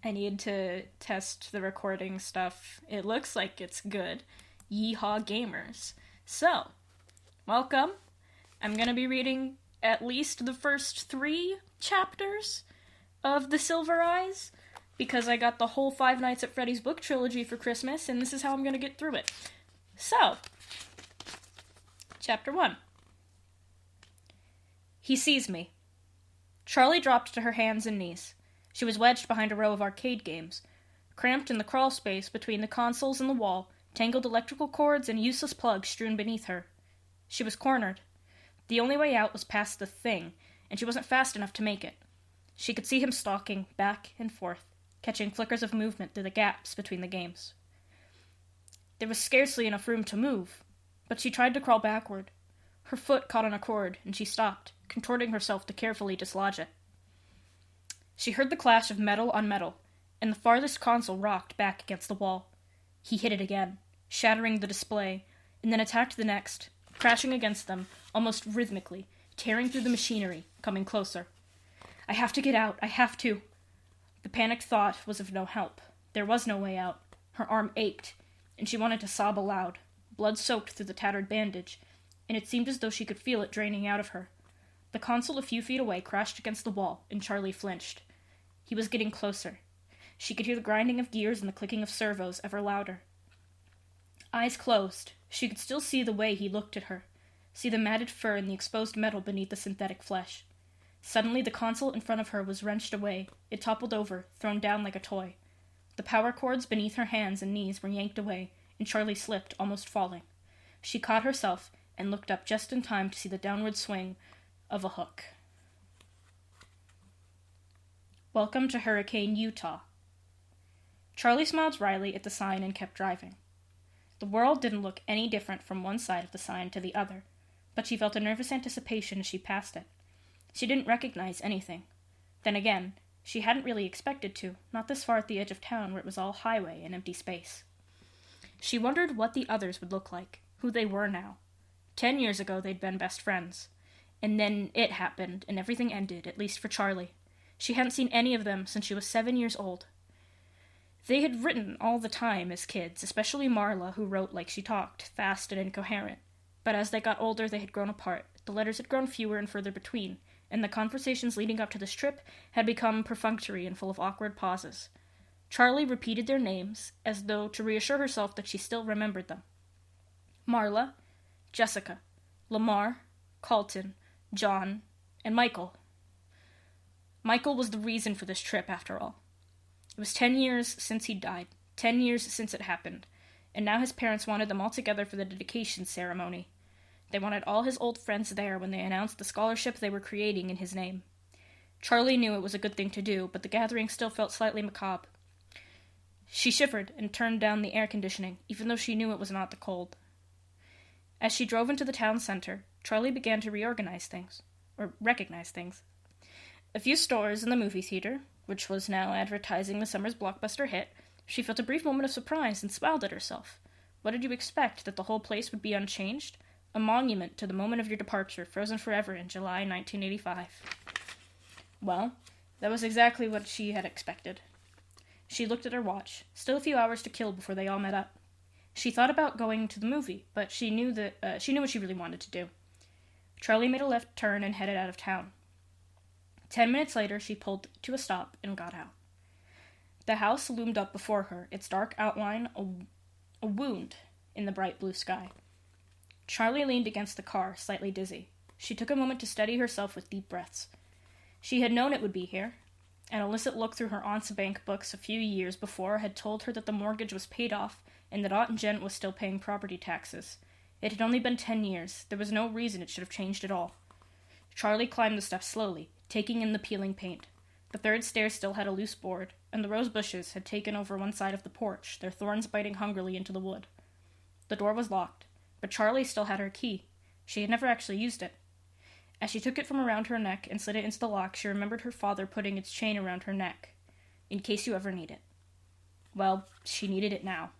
I need to test the recording stuff. It looks like it's good. Yeehaw gamers. So, welcome. I'm going to be reading at least the first 3 chapters of The Silver Eyes, because I got the whole Five Nights at Freddy's book trilogy for Christmas, and this is how I'm going to get through it. So, Chapter 1. He sees me. Charlie dropped to her hands and knees. She was wedged behind a row of arcade games, cramped in the crawl space between the consoles and the wall, tangled electrical cords and useless plugs strewn beneath her. She was cornered. The only way out was past the thing, and she wasn't fast enough to make it. She could see him stalking back and forth, catching flickers of movement through the gaps between the games. There was scarcely enough room to move, but she tried to crawl backward. Her foot caught on a cord, and she stopped, contorting herself to carefully dislodge it. She heard the clash of metal on metal, and the farthest console rocked back against the wall. He hit it again, shattering the display, and then attacked the next, crashing against them, almost rhythmically, tearing through the machinery, coming closer. I have to get out, I have to. The panicked thought was of no help. There was no way out. Her arm ached, and she wanted to sob aloud. Blood soaked through the tattered bandage, and it seemed as though she could feel it draining out of her. The console a few feet away crashed against the wall, and Charlie flinched. He was getting closer. She could hear the grinding of gears and the clicking of servos ever louder. Eyes closed, she could still see the way he looked at her, see the matted fur and the exposed metal beneath the synthetic flesh. Suddenly the console in front of her was wrenched away. It toppled over, thrown down like a toy. The power cords beneath her hands and knees were yanked away, and Charlie slipped, almost falling. She caught herself and looked up just in time to see the downward swing of a hook. Welcome to Hurricane, Utah. Charlie smiled wryly at the sign and kept driving. The world didn't look any different from one side of the sign to the other, but she felt a nervous anticipation as she passed it. She didn't recognize anything. Then again, she hadn't really expected to, not this far at the edge of town where it was all highway and empty space. She wondered what the others would look like, who they were now. 10 years ago they'd been best friends. And then it happened, and everything ended, at least for Charlie. She hadn't seen any of them since she was 7 years old. They had written all the time as kids, especially Marla, who wrote like she talked, fast and incoherent. But as they got older, they had grown apart. The letters had grown fewer and further between, and the conversations leading up to this trip had become perfunctory and full of awkward pauses. Charlie repeated their names, as though to reassure herself that she still remembered them. Marla, Jessica, Lamar, Carlton, John, and Michael. Michael was the reason for this trip, after all. It was 10 years since he'd died, 10 years since it happened, and now his parents wanted them all together for the dedication ceremony. They wanted all his old friends there when they announced the scholarship they were creating in his name. Charlie knew it was a good thing to do, but the gathering still felt slightly macabre. She shivered and turned down the air conditioning, even though she knew it was not the cold. As she drove into the town center, Charlie began to recognize things. A few stores and the movie theater, which was now advertising the summer's blockbuster hit. She felt a brief moment of surprise and smiled at herself. What did you expect, that the whole place would be unchanged? A monument to the moment of your departure, frozen forever in July 1985. Well, that was exactly what she had expected. She looked at her watch. Still a few hours to kill before they all met up. She thought about going to the movie, but she knew what she really wanted to do. Charlie made a left turn and headed out of town. 10 minutes later, she pulled to a stop and got out. The house loomed up before her, its dark outline a wound in the bright blue sky. Charlie leaned against the car, slightly dizzy. She took a moment to steady herself with deep breaths. She had known it would be here. An illicit look through her aunt's bank books a few years before had told her that the mortgage was paid off and that Aunt Jen was still paying property taxes. It had only been 10 years. There was no reason it should have changed at all. Charlie climbed the steps slowly, taking in the peeling paint. The third stair still had a loose board, and the rose bushes had taken over one side of the porch, their thorns biting hungrily into the wood. The door was locked, but Charlie still had her key. She had never actually used it. As she took it from around her neck and slid it into the lock, she remembered her father putting its chain around her neck, in case you ever need it. Well, she needed it now.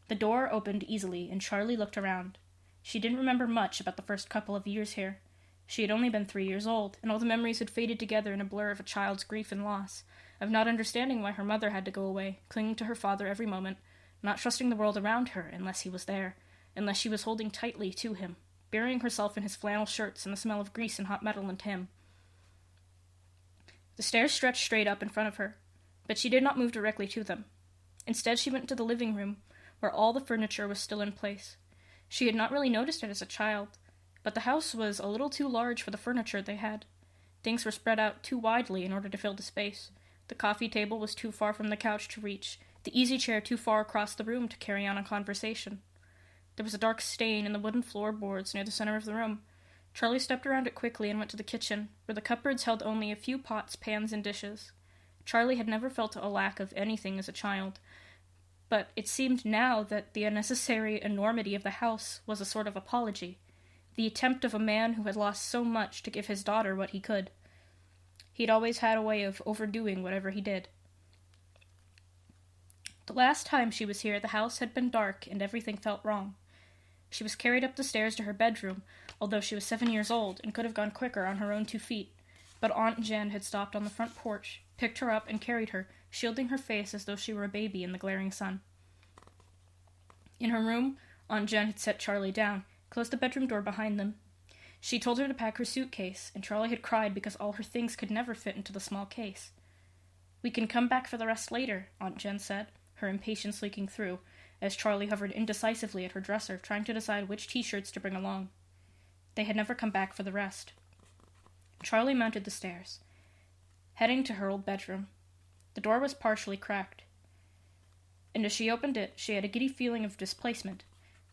The door opened easily, and Charlie looked around. She didn't remember much about the first couple of years here. She had only been 3 years old, and all the memories had faded together in a blur of a child's grief and loss, of not understanding why her mother had to go away, clinging to her father every moment, not trusting the world around her unless he was there, unless she was holding tightly to him, burying herself in his flannel shirts and the smell of grease and hot metal and him. The stairs stretched straight up in front of her, but she did not move directly to them. Instead, she went to the living room, where all the furniture was still in place. She had not really noticed it as a child, but the house was a little too large for the furniture they had. Things were spread out too widely in order to fill the space. The coffee table was too far from the couch to reach, the easy chair too far across the room to carry on a conversation. There was a dark stain in the wooden floorboards near the center of the room. Charlie stepped around it quickly and went to the kitchen, where the cupboards held only a few pots, pans, and dishes. Charlie had never felt a lack of anything as a child, but it seemed now that the unnecessary enormity of the house was a sort of apology, the attempt of a man who had lost so much to give his daughter what he could. He'd always had a way of overdoing whatever he did. The last time she was here, the house had been dark and everything felt wrong. She was carried up the stairs to her bedroom, although she was 7 years old and could have gone quicker on her own 2 feet. But Aunt Jen had stopped on the front porch, picked her up, and carried her, shielding her face as though she were a baby in the glaring sun. In her room, Aunt Jen had set Charlie down, closed the bedroom door behind them. She told her to pack her suitcase, and Charlie had cried because all her things could never fit into the small case. "We can come back for the rest later," Aunt Jen said, her impatience leaking through, as Charlie hovered indecisively at her dresser, trying to decide which t-shirts to bring along. They had never come back for the rest. Charlie mounted the stairs, heading to her old bedroom. The door was partially cracked, and as she opened it, she had a giddy feeling of displacement,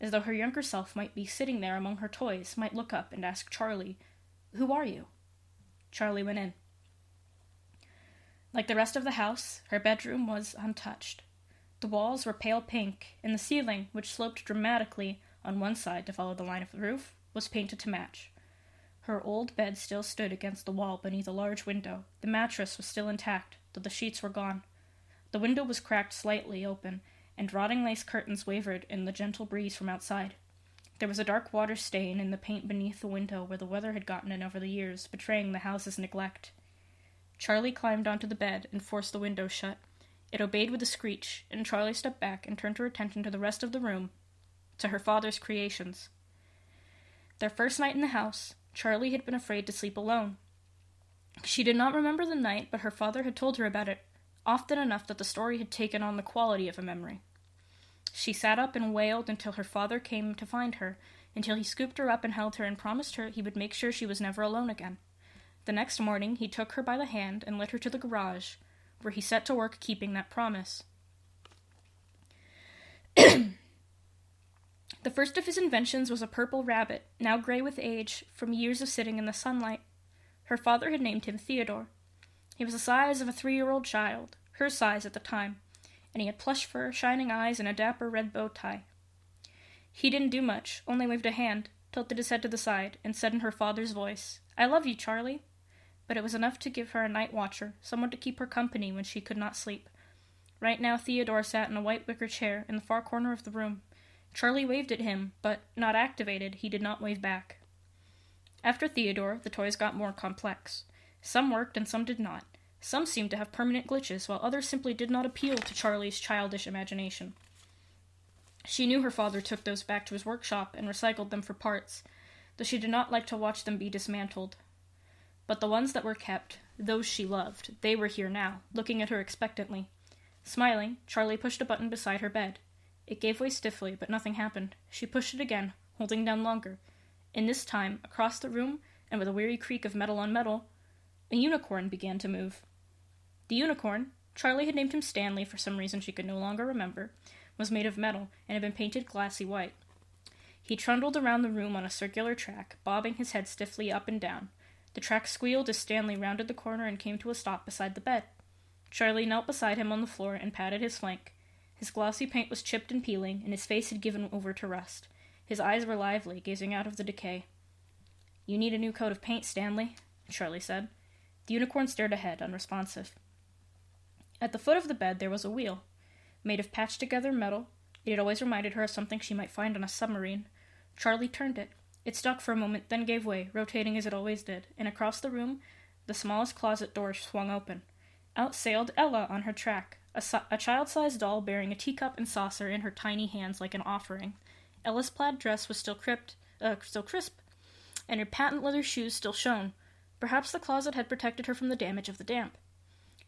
as though her younger self might be sitting there among her toys, might look up and ask Charlie, "Who are you?" Charlie went in. Like the rest of the house, her bedroom was untouched. The walls were pale pink, and the ceiling, which sloped dramatically on one side to follow the line of the roof, was painted to match. Her old bed still stood against the wall beneath a large window. The mattress was still intact, though the sheets were gone. The window was cracked slightly open, and rotting lace curtains wavered in the gentle breeze from outside. There was a dark water stain in the paint beneath the window where the weather had gotten in over the years, betraying the house's neglect. Charlie climbed onto the bed and forced the window shut. It obeyed with a screech, and Charlie stepped back and turned her attention to the rest of the room, to her father's creations. Their first night in the house, Charlie had been afraid to sleep alone. She did not remember the night, but her father had told her about it, often enough that the story had taken on the quality of a memory. She sat up and wailed until her father came to find her, until he scooped her up and held her and promised her he would make sure she was never alone again. The next morning, he took her by the hand and led her to the garage, where he set to work keeping that promise. The first of his inventions was a purple rabbit, now gray with age, from years of sitting in the sunlight. Her father had named him Theodore. He was the size of a 3-year-old child, her size at the time, and he had plush fur, shining eyes, and a dapper red bow tie. He didn't do much, only waved a hand, tilted his head to the side, and said in her father's voice, "I love you, Charlie." But it was enough to give her a night watcher, someone to keep her company when she could not sleep. Right now Theodore sat in a white wicker chair in the far corner of the room. Charlie waved at him, but, not activated, he did not wave back. After Theodore, the toys got more complex. Some worked and some did not. Some seemed to have permanent glitches, while others simply did not appeal to Charlie's childish imagination. She knew her father took those back to his workshop and recycled them for parts, though she did not like to watch them be dismantled. But the ones that were kept, those she loved, they were here now, looking at her expectantly. Smiling, Charlie pushed a button beside her bed. It gave way stiffly, but nothing happened. She pushed it again, holding down longer. And this time, across the room, and with a weary creak of metal on metal, a unicorn began to move. The unicorn, Charlie had named him Stanley for some reason she could no longer remember, was made of metal and had been painted glassy white. He trundled around the room on a circular track, bobbing his head stiffly up and down. The track squealed as Stanley rounded the corner and came to a stop beside the bed. Charlie knelt beside him on the floor and patted his flank. His glossy paint was chipped and peeling, and his face had given over to rust. His eyes were lively, gazing out of the decay. "You need a new coat of paint, Stanley," Charlie said. The unicorn stared ahead, unresponsive. At the foot of the bed there was a wheel. Made of patched-together metal, it had always reminded her of something she might find on a submarine. Charlie turned it. It stuck for a moment, then gave way, rotating as it always did, and across the room, the smallest closet door swung open. Out sailed Ella on her track, a child-sized doll bearing a teacup and saucer in her tiny hands like an offering. Ella's plaid dress was still crisp, and her patent leather shoes still shone. Perhaps the closet had protected her from the damage of the damp.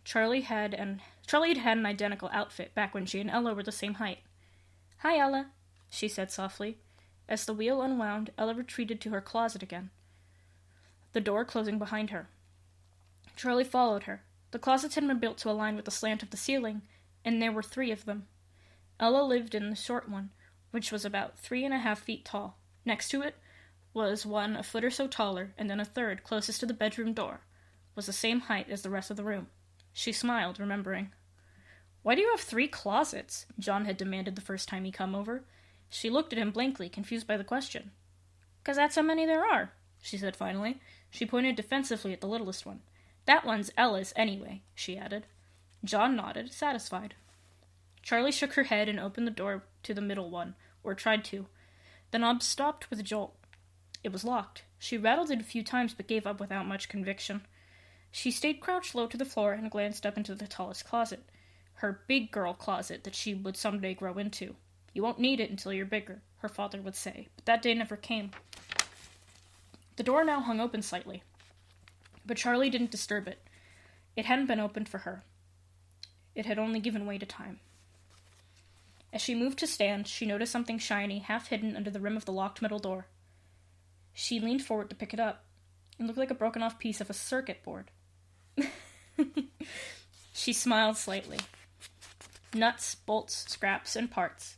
Charlie had had an identical outfit back when she and Ella were the same height. "Hi, Ella," she said softly. As the wheel unwound, Ella retreated to her closet again, the door closing behind her. Charlie followed her. The closets had been built to align with the slant of the ceiling, and there were 3 of them. Ella lived in the short one, which was about 3.5 feet tall. Next to it was one a foot or so taller, and then a third, closest to the bedroom door, was the same height as the rest of the room. She smiled, remembering. "Why do you have 3 closets?" John had demanded the first time he come over. She looked at him blankly, confused by the question. "'Cause that's how many there are," she said finally. She pointed defensively at the littlest one. "That one's Ella's, anyway," she added. John nodded, satisfied. Charlie shook her head and opened the door to the middle one, or tried to. The knob stopped with a jolt. It was locked. She rattled it a few times but gave up without much conviction. She stayed crouched low to the floor and glanced up into the tallest closet. Her big girl closet that she would someday grow into. "You won't need it until you're bigger," her father would say, but that day never came. The door now hung open slightly, but Charlie didn't disturb it. It hadn't been opened for her. It had only given way to time. As she moved to stand, she noticed something shiny, half hidden under the rim of the locked metal door. She leaned forward to pick it up. It looked like a broken-off piece of a circuit board. She smiled slightly. Nuts, bolts, scraps, and parts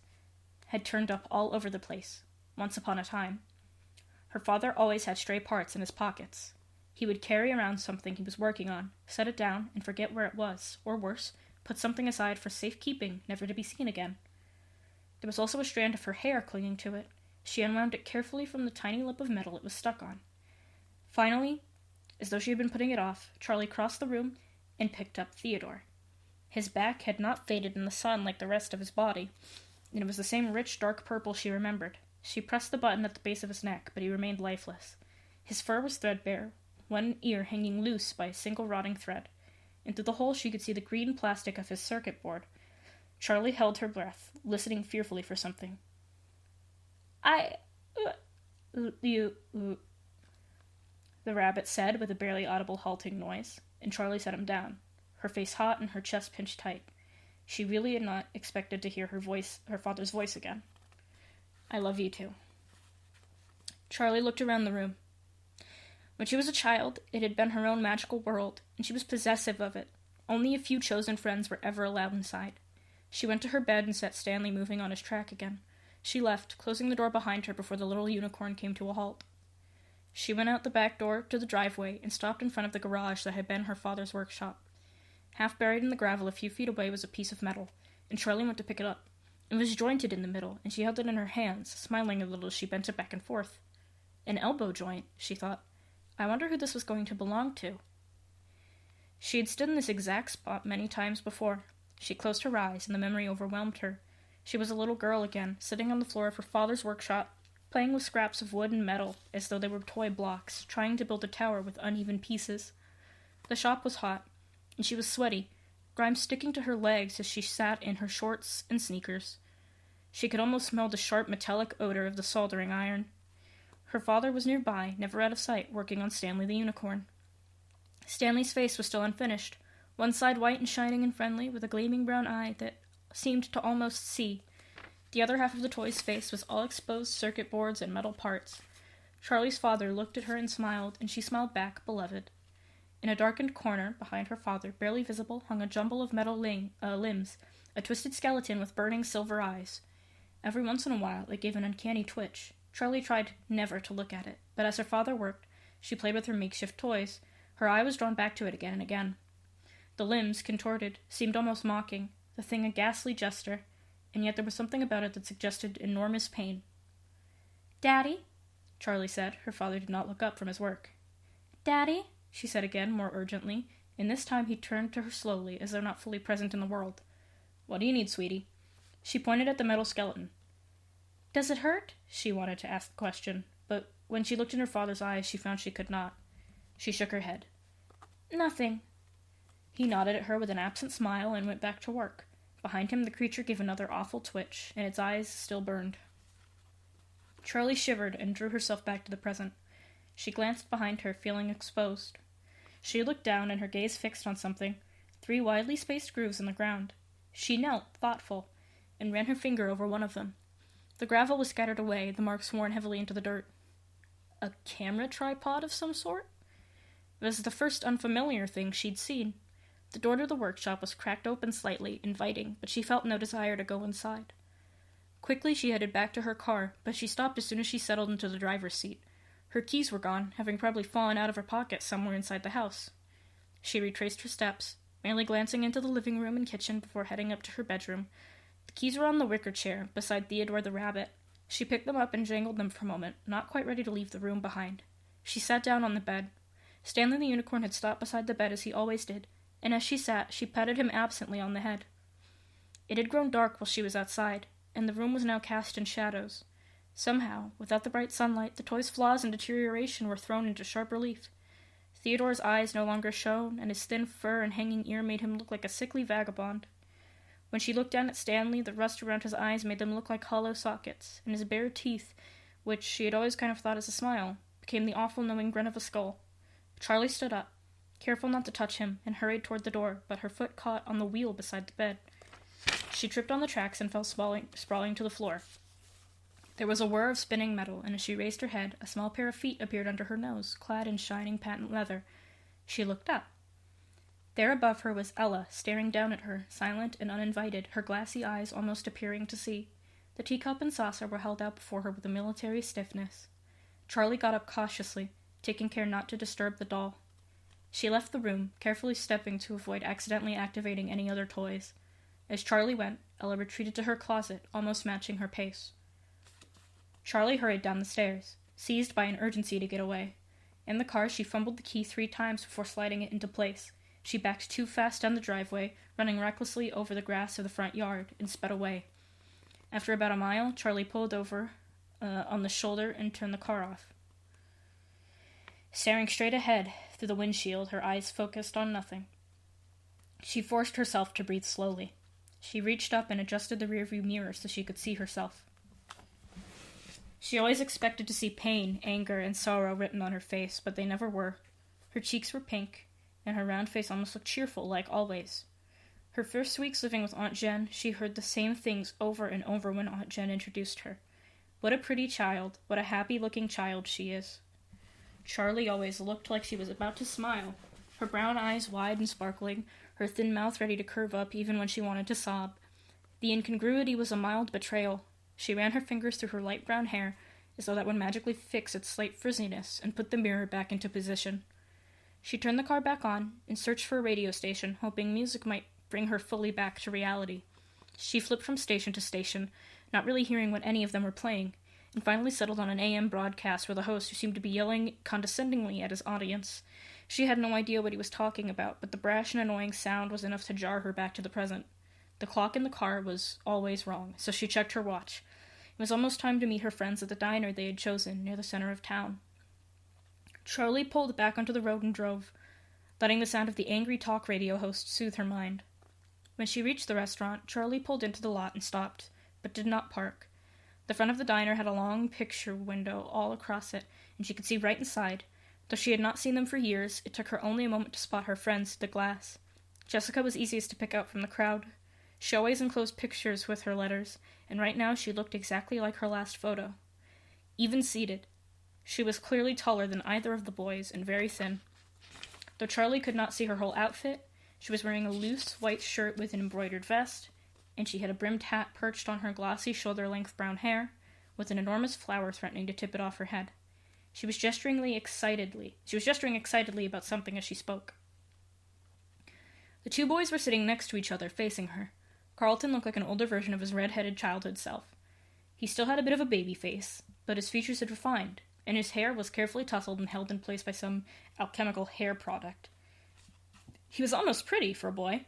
had turned up all over the place, once upon a time. Her father always had stray parts in his pockets. He would carry around something he was working on, set it down, and forget where it was, or worse, put something aside for safekeeping, never to be seen again. There was also a strand of her hair clinging to it. She unwound it carefully from the tiny lip of metal it was stuck on. Finally, as though she had been putting it off, Charlie crossed the room and picked up Theodore. His back had not faded in the sun like the rest of his body, and it was the same rich, dark purple she remembered. She pressed the button at the base of his neck, but he remained lifeless. His fur was threadbare, one ear hanging loose by a single rotting thread, and through the hole she could see the green plastic of his circuit board. Charlie held her breath, listening fearfully for something. The rabbit said with a barely audible halting noise, and Charlie set him down, her face hot and her chest pinched tight. She really had not expected to hear her father's voice again. "I love you too." Charlie looked around the room. When she was a child, it had been her own magical world, and she was possessive of it. Only a few chosen friends were ever allowed inside. She went to her bed and set Stanley moving on his track again. She left, closing the door behind her before the little unicorn came to a halt. She went out the back door to the driveway and stopped in front of the garage that had been her father's workshop. Half buried in the gravel a few feet away was a piece of metal, and Charlie went to pick it up. It was jointed in the middle, and she held it in her hands, smiling a little as she bent it back and forth. An elbow joint, she thought. I wonder who this was going to belong to. She had stood in this exact spot many times before. She closed her eyes, and the memory overwhelmed her. She was a little girl again, sitting on the floor of her father's workshop, playing with scraps of wood and metal as though they were toy blocks, trying to build a tower with uneven pieces. The shop was hot, and she was sweaty, grime sticking to her legs as she sat in her shorts and sneakers. She could almost smell the sharp metallic odor of the soldering iron. Her father was nearby, never out of sight, working on Stanley the unicorn. Stanley's face was still unfinished, one side white and shining and friendly, with a gleaming brown eye that seemed to almost see. The other half of the toy's face was all exposed circuit boards and metal parts. Charlie's father looked at her and smiled, and she smiled back, beloved. In a darkened corner, behind her father, barely visible, hung a jumble of metal limbs, a twisted skeleton with burning silver eyes. Every once in a while, it gave an uncanny twitch. Charlie tried never to look at it, but as her father worked, she played with her makeshift toys. Her eye was drawn back to it again and again. The limbs, contorted, seemed almost mocking, the thing a ghastly jester, and yet there was something about it that suggested enormous pain. "Daddy?" Charlie said. Her father did not look up from his work. "Daddy?" she said again, more urgently, and this time he turned to her slowly, as though not fully present in the world. "What do you need, sweetie?" She pointed at the metal skeleton. "Does it hurt?" She wanted to ask the question, but when she looked in her father's eyes, she found she could not. She shook her head. "Nothing." He nodded at her with an absent smile and went back to work. Behind him, the creature gave another awful twitch, and its eyes still burned. Charlie shivered and drew herself back to the present. She glanced behind her, feeling exposed. She looked down, and her gaze fixed on something, 3 widely spaced grooves in the ground. She knelt, thoughtful, and ran her finger over one of them. The gravel was scattered away, the marks worn heavily into the dirt. A camera tripod of some sort? It was the first unfamiliar thing she'd seen. The door to the workshop was cracked open slightly, inviting, but she felt no desire to go inside. Quickly she headed back to her car, but she stopped as soon as she settled into the driver's seat. Her keys were gone, having probably fallen out of her pocket somewhere inside the house. She retraced her steps, merely glancing into the living room and kitchen before heading up to her bedroom. The keys were on the wicker chair, beside Theodore the rabbit. She picked them up and jangled them for a moment, not quite ready to leave the room behind. She sat down on the bed. Stanley the unicorn had stopped beside the bed as he always did, and as she sat, she patted him absently on the head. It had grown dark while she was outside, and the room was now cast in shadows. Somehow, without the bright sunlight, the toy's flaws and deterioration were thrown into sharp relief. Theodore's eyes no longer shone, and his thin fur and hanging ear made him look like a sickly vagabond. When she looked down at Stanley, the rust around his eyes made them look like hollow sockets, and his bare teeth, which she had always kind of thought as a smile, became the awful knowing grin of a skull. Charlie stood up, careful not to touch him, and hurried toward the door, but her foot caught on the wheel beside the bed. She tripped on the tracks and fell sprawling to the floor. There was a whir of spinning metal, and as she raised her head, a small pair of feet appeared under her nose, clad in shining patent leather. She looked up. There above her was Ella, staring down at her, silent and uninvited, her glassy eyes almost appearing to see. The teacup and saucer were held out before her with a military stiffness. Charlie got up cautiously, taking care not to disturb the doll. She left the room, carefully stepping to avoid accidentally activating any other toys. As Charlie went, Ella retreated to her closet, almost matching her pace. Charlie hurried down the stairs, seized by an urgency to get away. In the car, she fumbled the key 3 times before sliding it into place. She backed too fast down the driveway, running recklessly over the grass of the front yard, and sped away. After about a mile, Charlie pulled over on the shoulder and turned the car off. Staring straight ahead through the windshield, her eyes focused on nothing. She forced herself to breathe slowly. She reached up and adjusted the rearview mirror so she could see herself. She always expected to see pain, anger, and sorrow written on her face, but they never were. Her cheeks were pink, and her round face almost looked cheerful, like always. Her first weeks living with Aunt Jen, she heard the same things over and over when Aunt Jen introduced her. What a pretty child, what a happy-looking child she is. Charlie always looked like she was about to smile, her brown eyes wide and sparkling, her thin mouth ready to curve up even when she wanted to sob. The incongruity was a mild betrayal. She ran her fingers through her light brown hair, as though that would magically fix its slight frizziness, and put the mirror back into position. She turned the car back on, and searched for a radio station, hoping music might bring her fully back to reality. She flipped from station to station, not really hearing what any of them were playing, and finally settled on an AM broadcast with a host who seemed to be yelling condescendingly at his audience. She had no idea what he was talking about, but the brash and annoying sound was enough to jar her back to the present. The clock in the car was always wrong, so she checked her watch. It was almost time to meet her friends at the diner they had chosen, near the center of town. Charlie pulled back onto the road and drove, letting the sound of the angry talk radio host soothe her mind. When she reached the restaurant, Charlie pulled into the lot and stopped, but did not park. The front of the diner had a long picture window all across it, and she could see right inside. Though she had not seen them for years, it took her only a moment to spot her friends through the glass. Jessica was easiest to pick out from the crowd. She always enclosed pictures with her letters, and right now she looked exactly like her last photo. Even seated. She was clearly taller than either of the boys, and very thin. Though Charlie could not see her whole outfit, she was wearing a loose white shirt with an embroidered vest, and she had a brimmed hat perched on her glossy shoulder-length brown hair, with an enormous flower threatening to tip it off her head. She was gesturing excitedly about something as she spoke. The 2 boys were sitting next to each other, facing her. Carlton looked like an older version of his red-headed childhood self. He still had a bit of a baby face, but his features had refined, and his hair was carefully tousled and held in place by some alchemical hair product. He was almost pretty for a boy,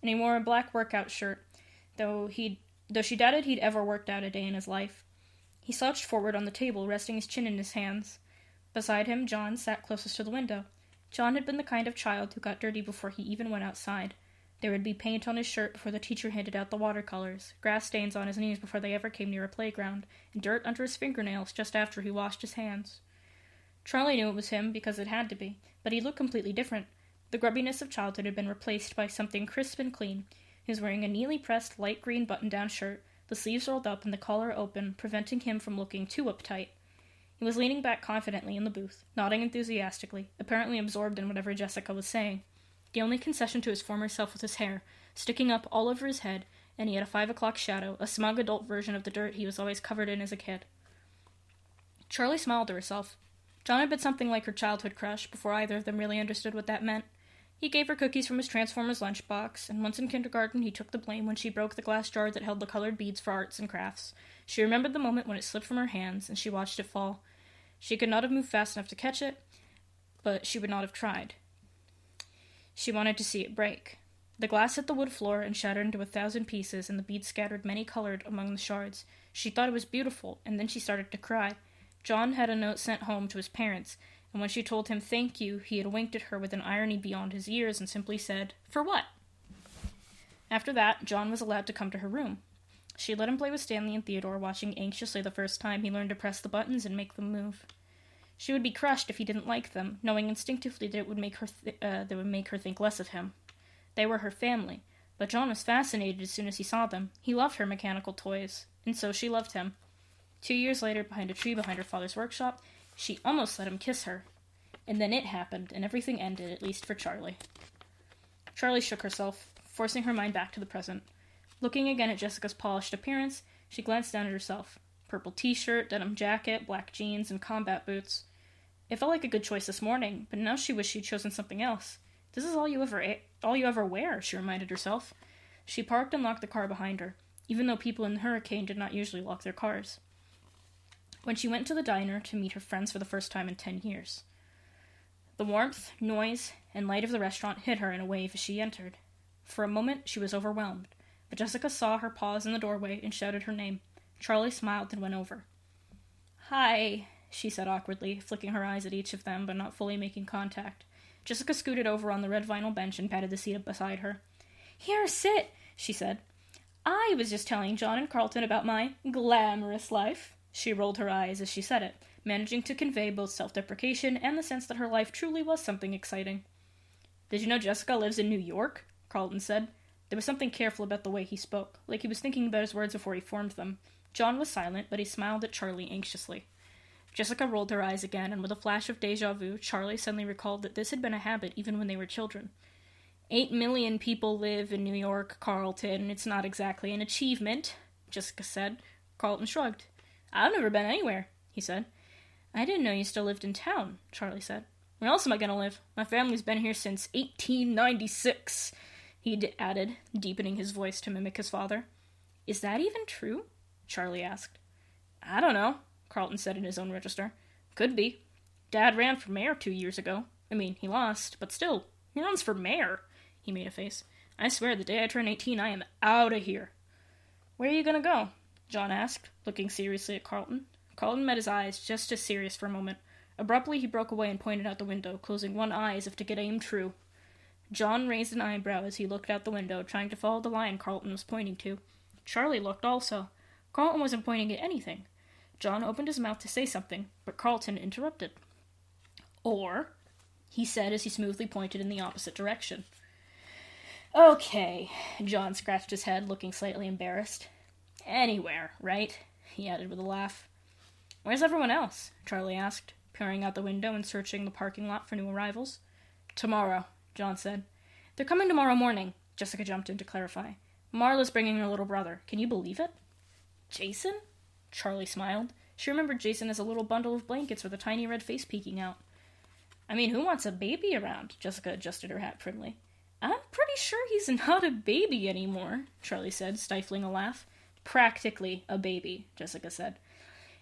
and he wore a black workout shirt, though she doubted he'd ever worked out a day in his life. He slouched forward on the table, resting his chin in his hands. Beside him, John sat closest to the window. John had been the kind of child who got dirty before he even went outside. There would be paint on his shirt before the teacher handed out the watercolors, grass stains on his knees before they ever came near a playground, and dirt under his fingernails just after he washed his hands. Charlie knew it was him because it had to be, but he looked completely different. The grubbiness of childhood had been replaced by something crisp and clean. He was wearing a neatly pressed light green button-down shirt, the sleeves rolled up and the collar open, preventing him from looking too uptight. He was leaning back confidently in the booth, nodding enthusiastically, apparently absorbed in whatever Jessica was saying. The only concession to his former self was his hair, sticking up all over his head, and he had a 5 o'clock shadow, a smug adult version of the dirt he was always covered in as a kid. Charlie smiled to herself. John had been something like her childhood crush before either of them really understood what that meant. He gave her cookies from his Transformers lunchbox, and once in kindergarten he took the blame when she broke the glass jar that held the colored beads for arts and crafts. She remembered the moment when it slipped from her hands, and she watched it fall. She could not have moved fast enough to catch it, but she would not have tried. She wanted to see it break. The glass hit the wood floor and shattered into 1,000 pieces, and the beads scattered many-colored among the shards. She thought it was beautiful, and then she started to cry. John had a note sent home to his parents, and when she told him thank you, he had winked at her with an irony beyond his years and simply said, "For what?" After that, John was allowed to come to her room. She let him play with Stanley and Theodore, watching anxiously the first time he learned to press the buttons and make them move. She would be crushed if he didn't like them, knowing instinctively that it would make her think less of him. They were her family, but John was fascinated as soon as he saw them. He loved her mechanical toys, and so she loved him. 2 years later, behind a tree behind her father's workshop, she almost let him kiss her. And then it happened, and everything ended, at least for Charlie. Charlie shook herself, forcing her mind back to the present. Looking again at Jessica's polished appearance, she glanced down at herself. Purple t-shirt, denim jacket, black jeans, and combat boots. It felt like a good choice this morning, but now she wished she'd chosen something else. This is all you ever wear, she reminded herself. She parked and locked the car behind her, even though people in the hurricane did not usually lock their cars. When she went to the diner to meet her friends for the first time in 10 years. The warmth, noise, and light of the restaurant hit her in a wave as she entered. For a moment, she was overwhelmed, but Jessica saw her pause in the doorway and shouted her name. Charlie smiled and went over. "Hi," she said awkwardly, flicking her eyes at each of them, but not fully making contact. Jessica scooted over on the red vinyl bench and patted the seat beside her. "Here, sit," she said. "I was just telling John and Carlton about my glamorous life." She rolled her eyes as she said it, managing to convey both self-deprecation and the sense that her life truly was something exciting. "Did you know Jessica lives in New York?" Carlton said. There was something careful about the way he spoke, like he was thinking about his words before he formed them. John was silent, but he smiled at Charlie anxiously. Jessica rolled her eyes again, and with a flash of déjà vu, Charlie suddenly recalled that this had been a habit even when they were children. 8 million people live in New York, Carlton. It's not exactly an achievement, Jessica said. Carlton shrugged. "I've never been anywhere," he said. "I didn't know you still lived in town," Charlie said. "Where else am I going to live? My family's been here since 1896, he added, deepening his voice to mimic his father. "Is that even true?" Charlie asked. "I don't know," Carlton said in his own register. "Could be. Dad ran for mayor 2 years ago. I mean, he lost, but still, who runs for mayor?" He made a face. "I swear the day I turn 18, I am out of here." "Where are you going to go?" John asked, looking seriously at Carlton. Carlton met his eyes, just as serious for a moment. Abruptly, he broke away and pointed out the window, closing one eye as if to get aim true. John raised an eyebrow as he looked out the window, trying to follow the line Carlton was pointing to. Charlie looked also. Carlton wasn't pointing at anything. John opened his mouth to say something, but Carlton interrupted. "Or," he said as he smoothly pointed in the opposite direction. "Okay," John scratched his head, looking slightly embarrassed. "Anywhere, right?" he added with a laugh. "Where's everyone else?" Charlie asked, peering out the window and searching the parking lot for new arrivals. "Tomorrow," John said. "They're coming tomorrow morning," Jessica jumped in to clarify. "Marla's bringing her little brother. Can you believe it?" "Jason?" Charlie smiled. She remembered Jason as a little bundle of blankets with a tiny red face peeking out. "I mean, who wants a baby around?" Jessica adjusted her hat primly. "I'm pretty sure he's not a baby anymore," Charlie said, stifling a laugh. "Practically a baby," Jessica said.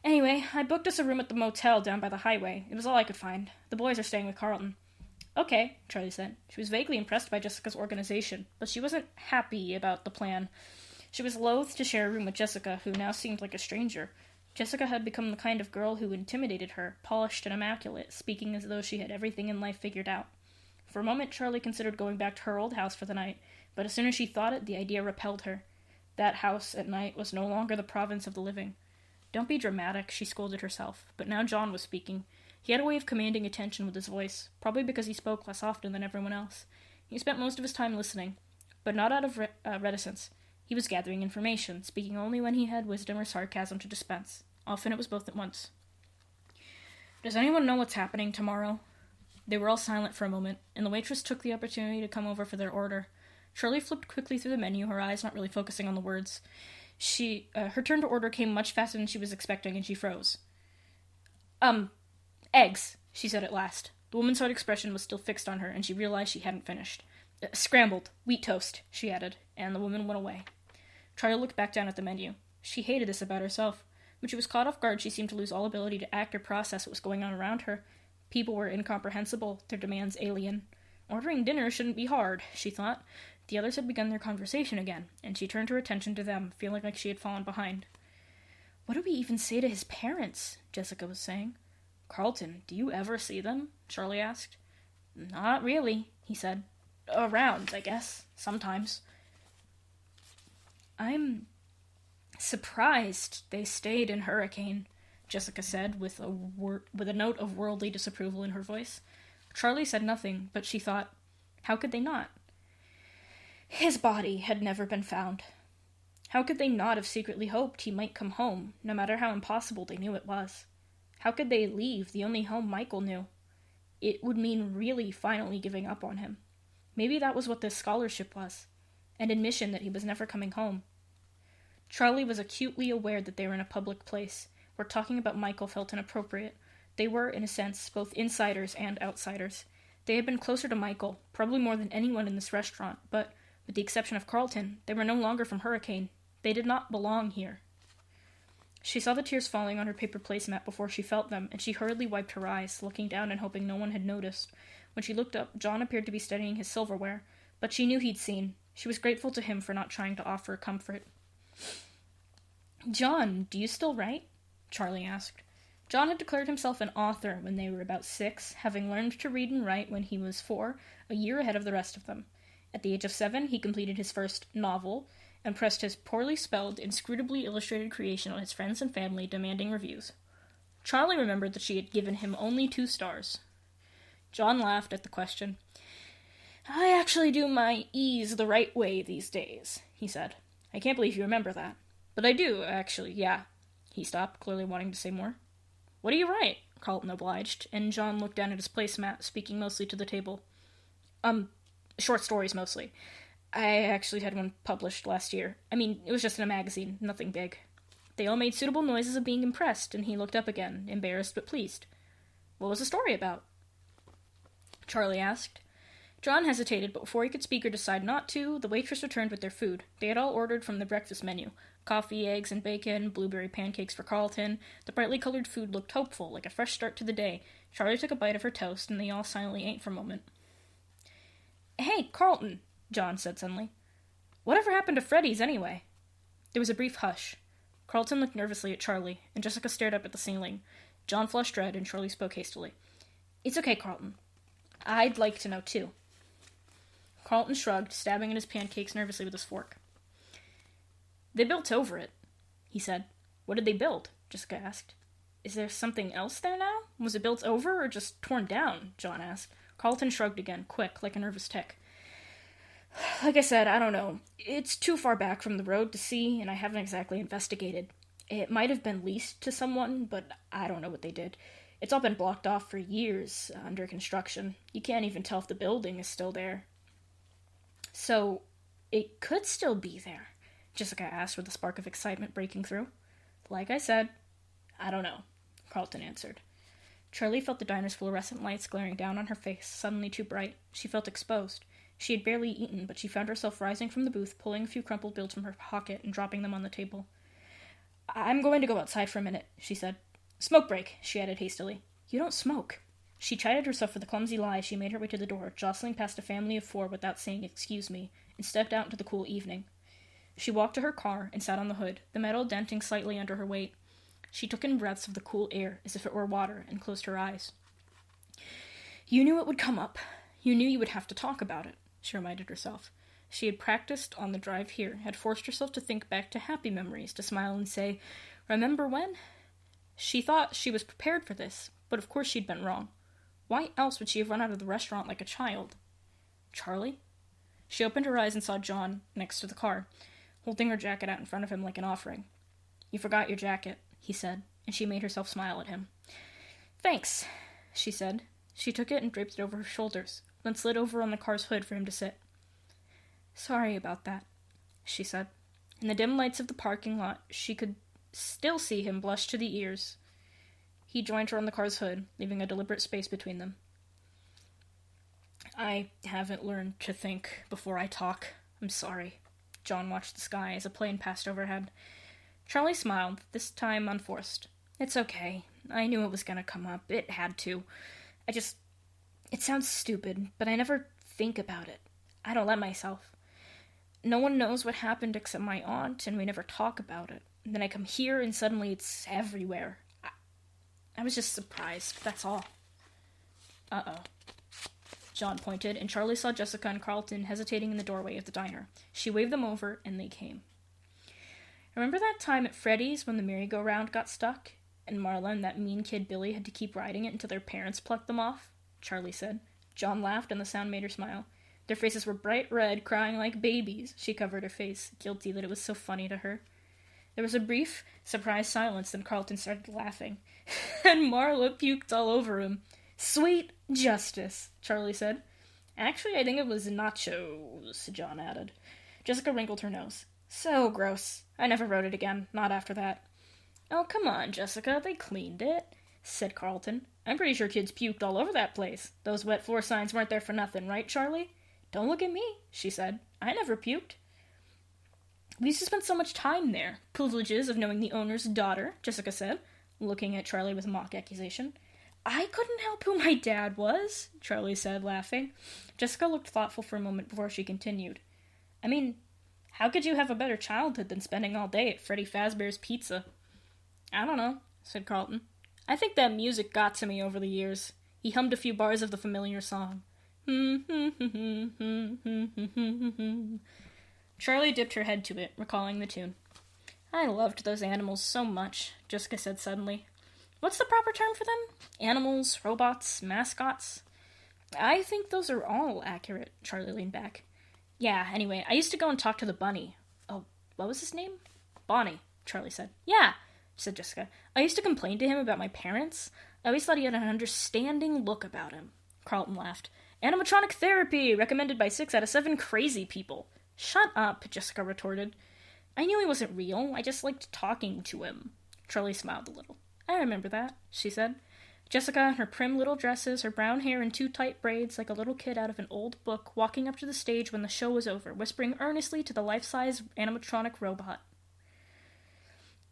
"Anyway, I booked us a room at the motel down by the highway. It was all I could find. The boys are staying with Carlton." "Okay," Charlie said. She was vaguely impressed by Jessica's organization, but she wasn't happy about the plan. She was loath to share a room with Jessica, who now seemed like a stranger. Jessica had become the kind of girl who intimidated her, polished and immaculate, speaking as though she had everything in life figured out. For a moment, Charlie considered going back to her old house for the night, but as soon as she thought it, the idea repelled her. That house at night was no longer the province of the living. Don't be dramatic, she scolded herself, but now John was speaking. He had a way of commanding attention with his voice, probably because he spoke less often than everyone else. He spent most of his time listening, but not out of reticence. He was gathering information, speaking only when he had wisdom or sarcasm to dispense. Often it was both at once. Does anyone know what's happening tomorrow? They were all silent for a moment, and the waitress took the opportunity to come over for their order. Charlie flipped quickly through the menu, her eyes not really focusing on the words. Her turn to order came much faster than she was expecting, and she froze. Eggs, she said at last. The woman's hard expression was still fixed on her, and she realized she hadn't finished. Scrambled, wheat toast, she added, and the woman went away. Charlie looked back down at the menu. She hated this about herself. When she was caught off guard, she seemed to lose all ability to act or process what was going on around her. People were incomprehensible, their demands alien. Ordering dinner shouldn't be hard, she thought. The others had begun their conversation again, and she turned her attention to them, feeling like she had fallen behind. What do we even say to his parents? Jessica was saying. Carlton, do you ever see them? Charlie asked. Not really, he said. Around, I guess. Sometimes. I'm surprised they stayed in Hurricane, Jessica said, with a note of worldly disapproval in her voice. Charlie said nothing, but she thought, how could they not? His body had never been found. How could they not have secretly hoped he might come home, no matter how impossible they knew it was? How could they leave the only home Michael knew? It would mean really finally giving up on him. Maybe that was what this scholarship was, an admission that he was never coming home. Charlie was acutely aware that they were in a public place, where talking about Michael felt inappropriate. They were, in a sense, both insiders and outsiders. They had been closer to Michael, probably more than anyone in this restaurant, but, with the exception of Carlton, they were no longer from Hurricane. They did not belong here. She saw the tears falling on her paper placemat before she felt them, and she hurriedly wiped her eyes, looking down and hoping no one had noticed. When she looked up, John appeared to be studying his silverware, but she knew he'd seen. She was grateful to him for not trying to offer comfort. John, do you still write? Charlie asked. John had declared himself an author when they were about 6, having learned to read and write when he was 4, a year ahead of the rest of them. At the age of 7, he completed his first novel, and pressed his poorly spelled, inscrutably illustrated creation on his friends and family, demanding reviews. Charlie remembered that she had given him only 2 stars. John laughed at the question. I actually do my E's the right way these days, he said. I can't believe you remember that. But I do, actually, yeah. He stopped, clearly wanting to say more. What do you write? Carlton obliged, and John looked down at his placemat, speaking mostly to the table. Short stories, mostly. I actually had one published last year. I mean, it was just in a magazine, nothing big. They all made suitable noises of being impressed, and he looked up again, embarrassed but pleased. What was the story about? Charlie asked. John hesitated, but before he could speak or decide not to, the waitress returned with their food. They had all ordered from the breakfast menu. Coffee, eggs, and bacon, blueberry pancakes for Carlton. The brightly colored food looked hopeful, like a fresh start to the day. Charlie took a bite of her toast, and they all silently ate for a moment. Hey, Carlton, John said suddenly. Whatever happened to Freddy's, anyway? There was a brief hush. Carlton looked nervously at Charlie, and Jessica stared up at the ceiling. John flushed red, and Charlie spoke hastily. It's okay, Carlton. I'd like to know, too. Carlton shrugged, stabbing at his pancakes nervously with his fork. They built over it, he said. What did they build? Jessica asked. Is there something else there now? Was it built over or just torn down? John asked. Carlton shrugged again, quick, like a nervous tick. Like I said, I don't know. It's too far back from the road to see, and I haven't exactly investigated. It might have been leased to someone, but I don't know what they did. It's all been blocked off for years, under construction. You can't even tell if the building is still there. So, it could still be there, Jessica asked with a spark of excitement breaking through. Like I said, I don't know, Carlton answered. Charlie felt the diner's fluorescent lights glaring down on her face, suddenly too bright. She felt exposed. She had barely eaten, but she found herself rising from the booth, pulling a few crumpled bills from her pocket and dropping them on the table. I'm going to go outside for a minute, she said. Smoke break, she added hastily. You don't smoke. She chided herself for the clumsy lie as she made her way to the door, jostling past a family of 4 without saying excuse me, and stepped out into the cool evening. She walked to her car and sat on the hood, the metal denting slightly under her weight. She took in breaths of the cool air as if it were water and closed her eyes. You knew it would come up. You knew you would have to talk about it, she reminded herself. She had practiced on the drive here, had forced herself to think back to happy memories, to smile and say, "Remember when?" She thought she was prepared for this, but of course she'd been wrong. Why else would she have run out of the restaurant like a child? Charlie? She opened her eyes and saw John next to the car, holding her jacket out in front of him like an offering. "You forgot your jacket," he said, and she made herself smile at him. "Thanks," she said. She took it and draped it over her shoulders, then slid over on the car's hood for him to sit. "Sorry about that," she said. In the dim lights of the parking lot, she could still see him blush to the ears. He joined her on the car's hood, leaving a deliberate space between them. "I haven't learned to think before I talk. I'm sorry." John watched the sky as a plane passed overhead. Charlie smiled, this time unforced. "It's okay. I knew it was going to come up. It had to. It sounds stupid, but I never think about it. I don't let myself. No one knows what happened except my aunt, and we never talk about it. And then I come here, and suddenly it's everywhere. I was just surprised, that's all." "Uh-oh." John pointed, and Charlie saw Jessica and Carlton hesitating in the doorway of the diner. She waved them over, and they came. "Remember that time at Freddy's when the merry-go-round got stuck, and Marla and that mean kid Billy had to keep riding it until their parents plucked them off?" Charlie said. John laughed, and the sound made her smile. Their faces were bright red, crying like babies. She covered her face, guilty that it was so funny to her. There was a brief, surprised silence, then Carlton started laughing. "And Marla puked all over him." "Sweet justice," Charlie said. "Actually, I think it was nachos," John added. Jessica wrinkled her nose. "So gross. I never wrote it again, not after that." "Oh, come on, Jessica, they cleaned it," said Carlton. "I'm pretty sure kids puked all over that place. Those wet floor signs weren't there for nothing, right, Charlie?" "Don't look at me," she said. "I never puked." "We used to spend so much time there. Privileges of knowing the owner's daughter," Jessica said, looking at Charlie with mock accusation. "I couldn't help who my dad was," Charlie said, laughing. Jessica looked thoughtful for a moment before she continued. "I mean, how could you have a better childhood than spending all day at Freddy Fazbear's Pizza?" "I don't know," said Carlton. "I think that music got to me over the years." He hummed a few bars of the familiar song. Charlie dipped her head to it, recalling the tune. "I loved those animals so much," Jessica said suddenly. "What's the proper term for them? Animals, robots, mascots?" "I think those are all accurate," Charlie leaned back. "Yeah, anyway, I used to go and talk to the bunny." "Oh, what was his name?" "Bonnie," Charlie said. "Yeah," said Jessica. "I used to complain to him about my parents. I always thought he had an understanding look about him." Carlton laughed. "Animatronic therapy, recommended by 6 out of 7 crazy people." "Shut up," Jessica retorted. "I knew he wasn't real. I just liked talking to him." Charlie smiled a little. "I remember that," she said. Jessica, in her prim little dresses, her brown hair in 2 tight braids like a little kid out of an old book, walking up to the stage when the show was over, whispering earnestly to the life-size animatronic robot.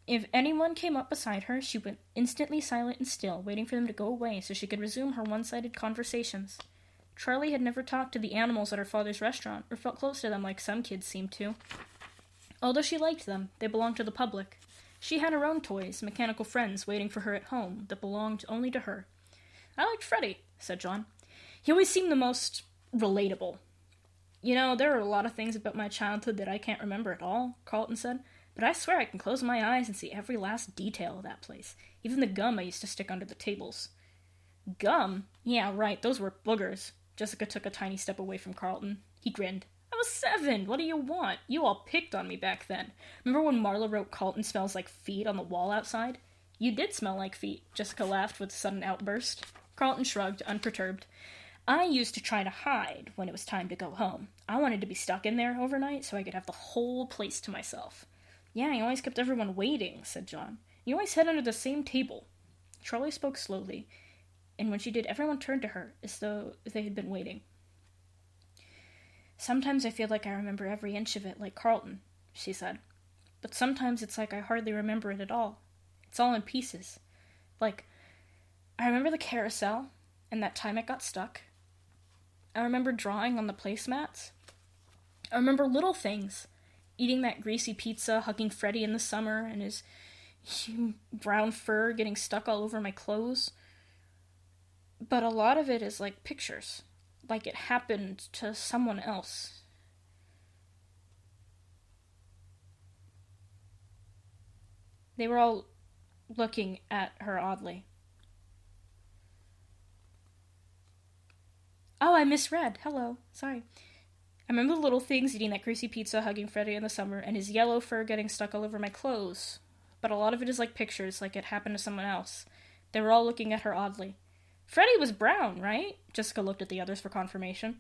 If anyone came up beside her, she went instantly silent and still, waiting for them to go away so she could resume her one-sided conversations. Charlie had never talked to the animals at her father's restaurant, or felt close to them like some kids seemed to. Although she liked them, they belonged to the public. She had her own toys, mechanical friends waiting for her at home, that belonged only to her. "I liked Freddy," said John. "He always seemed the most relatable." "You know, there are a lot of things about my childhood that I can't remember at all," Carlton said, "but I swear I can close my eyes and see every last detail of that place, even the gum I used to stick under the tables." "Gum? Yeah, right, those were boogers." Jessica took a tiny step away from Carlton. He grinned. "I was 7. What do you want? You all picked on me back then. Remember when Marla wrote 'Carlton smells like feet' on the wall outside?" "You did smell like feet," Jessica laughed with a sudden outburst. Carlton shrugged, unperturbed. "I used to try to hide when it was time to go home. I wanted to be stuck in there overnight so I could have the whole place to myself." "Yeah, you always kept everyone waiting," said John. "You always hid under the same table." Charlie spoke slowly, and when she did, everyone turned to her, as though they had been waiting. "Sometimes I feel like I remember every inch of it, like Carlton," she said. "But sometimes it's like I hardly remember it at all. It's all in pieces. Like, I remember the carousel, and that time it got stuck. I remember drawing on the placemats. I remember little things. Eating that greasy pizza, hugging Freddy in the summer, and his brown fur getting stuck all over my clothes. But a lot of it is like pictures. like it happened to someone else. They were all looking at her oddly. Oh, I misread. Hello. Sorry. I remember the little things, eating that greasy pizza, hugging Freddy in the summer, and his yellow fur getting stuck all over my clothes. But a lot of it is like pictures, like it happened to someone else. They were all looking at her oddly. Freddy was brown, right? Jessica looked at the others for confirmation.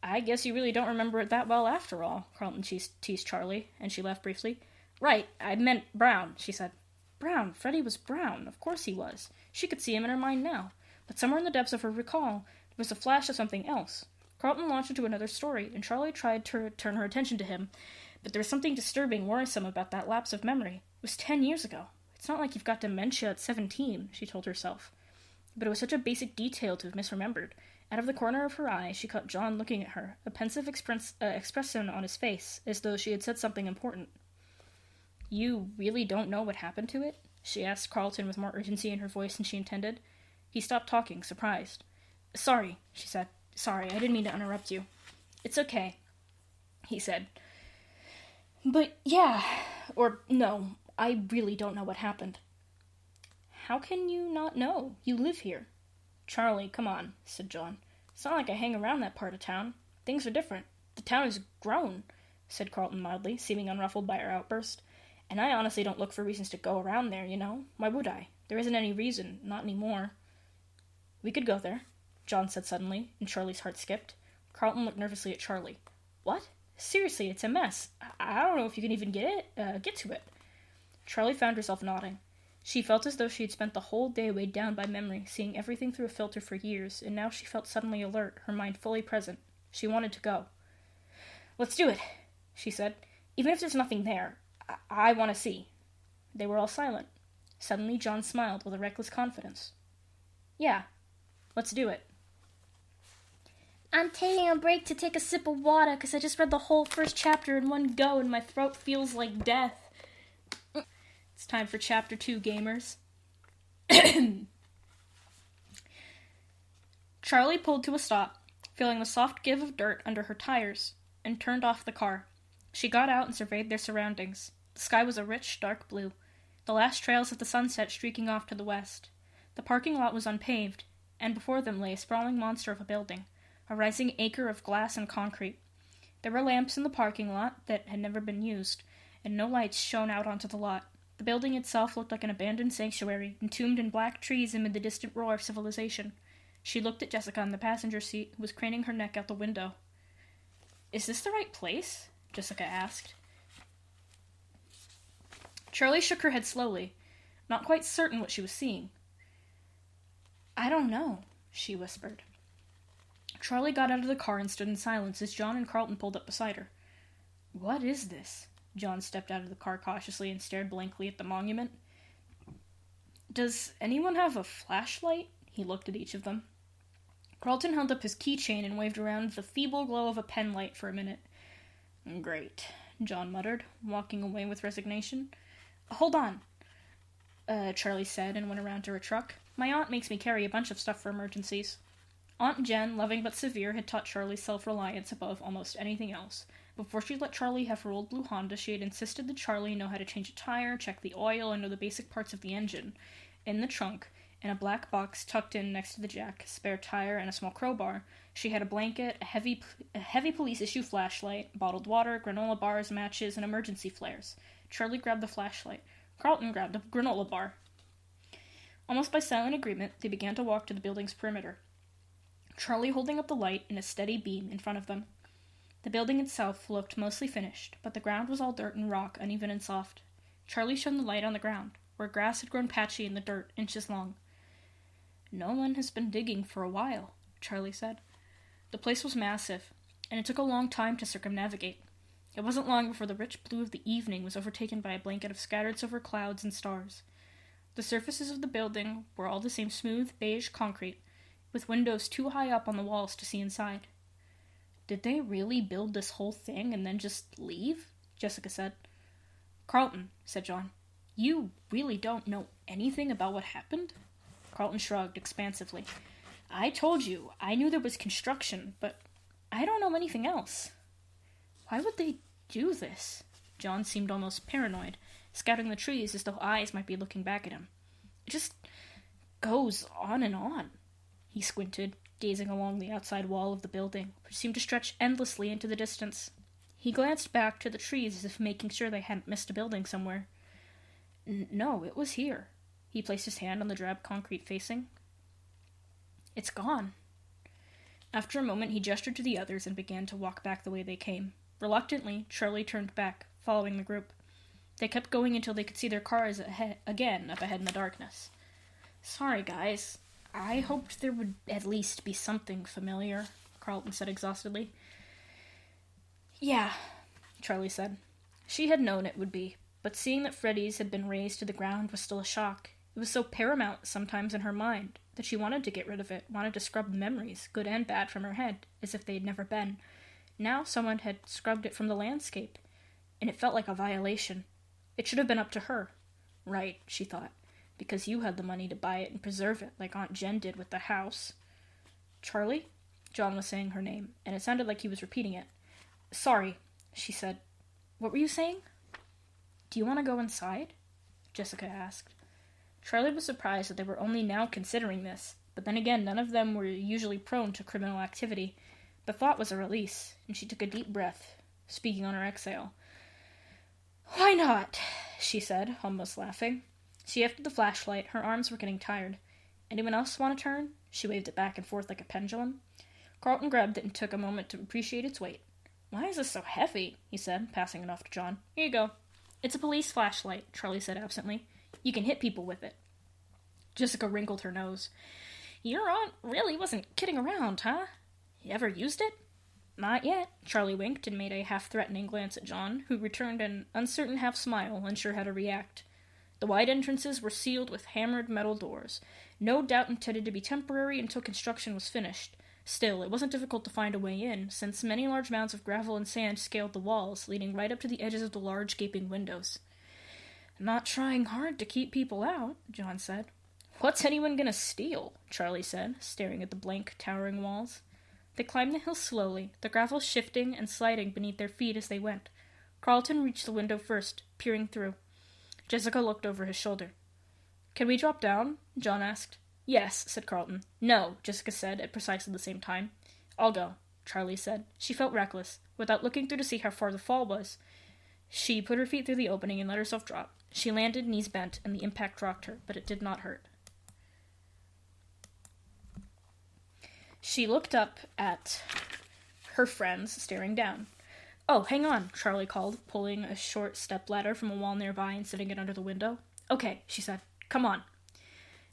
I guess you really don't remember it that well after all, Carlton teased Charlie, and she laughed briefly. Right, I meant brown, she said. Brown? Freddy was brown. Of course he was. She could see him in her mind now. But somewhere in the depths of her recall, there was a flash of something else. Carlton launched into another story, and Charlie tried to turn her attention to him, but there was something disturbing, worrisome about that lapse of memory. It was 10 years ago. It's not like you've got dementia at 17, she told herself. But it was such a basic detail to have misremembered. Out of the corner of her eye, she caught John looking at her, a pensive expression on his face, as though she had said something important. You really don't know what happened to it? She asked Carlton with more urgency in her voice than she intended. He stopped talking, surprised. Sorry, she said. Sorry, I didn't mean to interrupt you. It's okay, he said. But yeah, or no, I really don't know what happened. How can you not know? You live here. Charlie, come on, said John. It's not like I hang around that part of town. Things are different. The town has grown, said Carlton mildly, seeming unruffled by her outburst. And I honestly don't look for reasons to go around there, you know? Why would I? There isn't any reason, not anymore. We could go there, John said suddenly, and Charlie's heart skipped. Carlton looked nervously at Charlie. What? Seriously, it's a mess. I don't know if you can even get to it. Charlie found herself nodding. She felt as though she had spent the whole day weighed down by memory, seeing everything through a filter for years, and now she felt suddenly alert, her mind fully present. She wanted to go. Let's do it, she said. Even if there's nothing there, I want to see. They were all silent. Suddenly John smiled with a reckless confidence. Yeah, let's do it. I'm taking a break to take a sip of water because I just read the whole first chapter in one go and my throat feels like death. It's time for Chapter 2, gamers. Charlie pulled to a stop, feeling the soft give of dirt under her tires, and turned off the car. She got out and surveyed their surroundings. The sky was a rich, dark blue, the last trails of the sunset streaking off to the west. The parking lot was unpaved, and before them lay a sprawling monster of a building, a rising acre of glass and concrete. There were lamps in the parking lot that had never been used, and no lights shone out onto the lot. The building itself looked like an abandoned sanctuary, entombed in black trees amid the distant roar of civilization. She looked at Jessica in the passenger seat, who was craning her neck out the window. Is this the right place? Jessica asked. Charlie shook her head slowly, not quite certain what she was seeing. I don't know, she whispered. Charlie got out of the car and stood in silence as John and Carlton pulled up beside her. What is this? John stepped out of the car cautiously and stared blankly at the monument. Does anyone have a flashlight? He looked at each of them. Carlton held up his keychain and waved around the feeble glow of a pen light for a minute. Great, John muttered, walking away with resignation. Hold on, Charlie said and went around to her truck. My aunt makes me carry a bunch of stuff for emergencies. Aunt Jen, loving but severe, had taught Charlie self-reliance above almost anything else. Before she let Charlie have her old blue Honda, she had insisted that Charlie know how to change a tire, check the oil, and know the basic parts of the engine. In the trunk, in a black box tucked in next to the jack, a spare tire, and a small crowbar, she had a blanket, a heavy police-issue flashlight, bottled water, granola bars, matches, and emergency flares. Charlie grabbed the flashlight. Carlton grabbed a granola bar. Almost by silent agreement, they began to walk to the building's perimeter, Charlie holding up the light in a steady beam in front of them. The building itself looked mostly finished, but the ground was all dirt and rock, uneven and soft. Charlie shone the light on the ground, where grass had grown patchy in the dirt, inches long. No one has been digging for a while, Charlie said. The place was massive, and it took a long time to circumnavigate. It wasn't long before the rich blue of the evening was overtaken by a blanket of scattered silver clouds and stars. The surfaces of the building were all the same smooth, beige concrete, with windows too high up on the walls to see inside. Did they really build this whole thing and then just leave? Jessica said. Carlton, said John, you really don't know anything about what happened? Carlton shrugged expansively. I told you, I knew there was construction, but I don't know anything else. Why would they do this? John seemed almost paranoid, scouting the trees as though eyes might be looking back at him. It just goes on and on. He squinted, gazing along the outside wall of the building, which seemed to stretch endlessly into the distance. He glanced back to the trees as if making sure they hadn't missed a building somewhere. No, it was here. He placed his hand on the drab concrete facing. It's gone. After a moment, he gestured to the others and began to walk back the way they came. Reluctantly, Charlie turned back, following the group. They kept going until they could see their cars again up ahead in the darkness. Sorry, guys. I hoped there would at least be something familiar, Carlton said exhaustedly. Yeah, Charlie said. She had known it would be, but seeing that Freddy's had been razed to the ground was still a shock. It was so paramount sometimes in her mind that she wanted to get rid of it, wanted to scrub the memories, good and bad, from her head, as if they had never been. Now someone had scrubbed it from the landscape, and it felt like a violation. It should have been up to her. Right, she thought, because you had the money to buy it and preserve it, like Aunt Jen did with the house. Charlie? John was saying her name, and it sounded like he was repeating it. Sorry, she said. What were you saying? Do you want to go inside? Jessica asked. Charlie was surprised that they were only now considering this, but then again, none of them were usually prone to criminal activity. The thought was a release, and she took a deep breath, speaking on her exhale. Why not? She said, almost laughing. She lifted the flashlight. Her arms were getting tired. Anyone else want to turn? She waved it back and forth like a pendulum. Carlton grabbed it and took a moment to appreciate its weight. Why is this so heavy? He said, passing it off to John. Here you go. It's a police flashlight, Charlie said absently. You can hit people with it. Jessica wrinkled her nose. Your aunt really wasn't kidding around, huh? You ever used it? Not yet. Charlie winked and made a half-threatening glance at John, who returned an uncertain half-smile, unsure how to react. The wide entrances were sealed with hammered metal doors, no doubt intended to be temporary until construction was finished. Still, it wasn't difficult to find a way in, since many large mounds of gravel and sand scaled the walls, leading right up to the edges of the large gaping windows. Not trying hard to keep people out, John said. What's anyone gonna steal? Charlie said, staring at the blank, towering walls. They climbed the hill slowly, the gravel shifting and sliding beneath their feet as they went. Carlton reached the window first, peering through. Jessica looked over his shoulder. Can we drop down? John asked. Yes, said Carlton. No, Jessica said at precisely the same time. I'll go, Charlie said. She felt reckless, without looking through to see how far the fall was. She put her feet through the opening and let herself drop. She landed, knees bent, and the impact rocked her, but it did not hurt. She looked up at her friends, staring down. Oh, hang on, Charlie called, pulling a short stepladder from a wall nearby and setting it under the window. Okay, she said. Come on.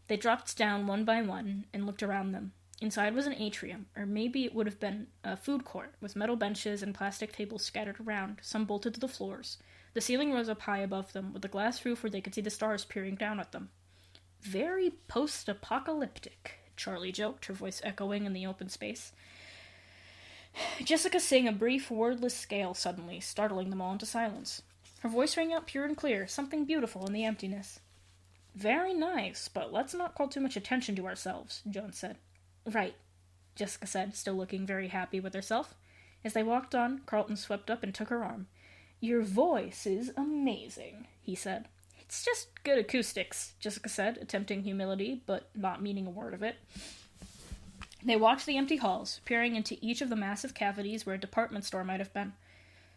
They dropped down one by one and looked around them. Inside was an atrium, or maybe it would have been a food court, with metal benches and plastic tables scattered around, some bolted to the floors. The ceiling rose up high above them, with a glass roof where they could see the stars peering down at them. Very post-apocalyptic, Charlie joked, her voice echoing in the open space. Jessica sang a brief, wordless scale suddenly, startling them all into silence. Her voice rang out pure and clear, something beautiful in the emptiness. Very nice, but let's not call too much attention to ourselves, John said. Right, Jessica said, still looking very happy with herself. As they walked on, Carlton swept up and took her arm. Your voice is amazing, he said. It's just good acoustics, Jessica said, attempting humility, but not meaning a word of it. They walked the empty halls, peering into each of the massive cavities where a department store might have been.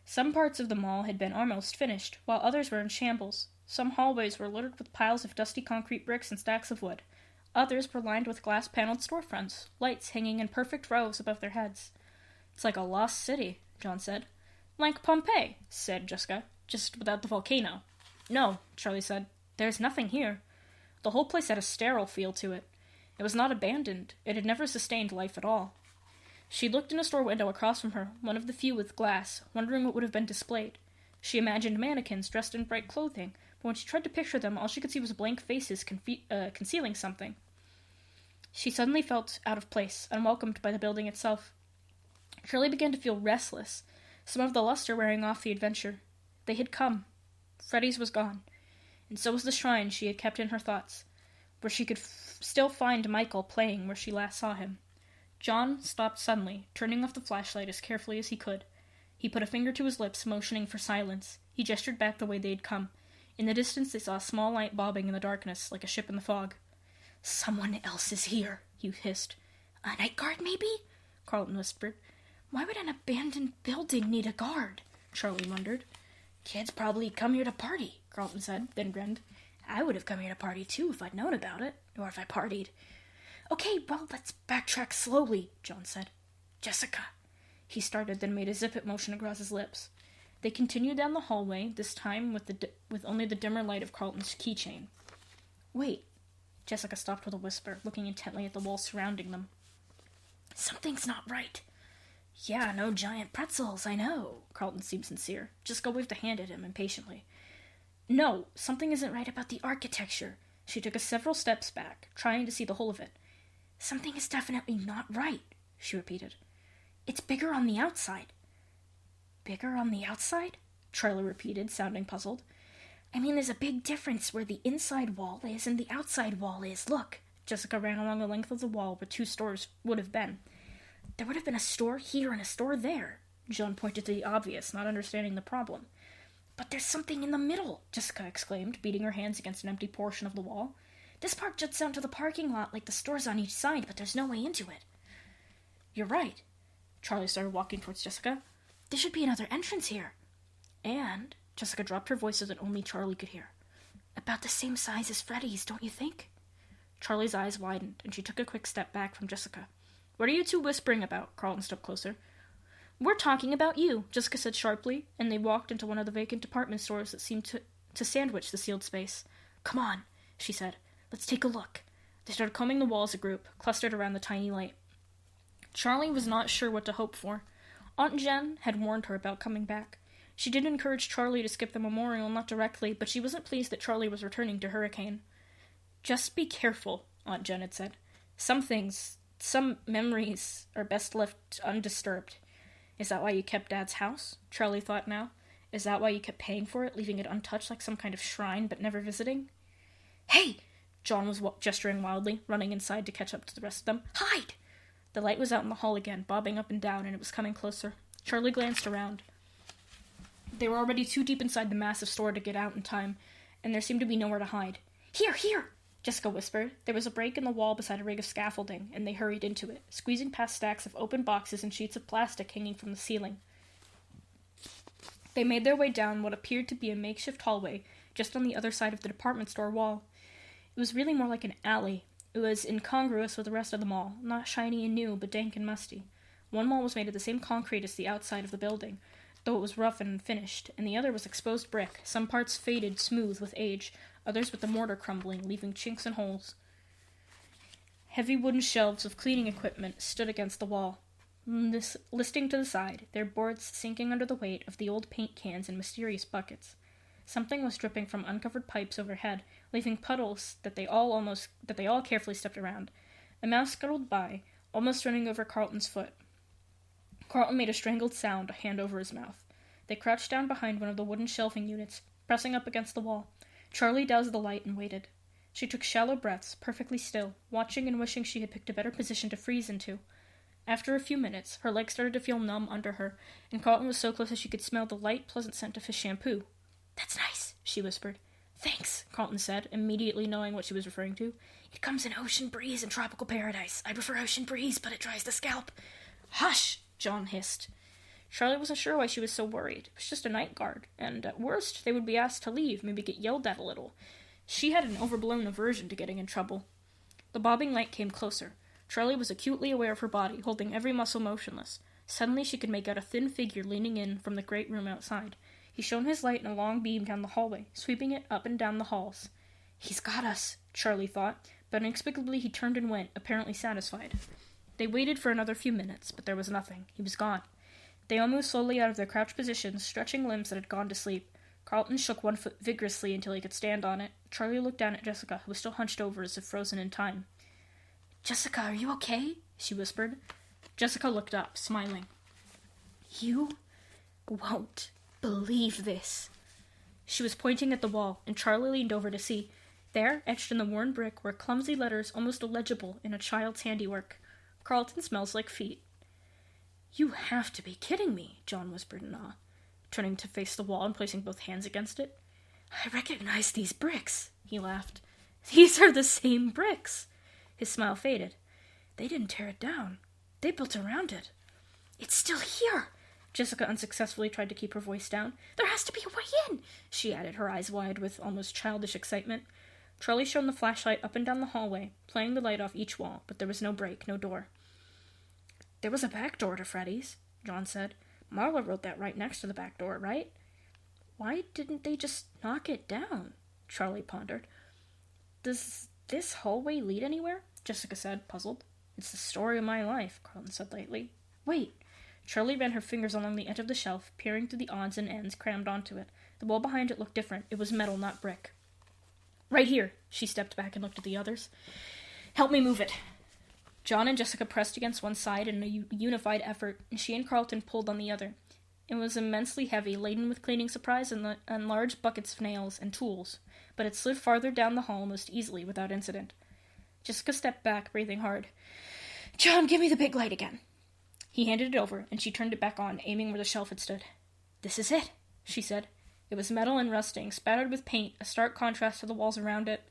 Some parts of the mall had been almost finished, while others were in shambles. Some hallways were littered with piles of dusty concrete bricks and stacks of wood. Others were lined with glass-paneled storefronts, lights hanging in perfect rows above their heads. It's like a lost city, John said. Like Pompeii, said Jessica, just without the volcano. No, Charlie said. There's nothing here. The whole place had a sterile feel to it. It was not abandoned. It had never sustained life at all. She looked in a store window across from her, one of the few with glass, wondering what would have been displayed. She imagined mannequins dressed in bright clothing, but when she tried to picture them, all she could see was blank faces concealing something. She suddenly felt out of place, unwelcomed by the building itself. Charlie began to feel restless, some of the luster wearing off the adventure. They had come. Freddy's was gone, and so was the shrine she had kept in her thoughts. where she could still find Michael playing where she last saw him. John stopped suddenly, turning off the flashlight as carefully as he could. He put a finger to his lips, motioning for silence. He gestured back the way they had come. In the distance, they saw a small light bobbing in the darkness, like a ship in the fog. "Someone else is here," he hissed. "A night guard, maybe?" Carlton whispered. "Why would an abandoned building need a guard?" Charlie wondered. "Kids probably come here to party," Carlton said, then grinned. "I would have come here to party too if I'd known about it, or if I partied." "Okay, well, let's backtrack slowly," John said. "Jessica." He started, then made a zip-it motion across his lips. They continued down the hallway, this time with only the dimmer light of Carlton's keychain. "Wait." Jessica stopped with a whisper, looking intently at the walls surrounding them. "Something's not right." "Yeah, no giant pretzels, I know." Carlton seemed sincere. Jessica waved a hand at him impatiently. "No, something isn't right about the architecture." She took several steps back, trying to see the whole of it. "Something is definitely not right," she repeated. "It's bigger on the outside." "Bigger on the outside?" Charlie repeated, sounding puzzled. "I mean, there's a big difference where the inside wall is and the outside wall is. Look." Jessica ran along the length of the wall where 2 stores would have been. "There would have been a store here and a store there." John pointed to the obvious, not understanding the problem. "But there's something in the middle," Jessica exclaimed, beating her hands against an empty portion of the wall. "This part juts down to the parking lot like the stores on each side, but there's no way into it." "You're right." Charlie started walking towards Jessica. "There should be another entrance here." "And," Jessica dropped her voice so that only Charlie could hear, "about the same size as Freddy's, don't you think?" Charlie's eyes widened, and she took a quick step back from Jessica. "What are you two whispering about?" Carlton stepped closer. "We're talking about you," Jessica said sharply, and they walked into one of the vacant department stores that seemed to sandwich the sealed space. "Come on," she said. "Let's take a look." They started combing the wall as a group, clustered around the tiny light. Charlie was not sure what to hope for. Aunt Jen had warned her about coming back. She did encourage Charlie to skip the memorial, not directly, but she wasn't pleased that Charlie was returning to Hurricane. "Just be careful," Aunt Jen had said. Some memories are best left undisturbed." "Is that why you kept Dad's house?" Charlie thought now. "Is that why you kept paying for it, leaving it untouched like some kind of shrine, but never visiting?" "Hey!" John was gesturing wildly, running inside to catch up to the rest of them. "Hide!" The light was out in the hall again, bobbing up and down, and it was coming closer. Charlie glanced around. They were already too deep inside the massive store to get out in time, and there seemed to be nowhere to hide. Here!" Jessica whispered. There was a break in the wall beside a rig of scaffolding, and they hurried into it, squeezing past stacks of open boxes and sheets of plastic hanging from the ceiling. They made their way down what appeared to be a makeshift hallway, just on the other side of the department store wall. It was really more like an alley. It was incongruous with the rest of the mall, not shiny and new, but dank and musty. One wall was made of the same concrete as the outside of the building, though it was rough and unfinished, and the other was exposed brick, some parts faded smooth with age, others with the mortar crumbling, leaving chinks and holes. Heavy wooden shelves of cleaning equipment stood against the wall, listing to the side, their boards sinking under the weight of the old paint cans and mysterious buckets. Something was dripping from uncovered pipes overhead, leaving puddles that they all carefully stepped around. A mouse scuttled by, almost running over Carlton's foot. Carlton made a strangled sound, a hand over his mouth. They crouched down behind one of the wooden shelving units, pressing up against the wall. Charlie doused the light and waited. She took shallow breaths, perfectly still, watching and wishing she had picked a better position to freeze into. After a few minutes, her legs started to feel numb under her, and Carlton was so close that she could smell the light, pleasant scent of his shampoo. "That's nice," she whispered. "Thanks," Carlton said, immediately knowing what she was referring to. "It comes in ocean breeze and tropical paradise. I prefer ocean breeze, but it dries the scalp." "Hush!" John hissed. Charlie wasn't sure why she was so worried. It was just a night guard, and at worst, they would be asked to leave, maybe get yelled at a little. She had an overblown aversion to getting in trouble. The bobbing light came closer. Charlie was acutely aware of her body, holding every muscle motionless. Suddenly she could make out a thin figure leaning in from the great room outside. He shone his light in a long beam down the hallway, sweeping it up and down the halls. "He's got us," Charlie thought, but inexplicably he turned and went, apparently satisfied. They waited for another few minutes, but there was nothing. He was gone. They all moved slowly out of their crouched positions, stretching limbs that had gone to sleep. Carlton shook one foot vigorously until he could stand on it. Charlie looked down at Jessica, who was still hunched over as if frozen in time. "Jessica, are you okay?" she whispered. Jessica looked up, smiling. "You won't believe this." She was pointing at the wall, and Charlie leaned over to see. There, etched in the worn brick, were clumsy letters almost illegible in a child's handiwork. "Carlton smells like feet." "You have to be kidding me," John whispered in awe, turning to face the wall and placing both hands against it. "I recognize these bricks," he laughed. "These are the same bricks." His smile faded. "They didn't tear it down. They built around it." "It's still here!" Jessica unsuccessfully tried to keep her voice down. "There has to be a way in," she added, her eyes wide with almost childish excitement. Charlie shone the flashlight up and down the hallway, playing the light off each wall, but there was no break, no door. "There was a back door to Freddy's," John said. "Marla wrote that right next to the back door, right?" "Why didn't they just knock it down?" Charlie pondered. "Does this hallway lead anywhere?" Jessica said, puzzled. "It's the story of my life," Carlton said lightly. "Wait." Charlie ran her fingers along the edge of the shelf, peering through the odds and ends crammed onto it. The wall behind it looked different. It was metal, not brick. "Right here." She stepped back and looked at the others. "Help me move it." John and Jessica pressed against one side in a unified effort, and she and Carlton pulled on the other. It was immensely heavy, laden with cleaning supplies and large buckets of nails and tools, but it slid farther down the hall most easily without incident. Jessica stepped back, breathing hard. "John, give me the big light again." He handed it over, and she turned it back on, aiming where the shelf had stood. "This is it," she said. It was metal and rusting, spattered with paint, a stark contrast to the walls around it.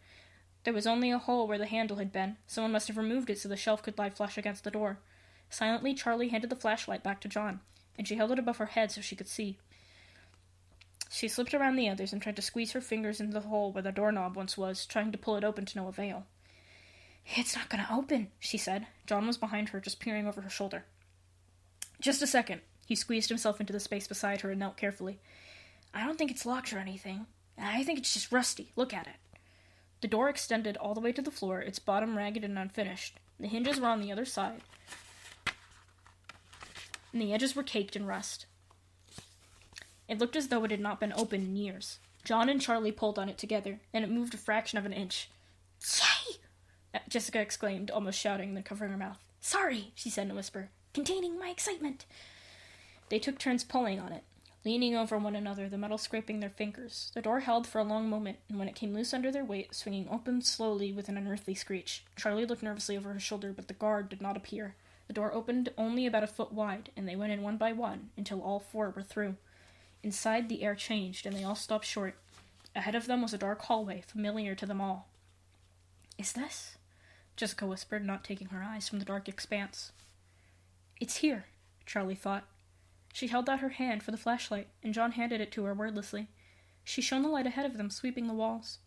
There was only a hole where the handle had been. Someone must have removed it so the shelf could lie flush against the door. Silently, Charlie handed the flashlight back to John, and she held it above her head so she could see. She slipped around the others and tried to squeeze her fingers into the hole where the doorknob once was, trying to pull it open to no avail. "It's not going to open," she said. John was behind her, just peering over her shoulder. "Just a second." He squeezed himself into the space beside her and knelt carefully. "I don't think it's locked or anything. I think it's just rusty. Look at it." The door extended all the way to the floor, its bottom ragged and unfinished. The hinges were on the other side, and the edges were caked in rust. It looked as though it had not been opened in years. John and Charlie pulled on it together, and it moved a fraction of an inch. "Say!" Jessica exclaimed, almost shouting, then covering her mouth. "Sorry," she said in a whisper, containing my excitement. They took turns pulling on it, leaning over one another, the metal scraping their fingers. The door held for a long moment, and when it came loose under their weight, swinging open slowly with an unearthly screech. Charlie looked nervously over her shoulder, but the guard did not appear. The door opened only about a foot wide, and they went in one by one, until all four were through. Inside, the air changed, and they all stopped short. Ahead of them was a dark hallway, familiar to them all. "Is this?" Jessica whispered, not taking her eyes from the dark expanse. "It's here," Charlie thought. She held out her hand for the flashlight, and John handed it to her wordlessly. She shone the light ahead of them, sweeping the walls.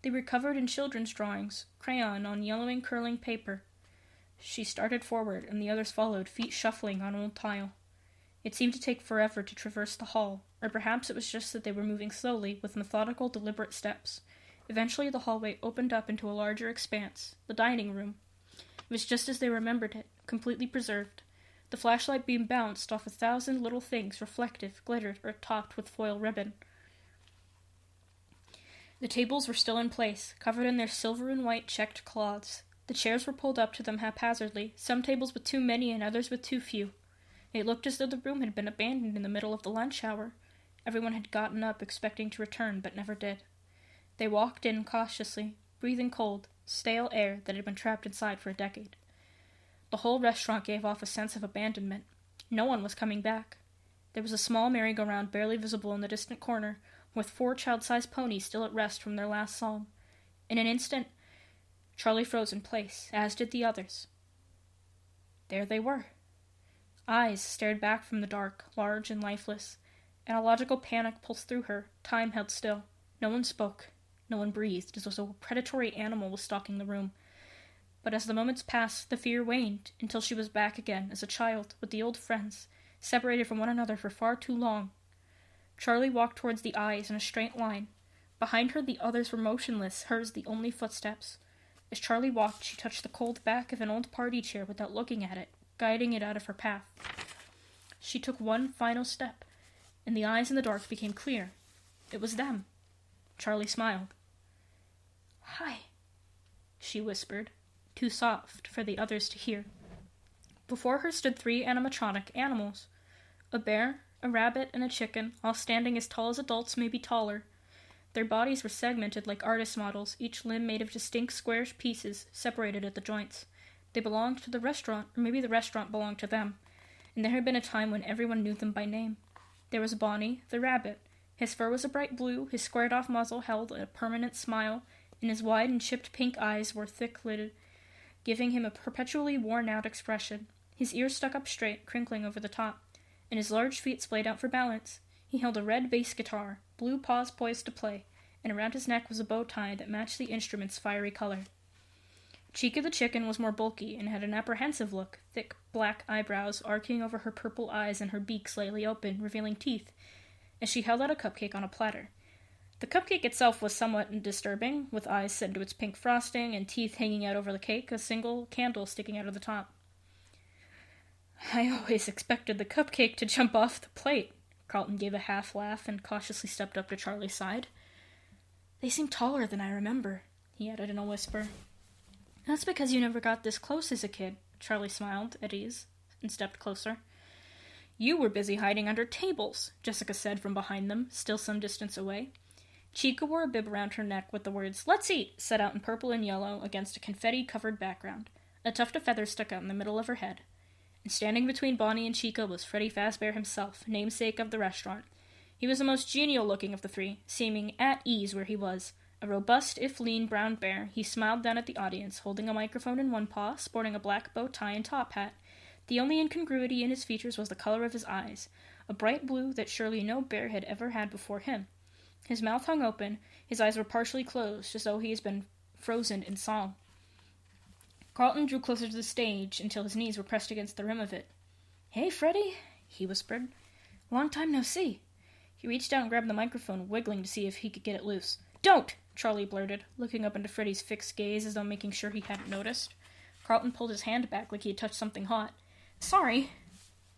They were covered in children's drawings, crayon on yellowing, curling paper. She started forward, and the others followed, feet shuffling on old tile. It seemed to take forever to traverse the hall, or perhaps it was just that they were moving slowly, with methodical, deliberate steps. Eventually the hallway opened up into a larger expanse, the dining room. It was just as they remembered it, completely preserved. The flashlight beam bounced off 1,000 little things, reflective, glittered, or topped with foil ribbon. The tables were still in place, covered in their silver and white checked cloths. The chairs were pulled up to them haphazardly, some tables with too many and others with too few. It looked as though the room had been abandoned in the middle of the lunch hour. Everyone had gotten up, expecting to return, but never did. They walked in cautiously, breathing cold, stale air that had been trapped inside for a decade. The whole restaurant gave off a sense of abandonment. No one was coming back. There was a small merry-go-round barely visible in the distant corner, with 4 child-sized ponies still at rest from their last song. In an instant, Charlie froze in place, as did the others. There they were. Eyes stared back from the dark, large and lifeless. An illogical panic pulsed through her. Time held still. No one spoke. No one breathed, as though a predatory animal was stalking the room. But as the moments passed, the fear waned, until she was back again, as a child, with the old friends, separated from one another for far too long. Charlie walked towards the eyes in a straight line. Behind her, the others were motionless, hers the only footsteps. As Charlie walked, she touched the cold back of an old party chair without looking at it, guiding it out of her path. She took one final step, and the eyes in the dark became clear. It was them. Charlie smiled. "Hi," she whispered, too soft for the others to hear. Before her stood 3 animatronic animals. A bear, a rabbit, and a chicken, all standing as tall as adults, maybe taller. Their bodies were segmented like artist models, each limb made of distinct square pieces, separated at the joints. They belonged to the restaurant, or maybe the restaurant belonged to them, and there had been a time when everyone knew them by name. There was Bonnie, the rabbit. His fur was a bright blue, his squared-off muzzle held a permanent smile, and his wide and chipped pink eyes were thick-lidded, giving him a perpetually worn-out expression. His ears stuck up straight, crinkling over the top, and his large feet splayed out for balance. He held a red bass guitar, blue paws poised to play, and around his neck was a bow tie that matched the instrument's fiery color. Chica the chicken was more bulky and had an apprehensive look, thick black eyebrows arcing over her purple eyes and her beak slightly open, revealing teeth, as she held out a cupcake on a platter. The cupcake itself was somewhat disturbing, with eyes set into its pink frosting and teeth hanging out over the cake, a single candle sticking out of the top. "I always expected the cupcake to jump off the plate." Carlton gave a half laugh and cautiously stepped up to Charlie's side. "They seem taller than I remember," he added in a whisper. "That's because you never got this close as a kid," Charlie smiled, at ease, and stepped closer. "You were busy hiding under tables," Jessica said from behind them, still some distance away. Chica wore a bib around her neck with the words, "Let's eat," set out in purple and yellow against a confetti-covered background. A tuft of feathers stuck out in the middle of her head. And standing between Bonnie and Chica was Freddy Fazbear himself, namesake of the restaurant. He was the most genial-looking of the three, seeming at ease where he was. A robust, if lean, brown bear, he smiled down at the audience, holding a microphone in one paw, sporting a black bow tie and top hat. The only incongruity in his features was the color of his eyes, a bright blue that surely no bear had ever had before him. His mouth hung open, his eyes were partially closed, as though he had been frozen in song. Carlton drew closer to the stage until his knees were pressed against the rim of it. "Hey, Freddy," he whispered. "Long time no see." He reached out and grabbed the microphone, wiggling to see if he could get it loose. "Don't!" Charlie blurted, looking up into Freddy's fixed gaze as though making sure he hadn't noticed. Carlton pulled his hand back like he had touched something hot. "Sorry."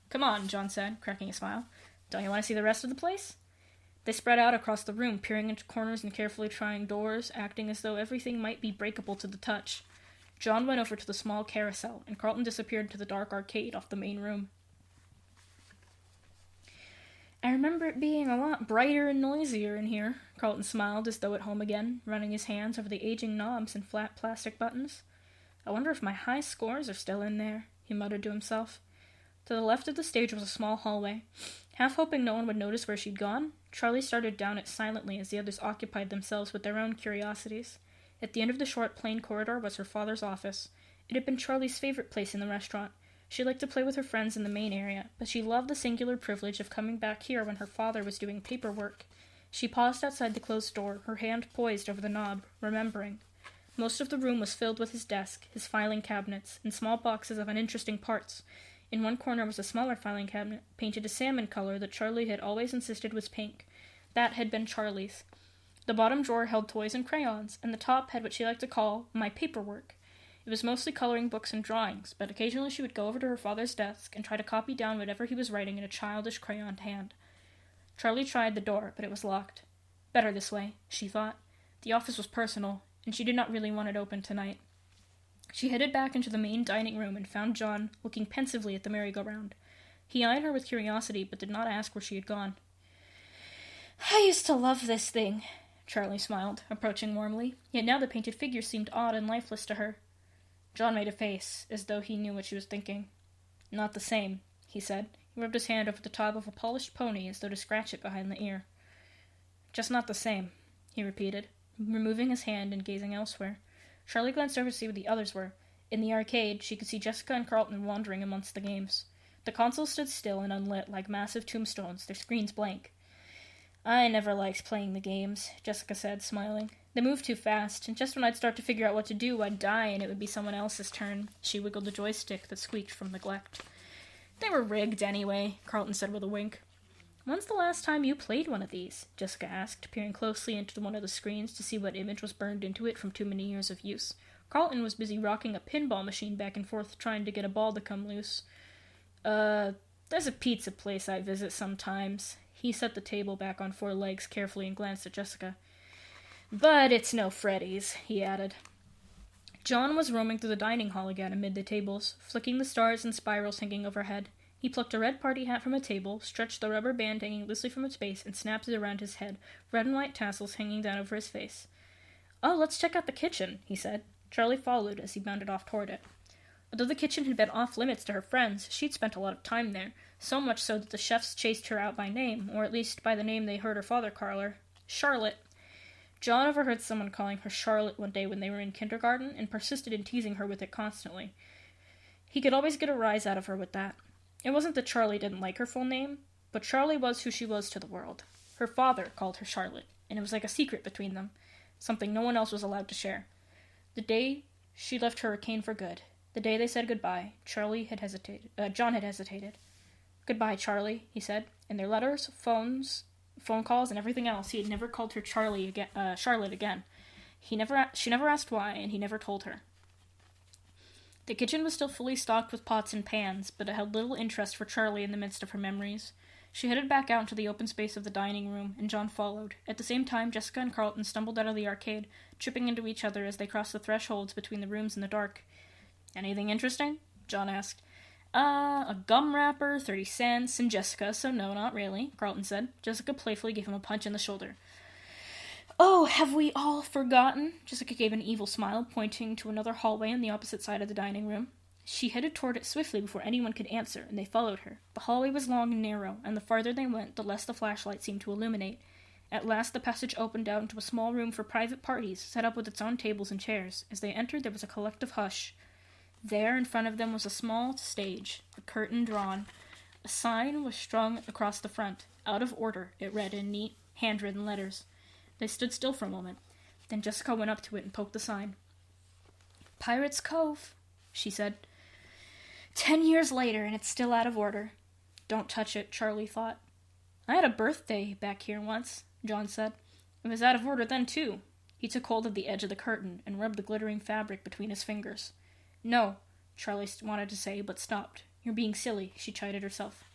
"Come on," John said, cracking a smile. "Don't you want to see the rest of the place?" They spread out across the room, peering into corners and carefully trying doors, acting as though everything might be breakable to the touch. John went over to the small carousel, and Carlton disappeared into the dark arcade off the main room. "I remember it being a lot brighter and noisier in here," Carlton smiled as though at home again, running his hands over the aging knobs and flat plastic buttons. "I wonder if my high scores are still in there," he muttered to himself. To the left of the stage was a small hallway. Half hoping no one would notice where she'd gone, Charlie started down it silently as the others occupied themselves with their own curiosities. At the end of the short, plain corridor was her father's office. It had been Charlie's favorite place in the restaurant. She liked to play with her friends in the main area, but she loved the singular privilege of coming back here when her father was doing paperwork. She paused outside the closed door, her hand poised over the knob, remembering. Most of the room was filled with his desk, his filing cabinets, and small boxes of uninteresting parts. In one corner was a smaller filing cabinet, painted a salmon color that Charlie had always insisted was pink. That had been Charlie's. The bottom drawer held toys and crayons, and the top had what she liked to call my paperwork. It was mostly coloring books and drawings, but occasionally she would go over to her father's desk and try to copy down whatever he was writing in a childish crayoned hand. Charlie tried the door, but it was locked. Better this way, she thought. The office was personal, and she did not really want it open tonight. She headed back into the main dining room and found John looking pensively at the merry-go-round. He eyed her with curiosity, but did not ask where she had gone. "I used to love this thing," Charlie smiled, approaching warmly, yet now the painted figure seemed odd and lifeless to her. John made a face, as though he knew what she was thinking. "Not the same," he said. He rubbed his hand over the top of a polished pony as though to scratch it behind the ear. "Just not the same," he repeated, removing his hand and gazing elsewhere. Charlie glanced over to see where the others were. In the arcade, she could see Jessica and Carlton wandering amongst the games. The consoles stood still and unlit like massive tombstones, their screens blank. "I never liked playing the games," Jessica said, smiling. "They moved too fast, and just when I'd start to figure out what to do, I'd die and it would be someone else's turn." She wiggled the joystick that squeaked from neglect. "They were rigged anyway," Carlton said with a wink. "When's the last time you played one of these?" Jessica asked, peering closely into one of the screens to see what image was burned into it from too many years of use. Carlton was busy rocking a pinball machine back and forth trying to get a ball to come loose. There's a pizza place I visit sometimes." He set the table back on 4 legs carefully and glanced at Jessica. "But it's no Freddy's," he added. John was roaming through the dining hall again amid the tables, flicking the stars and spirals hanging overhead. He He plucked a red party hat from a table, stretched the rubber band hanging loosely from its base, and snapped it around his head, red and white tassels hanging down over his face. "Oh, let's check out the kitchen," he said. Charlie followed as he bounded off toward it. Although the kitchen had been off-limits to her friends, she'd spent a lot of time there, so much so that the chefs chased her out by name, or at least by the name they heard her father call her, Charlotte. John overheard someone calling her Charlotte one day when they were in kindergarten, and persisted in teasing her with it constantly. He could always get a rise out of her with that. It wasn't that Charlie didn't like her full name, but Charlie was who she was to the world. Her father called her Charlotte, and it was like a secret between them, something no one else was allowed to share. The day she left Hurricane for good, the day they said goodbye, John had hesitated. "Goodbye, Charlie," he said. In their letters, phone calls, and everything else, he had never called her Charlotte again. She never asked why, and he never told her. The kitchen was still fully stocked with pots and pans, but it held little interest for Charlie in the midst of her memories. She headed back out into the open space of the dining room, and John followed. At the same time, Jessica and Carlton stumbled out of the arcade, tripping into each other as they crossed the thresholds between the rooms in the dark. "Anything interesting?" John asked. A gum wrapper, 30 cents, and Jessica, so no, not really," Carlton said. Jessica playfully gave him a punch in the shoulder. "Oh, have we all forgotten?" Jessica gave an evil smile, pointing to another hallway on the opposite side of the dining room. She headed toward it swiftly before anyone could answer, and they followed her. The hallway was long and narrow, and the farther they went, the less the flashlight seemed to illuminate. At last the passage opened out into a small room for private parties, set up with its own tables and chairs. As they entered, there was a collective hush. There, in front of them, was a small stage, a curtain drawn. A sign was strung across the front. Out of order, it read in neat, handwritten letters. They stood still for a moment. Then Jessica went up to it and poked the sign. "Pirates' Cove," she said. 10 years later, and it's still out of order. Don't touch it, Charlie thought. "I had a birthday back here once," John said. "It was out of order then, too." He took hold of the edge of the curtain and rubbed the glittering fabric between his fingers. "No," Charlie wanted to say, but stopped. "You're being silly," she chided herself.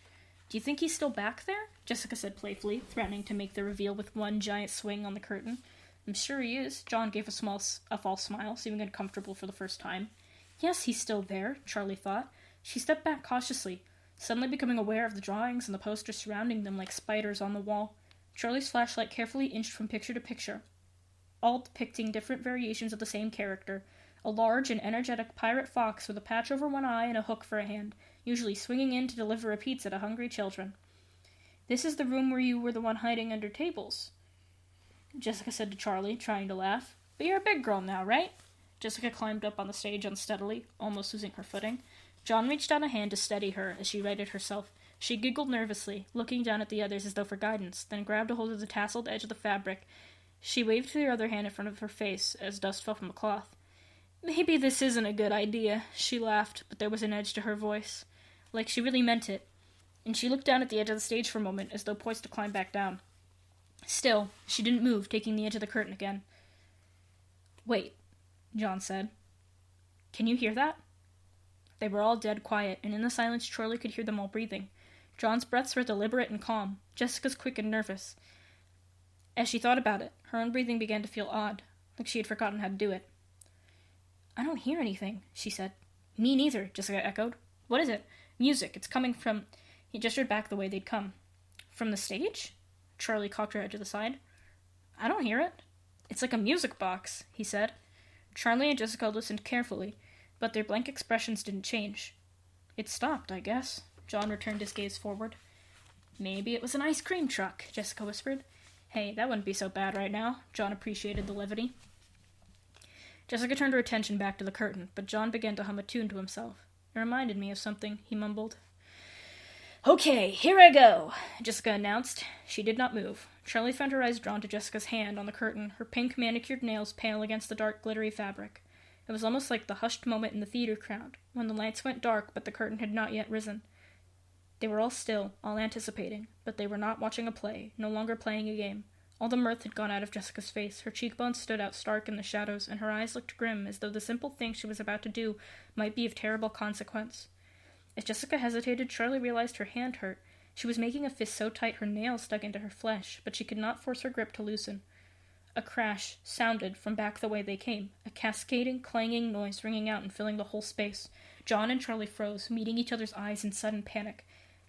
"Do you think he's still back there?" Jessica said playfully, threatening to make the reveal with one giant swing on the curtain. "I'm sure he is." John gave a false smile, seeming uncomfortable for the first time. "Yes, he's still there," Charlie thought. She stepped back cautiously, suddenly becoming aware of the drawings and the posters surrounding them like spiders on the wall. Charlie's flashlight carefully inched from picture to picture, all depicting different variations of the same character. A large and energetic pirate fox with a patch over one eye and a hook for a hand, usually swinging in to deliver a pizza to hungry children. "This is the room where you were the one hiding under tables," Jessica said to Charlie, trying to laugh. "But you're a big girl now, right?" Jessica climbed up on the stage unsteadily, almost losing her footing. John reached out a hand to steady her as she righted herself. She giggled nervously, looking down at the others as though for guidance, then grabbed a hold of the tasseled edge of the fabric. She waved her other hand in front of her face as dust fell from the cloth. "Maybe this isn't a good idea," she laughed, but there was an edge to her voice, like she really meant it, and she looked down at the edge of the stage for a moment, as though poised to climb back down. Still, she didn't move, taking the edge of the curtain again. "Wait," John said. "Can you hear that?" They were all dead quiet, and in the silence Charlie could hear them all breathing. John's breaths were deliberate and calm, Jessica's quick and nervous. As she thought about it, her own breathing began to feel odd, like she had forgotten how to do it. "I don't hear anything," she said. "Me neither," Jessica echoed. "What is it?" "Music. It's coming from—" He gestured back the way they'd come. "From the stage?" Charlie cocked her head to the side. "I don't hear it." "It's like a music box," he said. Charlie and Jessica listened carefully, but their blank expressions didn't change. "It stopped, I guess." John returned his gaze forward. "Maybe it was an ice cream truck," Jessica whispered. "Hey, that wouldn't be so bad right now." John appreciated the levity. Jessica turned her attention back to the curtain, but John began to hum a tune to himself. "It reminded me of something," he mumbled. "Okay, here I go," Jessica announced. She did not move. Charlie found her eyes drawn to Jessica's hand on the curtain, her pink manicured nails pale against the dark, glittery fabric. It was almost like the hushed moment in the theater crowd, when the lights went dark but the curtain had not yet risen. They were all still, all anticipating, but they were not watching a play, no longer playing a game. All the mirth had gone out of Jessica's face, her cheekbones stood out stark in the shadows, and her eyes looked grim, as though the simple thing she was about to do might be of terrible consequence. As Jessica hesitated, Charlie realized her hand hurt. She was making a fist so tight her nails stuck into her flesh, but she could not force her grip to loosen. A crash sounded from back the way they came, a cascading, clanging noise ringing out and filling the whole space. John and Charlie froze, meeting each other's eyes in sudden panic.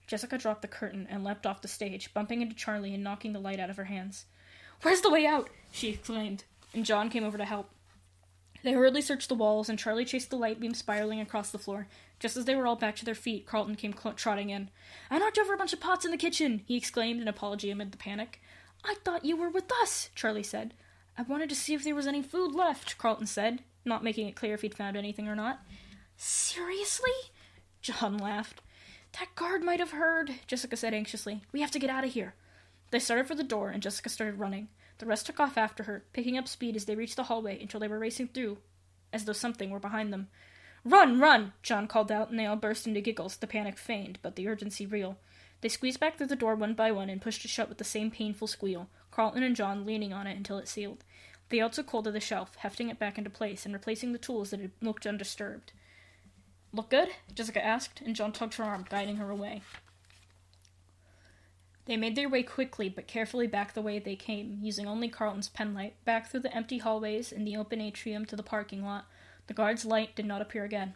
Jessica dropped the curtain and leapt off the stage, bumping into Charlie and knocking the light out of her hands. "Where's the way out?" she exclaimed, and John came over to help. They hurriedly searched the walls, and Charlie chased the light beam spiraling across the floor. Just as they were all back to their feet, Carlton came trotting in. "I knocked over a bunch of pots in the kitchen," he exclaimed in apology amid the panic. "I thought you were with us," Charlie said. "I wanted to see if there was any food left," Carlton said, not making it clear if he'd found anything or not. "Seriously?" John laughed. "That guard might have heard," Jessica said anxiously. "We have to get out of here." They started for the door, and Jessica started running. The rest took off after her, picking up speed as they reached the hallway until they were racing through, as though something were behind them. "Run, run!" John called out, and they all burst into giggles, the panic feigned, but the urgency real. They squeezed back through the door one by one and pushed it shut with the same painful squeal, Carlton and John leaning on it until it sealed. They all took hold of the shelf, hefting it back into place and replacing the tools that had looked undisturbed. "Look good?" Jessica asked, and John tugged her arm, guiding her away. They made their way quickly but carefully back the way they came, using only Carlton's penlight, back through the empty hallways and the open atrium to the parking lot. The guard's light did not appear again.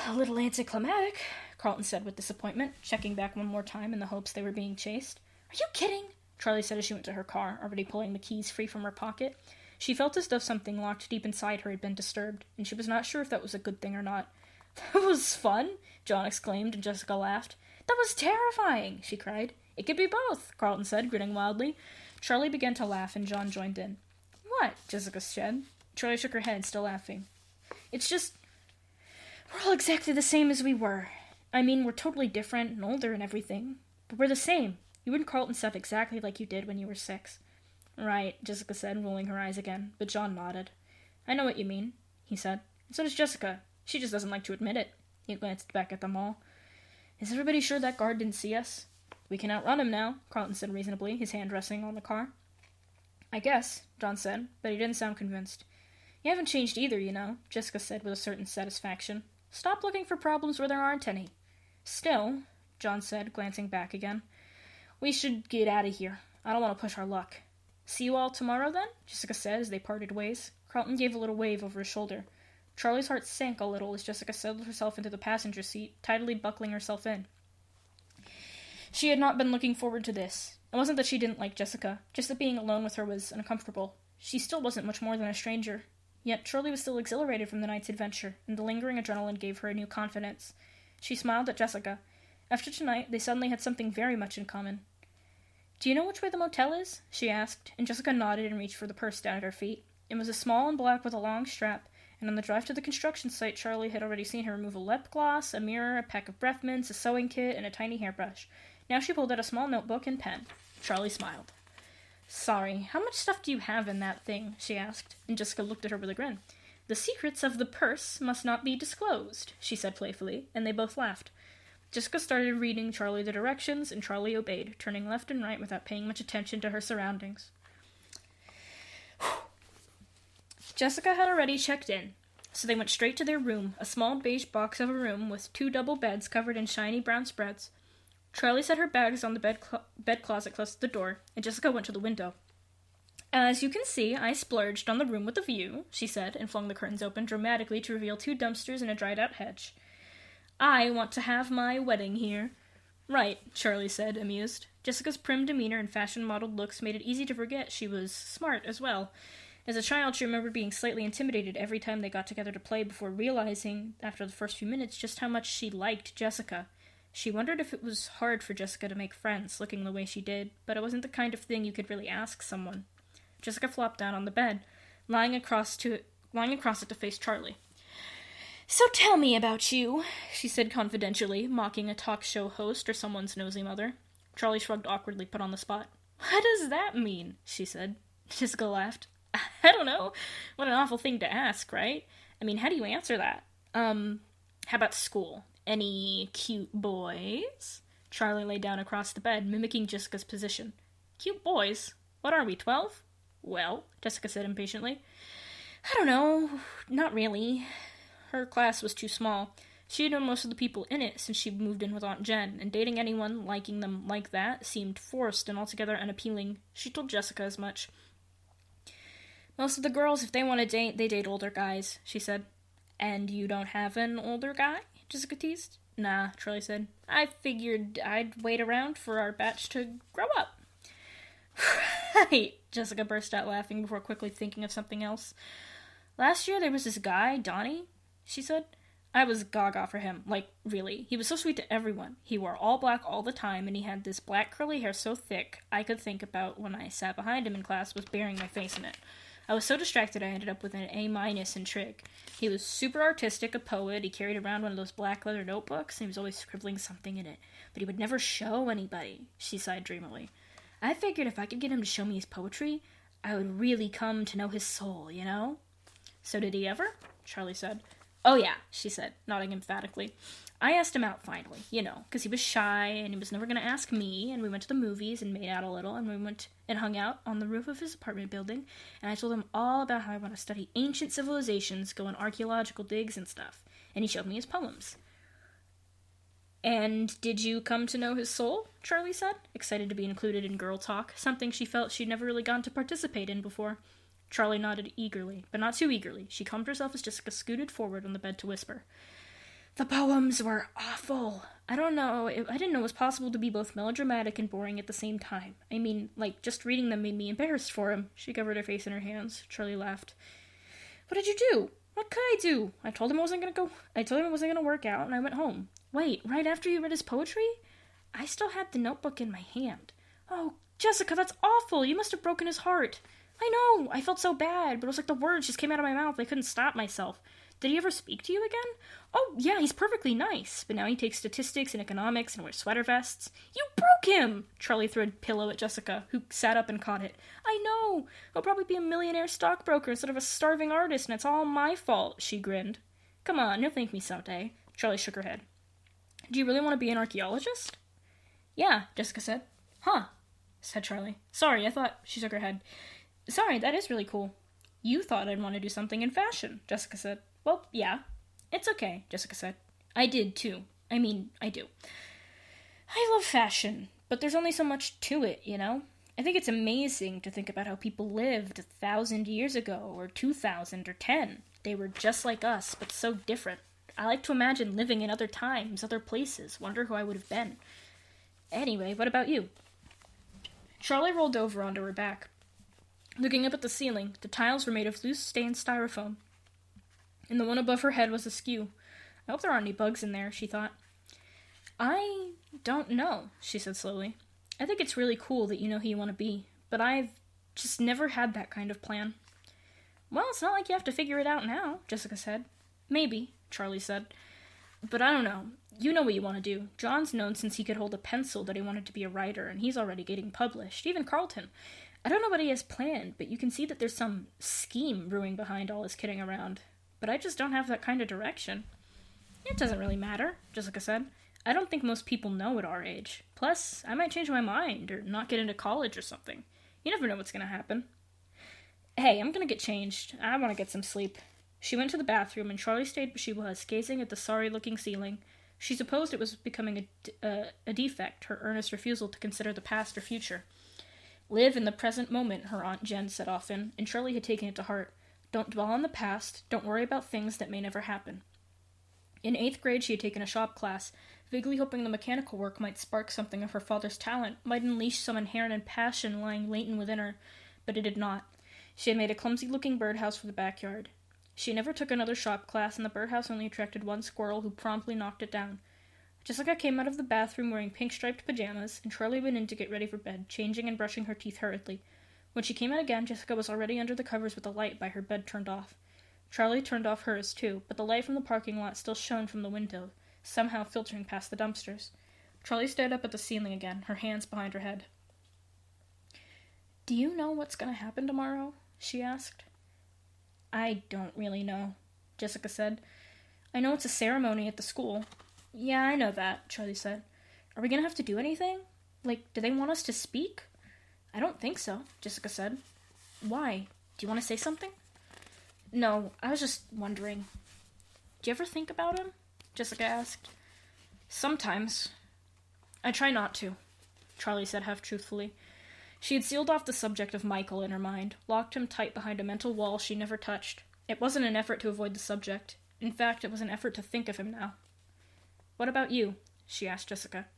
"A little anticlimactic," Carlton said with disappointment, checking back one more time in the hopes they were being chased. "Are you kidding?" Charlie said as she went to her car, already pulling the keys free from her pocket. She felt as though something locked deep inside her had been disturbed, and she was not sure if that was a good thing or not. "That was fun!" John exclaimed, and Jessica laughed. "That was terrifying!" she cried. "It could be both," Carlton said, grinning wildly. Charlie began to laugh, and John joined in. "What?" Jessica said. Charlie shook her head, still laughing. "It's just, we're all exactly the same as we were. I mean, we're totally different and older and everything, but we're the same. You and Carlton sound exactly like you did when you were 6. "Right," Jessica said, rolling her eyes again, but John nodded. "I know what you mean," he said. "And so does Jessica. She just doesn't like to admit it." He glanced back at them all. "Is everybody sure that guard didn't see us?" "We can outrun him now," Carlton said reasonably, his hand resting on the car. "I guess," John said, but he didn't sound convinced. "You haven't changed either, you know," Jessica said with a certain satisfaction. "Stop looking for problems where there aren't any." "Still," John said, glancing back again, "we should get out of here. I don't want to push our luck." "See you all tomorrow, then?" Jessica said as they parted ways. Carlton gave a little wave over his shoulder. Charlie's heart sank a little as Jessica settled herself into the passenger seat, tidily buckling herself in. She had not been looking forward to this. It wasn't that she didn't like Jessica, just that being alone with her was uncomfortable. She still wasn't much more than a stranger. Yet Charlie was still exhilarated from the night's adventure, and the lingering adrenaline gave her a new confidence. She smiled at Jessica. After tonight, they suddenly had something very much in common. "Do you know which way the motel is?" she asked, and Jessica nodded and reached for the purse down at her feet. It was small and black with a long strap, and on the drive to the construction site, Charlie had already seen her remove a lip gloss, a mirror, a pack of breath mints, a sewing kit, and a tiny hairbrush. Now she pulled out a small notebook and pen. Charlie smiled. "Sorry, how much stuff do you have in that thing?" she asked, and Jessica looked at her with a grin. "The secrets of the purse must not be disclosed," she said playfully, and they both laughed. Jessica started reading Charlie the directions, and Charlie obeyed, turning left and right without paying much attention to her surroundings. Jessica had already checked in, so they went straight to their room, a small beige box of a room with 2 double beds covered in shiny brown spreads. Charlie set her bags on the bed closet close to the door, and Jessica went to the window. "As you can see, I splurged on the room with the view," she said, and flung the curtains open dramatically to reveal 2 dumpsters and a dried-out hedge. "I want to have my wedding here." "Right," Charlie said, amused. Jessica's prim demeanor and fashion-modeled looks made it easy to forget she was smart as well. As a child, she remembered being slightly intimidated every time they got together to play before realizing, after the first few minutes, just how much she liked Jessica. She wondered if it was hard for Jessica to make friends, looking the way she did, but it wasn't the kind of thing you could really ask someone. Jessica flopped down on the bed, lying across it to face Charlie. "So tell me about you," she said confidentially, mocking a talk show host or someone's nosy mother. Charlie shrugged awkwardly, put on the spot. "What does that mean?" she said. Jessica laughed. "I don't know. What an awful thing to ask, right? I mean, how do you answer that? How about school? Any cute boys?" Charlie lay down across the bed, mimicking Jessica's position. "Cute boys? What are we, 12? "Well," Jessica said impatiently. "I don't know. Not really." Her class was too small. She had known most of the people in it since she moved in with Aunt Jen, and dating anyone, liking them like that, seemed forced and altogether unappealing. She told Jessica as much. "Most of the girls, if they want to date, they date older guys," she said. And you don't have an older guy? Jessica teased. Nah, Charlie said. I figured I'd wait around for our batch to grow up. Right, Jessica burst out laughing before quickly thinking of something else. Last year there was this guy, Donnie, she said. I was gaga for him. Like, really. He was so sweet to everyone. He wore all black all the time, and he had this black curly hair so thick I could think about when I sat behind him in class was burying my face in it. I was so distracted I ended up with an A- in trig. He was super artistic, a poet. He carried around one of those black leather notebooks, and he was always scribbling something in it. But he would never show anybody, she sighed dreamily. I figured if I could get him to show me his poetry, I would really come to know his soul, you know? So did he ever? Charlie said. Oh yeah, she said, nodding emphatically. I asked him out finally, you know, because he was shy and he was never going to ask me, and we went to the movies and made out a little, and we went and hung out on the roof of his apartment building, and I told him all about how I want to study ancient civilizations, go on archaeological digs and stuff, and he showed me his poems. And did you come to know his soul? Charlie said, excited to be included in girl talk, something she felt she'd never really gotten to participate in before. Charlie nodded eagerly, but not too eagerly. She calmed herself as Jessica scooted forward on the bed to whisper. The poems were awful. I didn't know it was possible to be both melodramatic and boring at the same time. I mean, like, just reading them made me embarrassed for him. She covered her face in her hands. Charlie laughed. What did you do? What could I do? I told him it wasn't gonna work out, and I went home. Wait, right after you read his poetry? I still had the notebook in my hand. Oh, Jessica, that's awful. You must have broken his heart. I know, I felt so bad, but it was like the words just came out of my mouth. I couldn't stop myself. Did he ever speak to you again? Oh, yeah, he's perfectly nice, but now he takes statistics and economics and wears sweater vests. You broke him! Charlie threw a pillow at Jessica, who sat up and caught it. I know! He'll probably be a millionaire stockbroker instead of a starving artist, and it's all my fault, she grinned. Come on, you'll thank me someday. Charlie shook her head. Do you really want to be an archaeologist? Yeah, Jessica said. Huh, said Charlie. Sorry, she shook her head. Sorry, that is really cool. You thought I'd want to do something in fashion, Jessica said. Well, yeah. It's okay, Jessica said. I did, too. I mean, I do. I love fashion, but there's only so much to it, you know? I think it's amazing to think about how people lived 1,000 years ago, or 2,000, or 10. They were just like us, but so different. I like to imagine living in other times, other places, wonder who I would have been. Anyway, what about you? Charlie rolled over onto her back. Looking up at the ceiling, the tiles were made of loose stained styrofoam, and the one above her head was askew. I hope there aren't any bugs in there, she thought. I don't know, she said slowly. I think it's really cool that you know who you want to be, but I've just never had that kind of plan. Well, it's not like you have to figure it out now, Jessica said. Maybe, Charlie said. But I don't know. You know what you want to do. John's known since he could hold a pencil that he wanted to be a writer, and he's already getting published. Even Carlton. I don't know what he has planned, but you can see that there's some scheme brewing behind all his kidding around. But I just don't have that kind of direction. It doesn't really matter, Jessica said. I don't think most people know at our age. Plus, I might change my mind, or not get into college or something. You never know what's going to happen. Hey, I'm going to get changed. I want to get some sleep. She went to the bathroom, and Charlie stayed where she was, gazing at the sorry-looking ceiling. She supposed it was becoming a defect, her earnest refusal to consider the past or future. Live in the present moment, her Aunt Jen said often, and Charlie had taken it to heart. Don't dwell on the past, don't worry about things that may never happen. In 8th grade, she had taken a shop class, vaguely hoping the mechanical work might spark something of her father's talent, might unleash some inherent passion lying latent within her, but it did not. She had made a clumsy-looking birdhouse for the backyard. She never took another shop class, and the birdhouse only attracted one squirrel who promptly knocked it down. Jessica came out of the bathroom wearing pink-striped pajamas, and Charlie went in to get ready for bed, changing and brushing her teeth hurriedly. When she came out again, Jessica was already under the covers with the light by her bed turned off. Charlie turned off hers, too, but the light from the parking lot still shone from the window, somehow filtering past the dumpsters. Charlie stared up at the ceiling again, her hands behind her head. Do you know what's going to happen tomorrow? She asked. I don't really know, Jessica said. I know it's a ceremony at the school. Yeah, I know that, Charlie said. Are we going to have to do anything? Like, do they want us to speak? I don't think so, Jessica said. Why? Do you want to say something? No, I was just wondering. Do you ever think about him? Jessica asked. Sometimes. I try not to, Charlie said half-truthfully. She had sealed off the subject of Michael in her mind, locked him tight behind a mental wall she never touched. It wasn't an effort to avoid the subject. In fact, it was an effort to think of him now. "What about you?" she asked Jessica.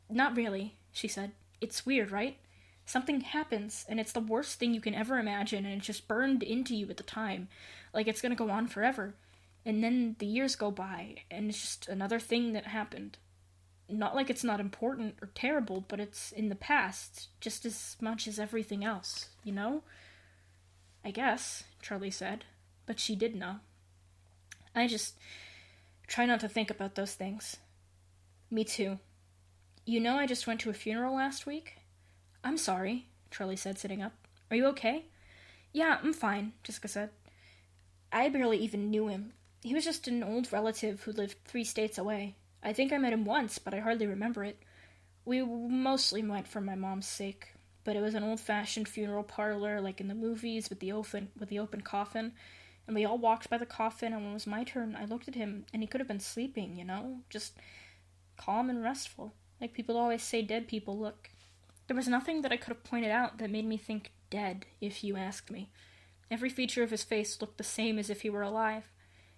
"Not really," she said. "It's weird, right? Something happens, and it's the worst thing you can ever imagine, and it's just burned into you at the time, like it's gonna go on forever. And then the years go by, and it's just another thing that happened. Not like it's not important or terrible, but it's in the past, just as much as everything else, you know?" "I guess," Charlie said, but she did know. "I just try not to think about those things." "Me too. You know, I just went to a funeral last week?" "I'm sorry," Charlie said, sitting up. "Are you okay?" "Yeah, I'm fine," Jessica said. "I barely even knew him. He was just an old relative who lived 3 states away. I think I met him once, but I hardly remember it. We mostly went for my mom's sake, but it was an old-fashioned funeral parlor, like in the movies, with the open coffin. And we all walked by the coffin, and when it was my turn, I looked at him, and he could have been sleeping, you know? Just calm and restful, like people always say dead people look. There was nothing that I could have pointed out that made me think dead, if you asked me. Every feature of his face looked the same as if he were alive.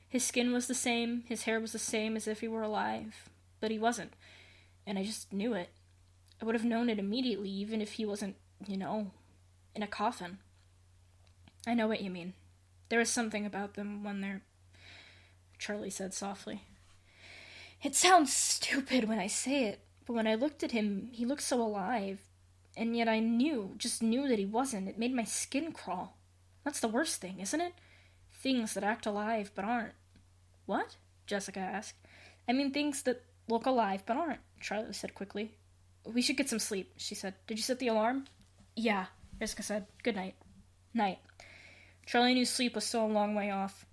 His skin was the same, his hair was the same as if he were alive, but he wasn't, and I just knew it. I would have known it immediately, even if he wasn't, you know, in a coffin." "I know what you mean. There is something about them when they're," Charlie said softly. "It sounds stupid when I say it, but when I looked at him, he looked so alive, and yet I just knew that he wasn't. It made my skin crawl. That's the worst thing, isn't it? Things that act alive but aren't." "What?" Jessica asked. "I mean things that look alive but aren't," Charlie said quickly. "We should get some sleep," she said. "Did you set the alarm?" "Yeah," Jessica said. "Good night." "Night." Charlie knew sleep was still a long way off.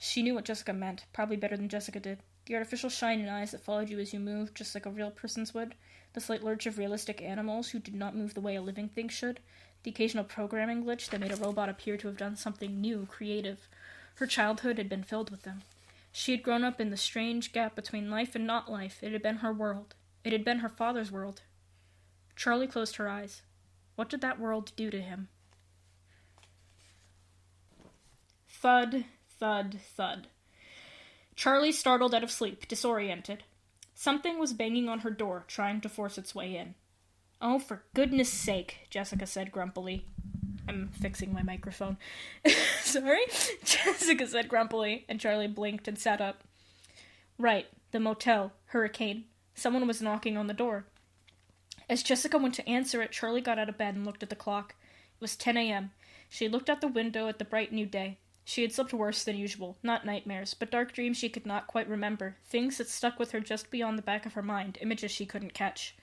She knew what Jessica meant, probably better than Jessica did. The artificial shine in eyes that followed you as you moved, just like a real person's would. The slight lurch of realistic animals who did not move the way a living thing should. The occasional programming glitch that made a robot appear to have done something new, creative. Her childhood had been filled with them. She had grown up in the strange gap between life and not life. It had been her world. It had been her father's world. Charlie closed her eyes. What did that world do to him? Thud, thud, thud. Charlie startled out of sleep, disoriented. Something was banging on her door, trying to force its way in. "Oh, for goodness sake," Jessica said grumpily. I'm fixing my microphone. "Sorry?" Jessica said grumpily, and Charlie blinked and sat up. "Right, the motel, hurricane. Someone was knocking on the door." As Jessica went to answer it, Charlie got out of bed and looked at the clock. It was 10 a.m. She looked out the window at the bright new day. She had slept worse than usual, not nightmares, but dark dreams she could not quite remember, things that stuck with her just beyond the back of her mind, images she couldn't catch.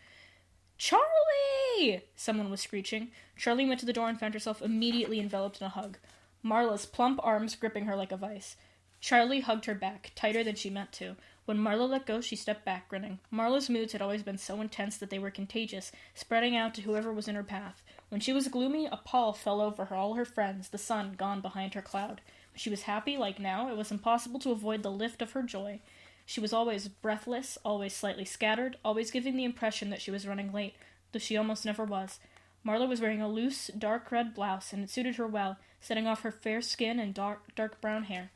"Charlie!" Someone was screeching. Charlie went to the door and found herself immediately enveloped in a hug, Marla's plump arms gripping her like a vice. Charlie hugged her back, tighter than she meant to. When Marla let go, she stepped back, grinning. Marla's moods had always been so intense that they were contagious, spreading out to whoever was in her path. When she was gloomy, a pall fell over all her friends, the sun gone behind her cloud. When she was happy, like now, it was impossible to avoid the lift of her joy. She was always breathless, always slightly scattered, always giving the impression that she was running late, though she almost never was. Marla was wearing a loose, dark red blouse, and it suited her well, setting off her fair skin and dark brown hair.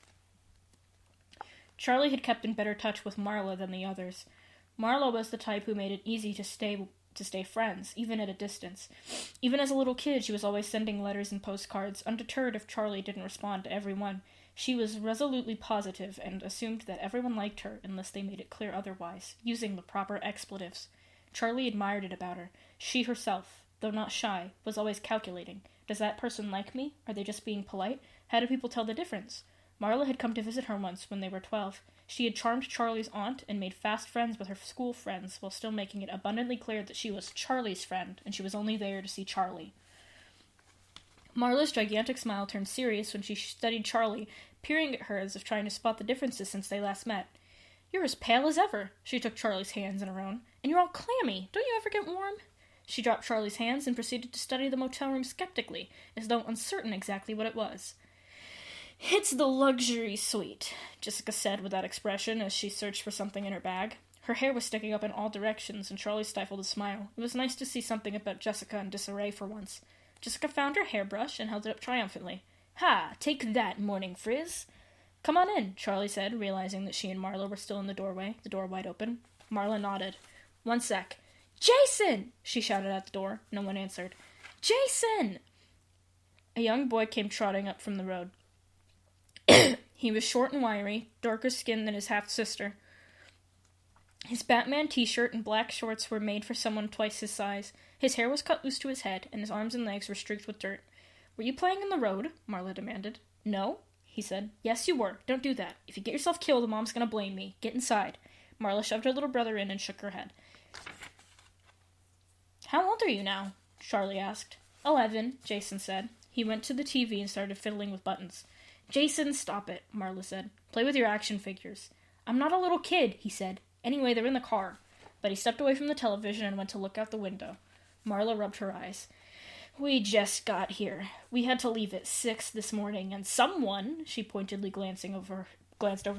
Charlie had kept in better touch with Marla than the others. Marla was the type who made it easy to stay friends, even at a distance. Even as a little kid, she was always sending letters and postcards, undeterred if Charlie didn't respond to every one. She was resolutely positive and assumed that everyone liked her unless they made it clear otherwise, using the proper expletives. Charlie admired it about her. She herself, though not shy, was always calculating. Does that person like me? Are they just being polite? How do people tell the difference? Marla had come to visit her once when they were 12. She had charmed Charlie's aunt and made fast friends with her school friends while still making it abundantly clear that she was Charlie's friend and she was only there to see Charlie. Marla's gigantic smile turned serious when she studied Charlie, peering at her as if trying to spot the differences since they last met. "You're as pale as ever." She took Charlie's hands in her own. "And you're all clammy. Don't you ever get warm?" She dropped Charlie's hands and proceeded to study the motel room skeptically, as though uncertain exactly what it was. "It's the luxury suite," Jessica said with that expression as she searched for something in her bag. Her hair was sticking up in all directions, and Charlie stifled a smile. It was nice to see something about Jessica in disarray for once. Jessica found her hairbrush and held it up triumphantly. "Ha! Take that, Morning Frizz!" Come on in, Charlie said, realizing that she and Marla were still in the doorway, the door wide open. Marla nodded. "One sec." "Jason!" she shouted at the door. No one answered. "Jason!" A young boy came trotting up from the road. He was short and wiry, darker skinned than his half-sister. His Batman t-shirt and black shorts were made for someone twice his size. His hair was cut loose to his head, and his arms and legs were streaked with dirt. "Were you playing in the road?" Marla demanded. "No," he said. "Yes, you were. Don't do that. If you get yourself killed, Mom's gonna blame me. Get inside." Marla shoved her little brother in and shook her head. "How old are you now?" Charlie asked. 11, Jason said. He went to the TV and started fiddling with buttons. "Jason, stop it," Marla said. "Play with your action figures." "I'm not a little kid," he said. "Anyway, they're in the car." But he stepped away from the television and went to look out the window. Marla rubbed her eyes. "We just got here. We had to leave at 6 this morning, and someone," she pointedly glanced over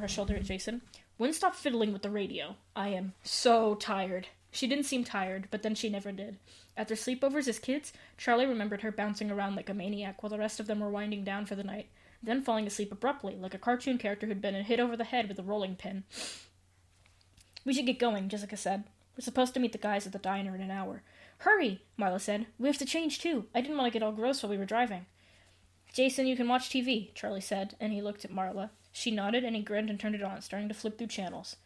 her shoulder at Jason, "wouldn't stop fiddling with the radio. I am so tired." She didn't seem tired, but then she never did. At their sleepovers as kids, Charlie remembered her bouncing around like a maniac while the rest of them were winding down for the night, then falling asleep abruptly, like a cartoon character who'd been hit over the head with a rolling pin. "We should get going," Jessica said. "We're supposed to meet the guys at the diner in an hour." "Hurry," Marla said. "We have to change, too. I didn't want to get all gross while we were driving." "Jason, you can watch TV," Charlie said, and he looked at Marla. She nodded, and he grinned and turned it on, starting to flip through channels.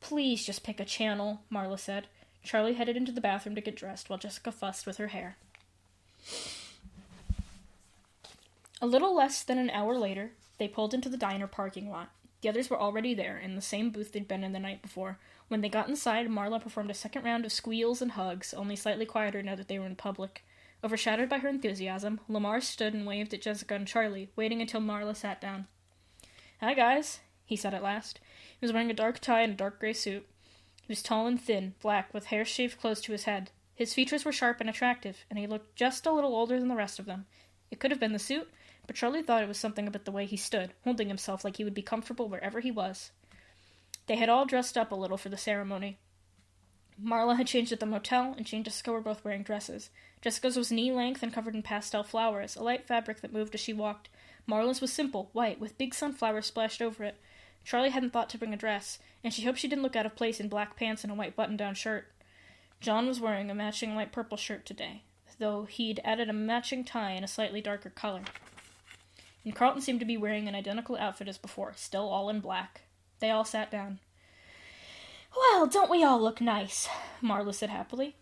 "Please just pick a channel," Marla said. Charlie headed into the bathroom to get dressed, while Jessica fussed with her hair. A little less than an hour later, they pulled into the diner parking lot. The others were already there, in the same booth they'd been in the night before. When they got inside, Marla performed a second round of squeals and hugs, only slightly quieter now that they were in public. Overshadowed by her enthusiasm, Lamar stood and waved at Jessica and Charlie, waiting until Marla sat down. "Hi, guys," he said at last. He was wearing a dark tie and a dark gray suit. He was tall and thin, black, with hair shaved close to his head. His features were sharp and attractive, and he looked just a little older than the rest of them. It could have been the suit, but Charlie thought it was something about the way he stood, holding himself like he would be comfortable wherever he was. They had all dressed up a little for the ceremony. Marla had changed at the motel, and she and Jessica were both wearing dresses. Jessica's was knee-length and covered in pastel flowers, a light fabric that moved as she walked. Marla's was simple, white, with big sunflowers splashed over it. Charlie hadn't thought to bring a dress, and she hoped she didn't look out of place in black pants and a white button-down shirt. John was wearing a matching light purple shirt today, though he'd added a matching tie in a slightly darker color. And Carlton seemed to be wearing an identical outfit as before, still all in black. They all sat down. "Well, don't we all look nice?" Marla said happily.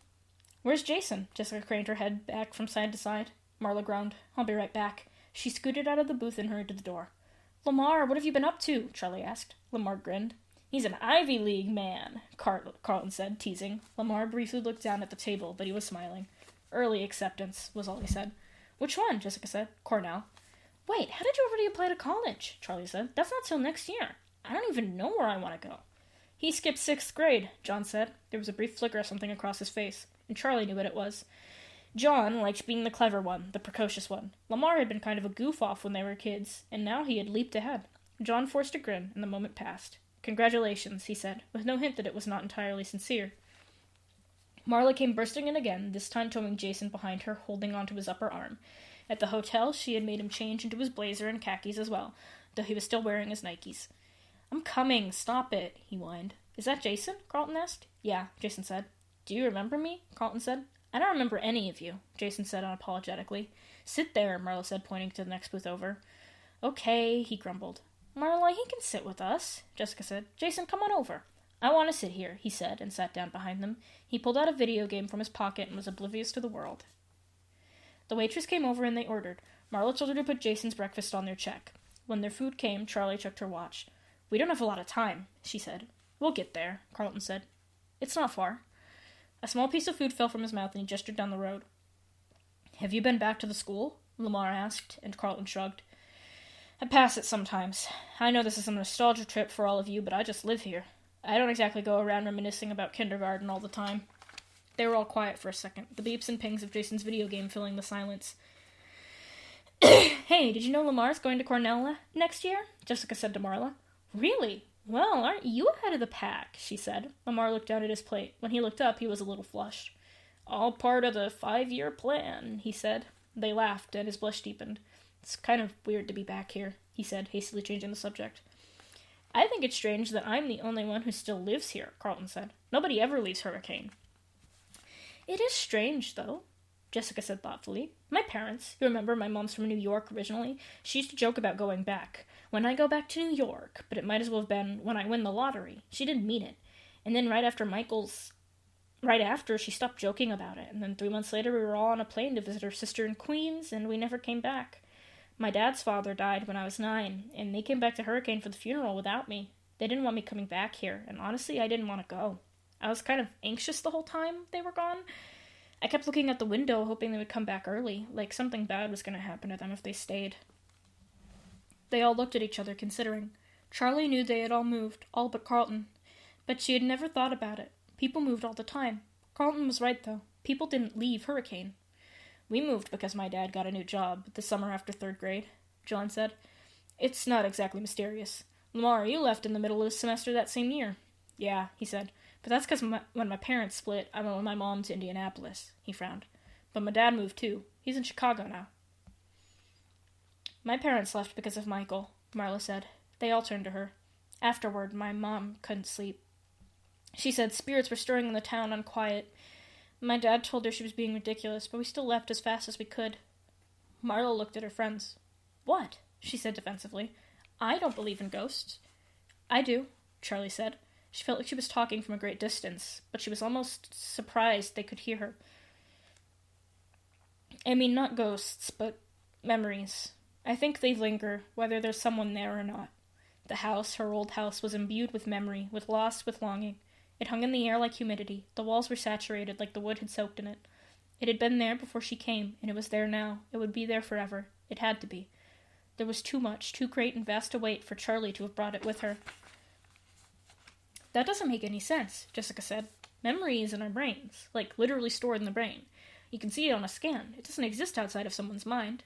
"Where's Jason?" Jessica craned her head back from side to side. Marla groaned. "I'll be right back." She scooted out of the booth and hurried to the door. "Lamar, what have you been up to?" Charlie asked. Lamar grinned. "He's an Ivy League man," Carlton said, teasing. Lamar briefly looked down at the table, but he was smiling. "Early acceptance," was all he said. "Which one?" Jessica said. "Cornell." "Wait, how did you already apply to college?" Charlie said. "That's not till next year. I don't even know where I want to go." "He skipped 6th grade, John said. There was a brief flicker of something across his face, and Charlie knew what it was. John liked being the clever one, the precocious one. Lamar had been kind of a goof-off when they were kids, and now he had leaped ahead. John forced a grin, and the moment passed. "Congratulations," he said, with no hint that it was not entirely sincere. Marla came bursting in again, this time towing Jason behind her, holding onto his upper arm. At the hotel, she had made him change into his blazer and khakis as well, though he was still wearing his Nikes. "I'm coming, stop it," he whined. "Is that Jason?" Carlton asked. "Yeah," Jason said. "Do you remember me?" Carlton said. "I don't remember any of you," Jason said unapologetically. "Sit there," Marla said, pointing to the next booth over. "Okay," he grumbled. "Marla, he can sit with us," Jessica said. "Jason, come on over." "I want to sit here," he said, and sat down behind them. He pulled out a video game from his pocket and was oblivious to the world. The waitress came over and they ordered. Marla told her to put Jason's breakfast on their check. When their food came, Charlie checked her watch. "We don't have a lot of time," she said. "We'll get there," Carlton said. "It's not far." A small piece of food fell from his mouth and he gestured down the road. "Have you been back to the school?" Lamar asked, and Carlton shrugged. "I pass it sometimes. I know this is a nostalgia trip for all of you, but I just live here. I don't exactly go around reminiscing about kindergarten all the time." They were all quiet for a second, the beeps and pings of Jason's video game filling the silence. "Hey, did you know Lamar's going to Cornell next year?" Jessica said to Marla. "Really? Well, aren't you ahead of the pack?" she said. Lamar looked down at his plate. When he looked up, he was a little flushed. "All part of the 5-year plan," he said. They laughed, and his blush deepened. "It's kind of weird to be back here," he said, hastily changing the subject. I think it's strange that I'm the only one who still lives here, Carlton said. Nobody ever leaves Hurricane. It is strange, though, Jessica said thoughtfully. My parents, you remember my mom's from New York originally, she used to joke about going back. When I go back to New York, but it might as well have been when I win the lottery. She didn't mean it. And then right after, she stopped joking about it, and then 3 months later we were all on a plane to visit her sister in Queens, and we never came back. My dad's father died when I was 9, and they came back to Hurricane for the funeral without me. They didn't want me coming back here, and honestly, I didn't want to go. I was kind of anxious the whole time they were gone. I kept looking out the window, hoping they would come back early, like something bad was going to happen to them if they stayed. They all looked at each other, considering. Charlie knew they had all moved, all but Carlton. But she had never thought about it. People moved all the time. Carlton was right, though. People didn't leave Hurricane. We moved because my dad got a new job the summer after 3rd grade, John said. It's not exactly mysterious. Lamar, you left in the middle of the semester that same year. Yeah, he said. But that's because when my parents split, I went with my mom to Indianapolis. He frowned. But my dad moved too. He's in Chicago now. My parents left because of Michael, Marla said. They all turned to her. Afterward, my mom couldn't sleep. She said spirits were stirring in the town unquiet. My dad told her she was being ridiculous, but we still left as fast as we could. Marla looked at her friends. What? She said defensively. I don't believe in ghosts. I do, Charlie said. She felt like she was talking from a great distance, but she was almost surprised they could hear her. I mean, not ghosts, but memories. I think they linger, whether there's someone there or not. The house, her old house, was imbued with memory, with loss, with longing. It hung in the air like humidity. The walls were saturated, like the wood had soaked in it. It had been there before she came, and it was there now. It would be there forever. It had to be. There was too much, too great and vast a weight for Charlie to have brought it with her. That doesn't make any sense, Jessica said. Memory is in our brains, like literally stored in the brain. You can see it on a scan. It doesn't exist outside of someone's mind.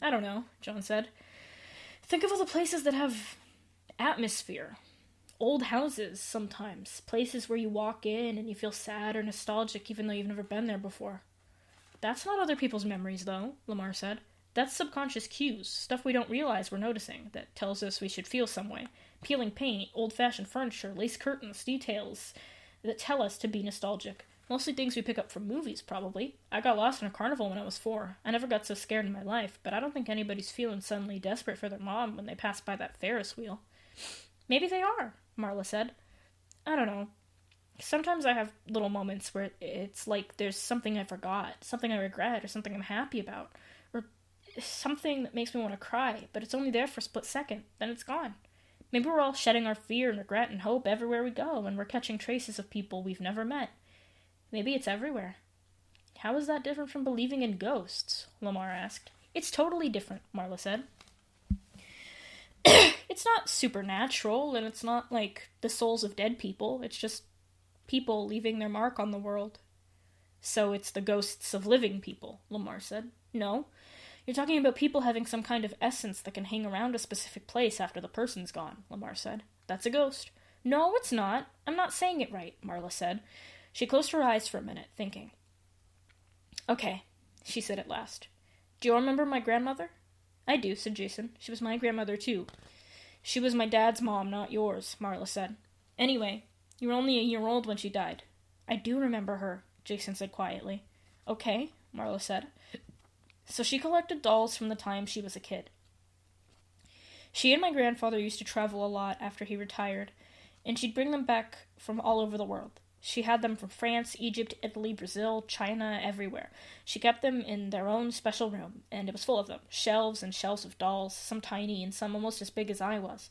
I don't know, John said. Think of all the places that have atmosphere. Old houses, sometimes. Places where you walk in and you feel sad or nostalgic even though you've never been there before. That's not other people's memories, though, Lamar said. That's subconscious cues, stuff we don't realize we're noticing, that tells us we should feel some way. Peeling paint, old-fashioned furniture, lace curtains, details that tell us to be nostalgic. Mostly things we pick up from movies, probably. I got lost in a carnival when I was 4. I never got so scared in my life, but I don't think anybody's feeling suddenly desperate for their mom when they pass by that Ferris wheel. Maybe they are, Marla said. I don't know. Sometimes I have little moments where it's like there's something I forgot, something I regret, or something I'm happy about, or something that makes me want to cry, but it's only there for a split second, then it's gone. Maybe we're all shedding our fear and regret and hope everywhere we go, and we're catching traces of people we've never met. Maybe it's everywhere. How is that different from believing in ghosts? Lamar asked. It's totally different, Marla said. It's not supernatural, and it's not like the souls of dead people. It's just people leaving their mark on the world. So it's the ghosts of living people, Lamar said. No. You're talking about people having some kind of essence that can hang around a specific place after the person's gone, Lamar said. That's a ghost. No, it's not. I'm not saying it right, Marla said. She closed her eyes for a minute, thinking. Okay, she said at last. Do you remember my grandmother? I do, said Jason. She was my grandmother, too. She was my dad's mom, not yours, Marla said. Anyway, you were only a year old when she died. I do remember her, Jason said quietly. Okay, Marla said. So she collected dolls from the time she was a kid. She and my grandfather used to travel a lot after he retired, and she'd bring them back from all over the world. She had them from France, Egypt, Italy, Brazil, China, everywhere. She kept them in their own special room, and it was full of them. Shelves and shelves of dolls, some tiny and some almost as big as I was.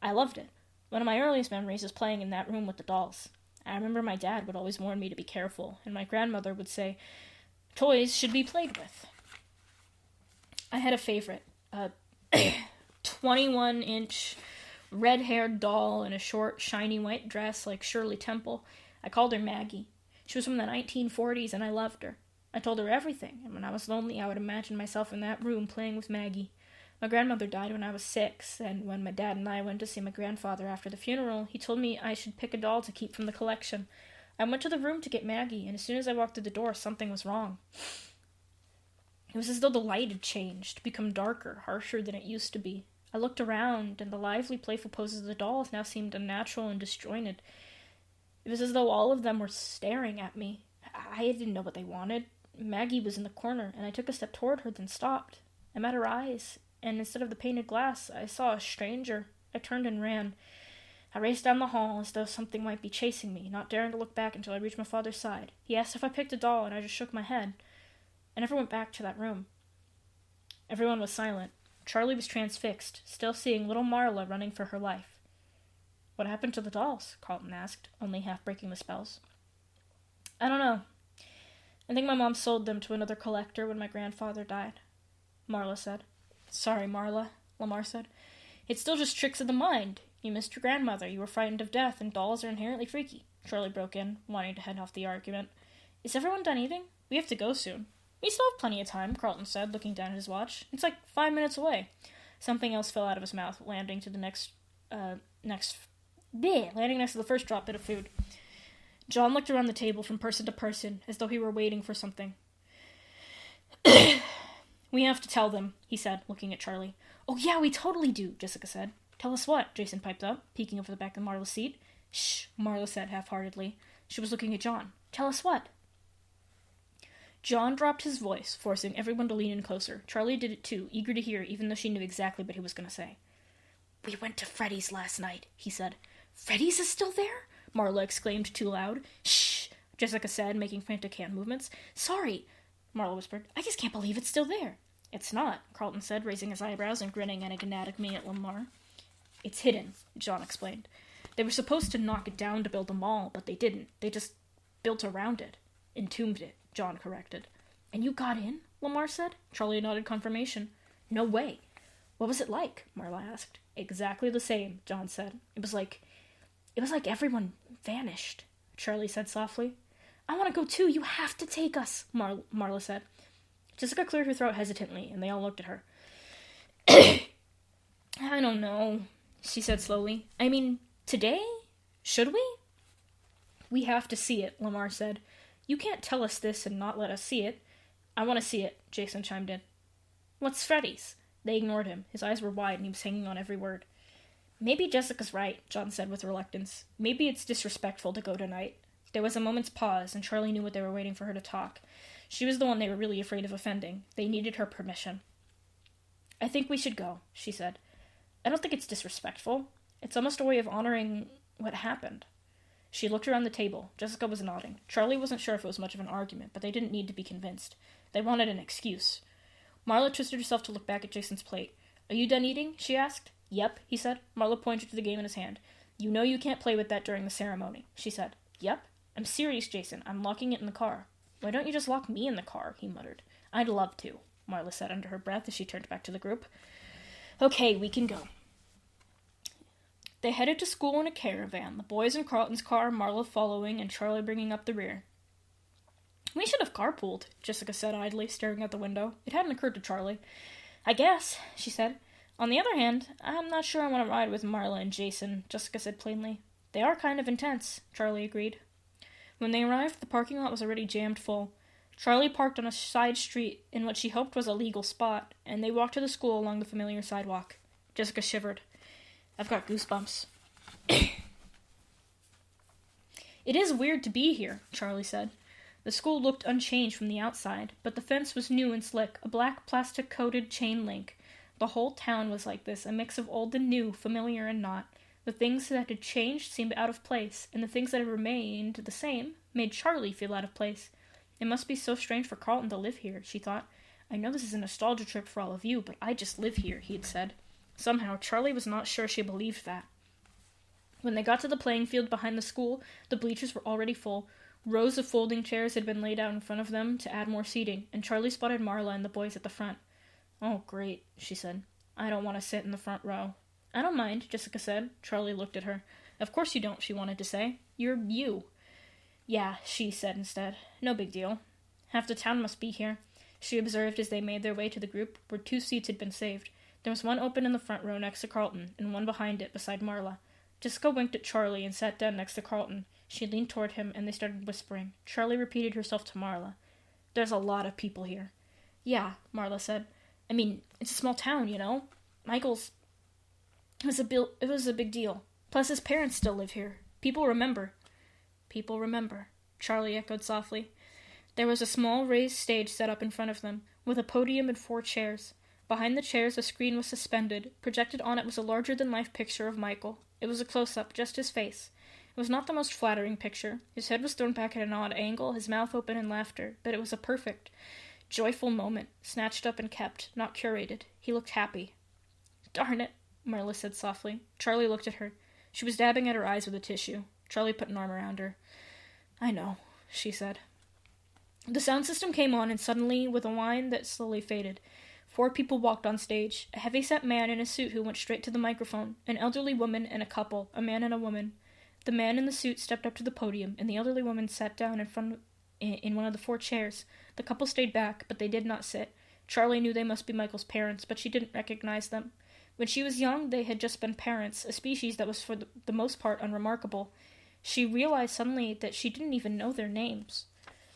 I loved it. One of my earliest memories is playing in that room with the dolls. I remember my dad would always warn me to be careful, and my grandmother would say, toys should be played with. I had a favorite, a 21-inch red-haired doll in a short, shiny white dress like Shirley Temple. I called her Maggie. She was from the 1940s, and I loved her. I told her everything, and when I was lonely, I would imagine myself in that room playing with Maggie. My grandmother died when I was 6, and when my dad and I went to see my grandfather after the funeral, he told me I should pick a doll to keep from the collection. I went to the room to get Maggie, and as soon as I walked through the door, something was wrong. It was as though the light had changed, become darker, harsher than it used to be. I looked around, and the lively, playful poses of the dolls now seemed unnatural and disjointed. It was as though all of them were staring at me. I didn't know what they wanted. Maggie was in the corner, and I took a step toward her, then stopped. I met her eyes, and instead of the painted glass, I saw a stranger. I turned and ran. I raced down the hall as though something might be chasing me, not daring to look back until I reached my father's side. He asked if I picked a doll, and I just shook my head. I never went back to that room. Everyone was silent. Charlie was transfixed, still seeing little Marla running for her life. "What happened to the dolls?" Carlton asked, only half breaking the spells. "I don't know. I think my mom sold them to another collector when my grandfather died," Marla said. "Sorry, Marla," Lamar said. "It's still just tricks of the mind. You missed your grandmother, you were frightened of death, and dolls are inherently freaky." Charlie broke in, wanting to head off the argument. "Is everyone done eating? We have to go soon." "We still have plenty of time," Carlton said, looking down at his watch. "It's like 5 minutes away." Something else fell out of his mouth, landing next to the first drop bit of food. John looked around the table from person to person, as though he were waiting for something. "We have to tell them," he said, looking at Charlie. "Oh yeah, we totally do," Jessica said. "Tell us what?" Jason piped up, peeking over the back of Marla's seat. "Shh," Marla said half-heartedly. She was looking at John. "Tell us what?" John dropped his voice, forcing everyone to lean in closer. Charlie did it too, eager to hear, even though she knew exactly what he was going to say. "We went to Freddy's last night," he said. "Freddy's is still there?" Marla exclaimed too loud. "Shh," Jessica said, making frantic hand movements. "Sorry," Marla whispered. "I just can't believe it's still there." "It's not," Carlton said, raising his eyebrows and grinning enigmatically at Lamar. "It's hidden," John explained. "They were supposed to knock it down to build a mall, but they didn't. They just built around it. Entombed it," John corrected. "And you got in?" Lamar said. Charlie nodded confirmation. "No way." "What was it like?" Marla asked. "Exactly the same," John said. It was like everyone vanished," Charlie said softly. "I want to go too. You have to take us," Marla said. Jessica cleared her throat hesitantly, and they all looked at her. "I don't know," she said slowly. "I mean, today? Should we?" "We have to see it," Lamar said. "You can't tell us this and not let us see it." "I want to see it," Jason chimed in. "What's Freddy's?" They ignored him. His eyes were wide, and he was hanging on every word. "Maybe Jessica's right," John said with reluctance. "Maybe it's disrespectful to go tonight." There was a moment's pause, and Charlie knew what they were waiting for her to talk. She was the one they were really afraid of offending. They needed her permission. "I think we should go," she said. "I don't think it's disrespectful. It's almost a way of honoring what happened." She looked around the table. Jessica was nodding. Charlie wasn't sure if it was much of an argument, but they didn't need to be convinced. They wanted an excuse. Marla twisted herself to look back at Jason's plate. "Are you done eating?" she asked. "Yep," he said. Marla pointed to the game in his hand. "You know you can't play with that during the ceremony," she said. "Yep." "I'm serious, Jason. I'm locking it in the car." "Why don't you just lock me in the car?" he muttered. "I'd love to," Marla said under her breath as she turned back to the group. "Okay, we can go." They headed to school in a caravan, the boys in Carlton's car, Marla following, and Charlie bringing up the rear. "We should have carpooled," Jessica said idly, staring out the window. It hadn't occurred to Charlie. "I guess," she said. "On the other hand, I'm not sure I want to ride with Marla and Jason," Jessica said plainly. "They are kind of intense," Charlie agreed. When they arrived, the parking lot was already jammed full. Charlie parked on a side street in what she hoped was a legal spot, and they walked to the school along the familiar sidewalk. Jessica shivered. "I've got goosebumps." "It is weird to be here," Charlie said. The school looked unchanged from the outside, but the fence was new and slick, a black plastic-coated chain link. The whole town was like this, a mix of old and new, familiar and not. The things that had changed seemed out of place, and the things that had remained the same made Charlie feel out of place. It must be so strange for Carlton to live here, she thought. "I know this is a nostalgia trip for all of you, but I just live here," he had said. Somehow, Charlie was not sure she believed that. When they got to the playing field behind the school, the bleachers were already full. Rows of folding chairs had been laid out in front of them to add more seating, and Charlie spotted Marla and the boys at the front. "Oh, great," she said. "I don't want to sit in the front row." "I don't mind," Jessica said. Charlie looked at her. "Of course you don't," she wanted to say. "You're you." "Yeah," she said instead. "No big deal. Half the town must be here," she observed as they made their way to the group where 2 seats had been saved. There was one open in the front row next to Carlton, and one behind it beside Marla. Jessica winked at Charlie and sat down next to Carlton. She leaned toward him, and they started whispering. Charlie repeated herself to Marla. "There's a lot of people here." "Yeah," Marla said. "I mean, it's a small town, you know. Michael's It was a big deal. Plus, his parents still live here. People remember. People remember, Charlie echoed softly. There was a small raised stage set up in front of them, with a podium and 4 chairs. Behind the chairs, a screen was suspended. Projected on it was a larger-than-life picture of Michael. It was a close-up, just his face. It was not the most flattering picture. His head was thrown back at an odd angle, his mouth open in laughter, but it was a perfect, joyful moment, snatched up and kept, not curated. He looked happy. Darn it, Marla said softly. Charlie looked at her. She was dabbing at her eyes with a tissue. Charlie put an arm around her. I know, she said. The sound system came on, and suddenly, with a whine that slowly faded, 4 people walked on stage. A heavy-set man in a suit who went straight to the microphone, an elderly woman and a couple, a man and a woman. The man in the suit stepped up to the podium, and the elderly woman sat down in one of the 4 chairs. The couple stayed back, but they did not sit. Charlie knew they must be Michael's parents, but she didn't recognize them. When she was young, they had just been parents, a species that was for the most part unremarkable. She realized suddenly that she didn't even know their names.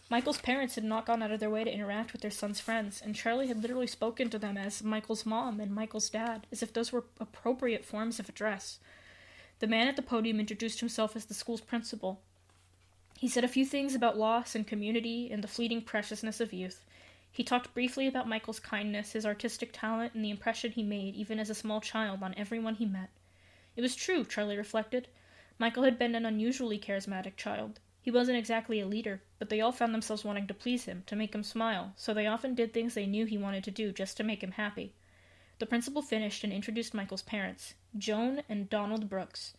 Michael's parents had not gone out of their way to interact with their son's friends, and Charlie had literally spoken to them as Michael's mom and Michael's dad, as if those were appropriate forms of address. The man at the podium introduced himself as the school's principal. He said a few things about loss and community and the fleeting preciousness of youth. He talked briefly about Michael's kindness, his artistic talent, and the impression he made, even as a small child, on everyone he met. It was true, Charlie reflected. Michael had been an unusually charismatic child. He wasn't exactly a leader, but they all found themselves wanting to please him, to make him smile, so they often did things they knew he wanted to do just to make him happy. The principal finished and introduced Michael's parents, Joan and Donald Brooks.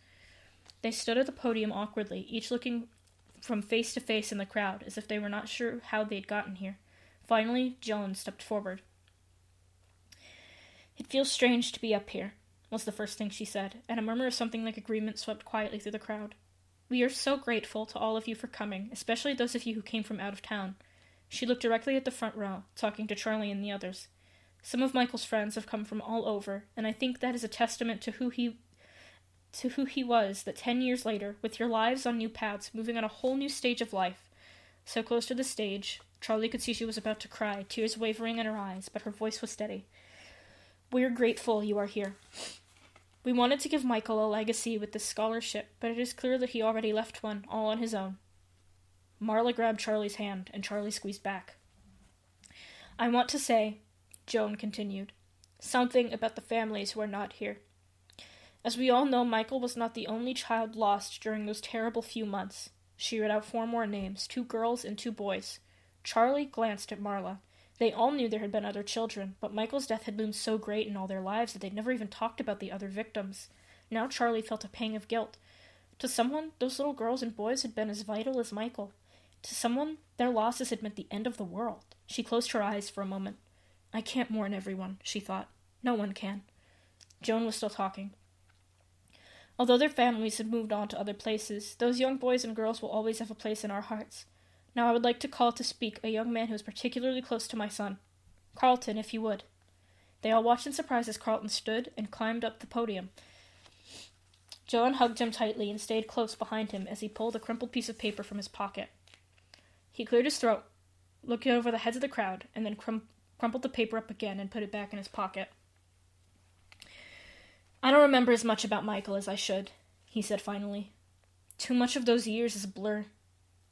They stood at the podium awkwardly, each looking from face to face in the crowd, as if they were not sure how they'd gotten here. Finally, Joan stepped forward. It feels strange to be up here, was the first thing she said, and a murmur of something like agreement swept quietly through the crowd. We are so grateful to all of you for coming, especially those of you who came from out of town. She looked directly at the front row, talking to Charlie and the others. Some of Michael's friends have come from all over, and I think that is a testament to who he was, that 10 years later, with your lives on new paths, moving on a whole new stage of life. So close to the stage, Charlie could see she was about to cry, tears wavering in her eyes, but her voice was steady. We're grateful you are here. We wanted to give Michael a legacy with this scholarship, but it is clear that he already left one, all on his own. Marla grabbed Charlie's hand, and Charlie squeezed back. I want to say, Joan continued, something about the families who are not here. As we all know, Michael was not the only child lost during those terrible few months. She read out 4 more names, 2 girls and 2 boys. Charlie glanced at Marla. They all knew there had been other children, but Michael's death had loomed so great in all their lives that they'd never even talked about the other victims. Now Charlie felt a pang of guilt. To someone, those little girls and boys had been as vital as Michael. To someone, their losses had meant the end of the world. She closed her eyes for a moment. I can't mourn everyone, she thought. No one can. Joan was still talking. Although their families had moved on to other places, those young boys and girls will always have a place in our hearts. Now I would like to call to speak a young man who is particularly close to my son. Carlton, if you would. They all watched in surprise as Carlton stood and climbed up the podium. Joan hugged him tightly and stayed close behind him as he pulled a crumpled piece of paper from his pocket. He cleared his throat, looked over the heads of the crowd, and then crumpled the paper up again and put it back in his pocket. I don't remember as much about Michael as I should, he said finally. Too much of those years is a blur.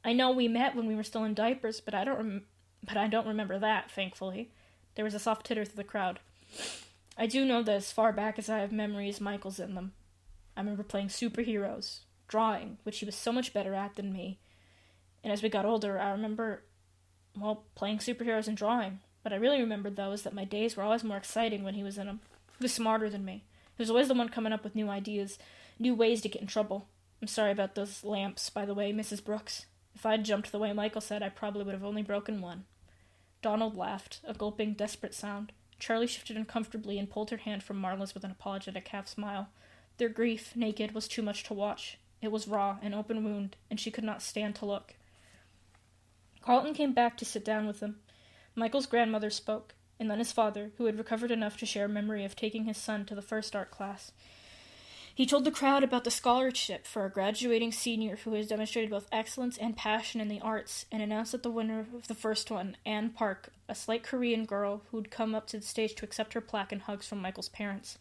I know we met when we were still in diapers, but I don't remember that, thankfully. There was a soft titter through the crowd. I do know that as far back as I have memories, Michael's in them. I remember playing superheroes, drawing, which he was so much better at than me. And as we got older, I remember, playing superheroes and drawing. What I really remembered, though, is that my days were always more exciting when he was in them. He was smarter than me. He was always the one coming up with new ideas, new ways to get in trouble. I'm sorry about those lamps, by the way, Mrs. Brooks. If I'd jumped the way Michael said, I probably would have only broken one. Donald laughed, a gulping, desperate sound. Charlie shifted uncomfortably and pulled her hand from Marla's with an apologetic half-smile. Their grief, naked, was too much to watch. It was raw, an open wound, and she could not stand to look. Carlton came back to sit down with them. Michael's grandmother spoke, and then his father, who had recovered enough to share a memory of taking his son to the first art class. He told the crowd about the scholarship for a graduating senior who has demonstrated both excellence and passion in the arts, and announced that the winner of the first one, Anne Park, a slight Korean girl who'd come up to the stage to accept her plaque and hugs from Michael's parents.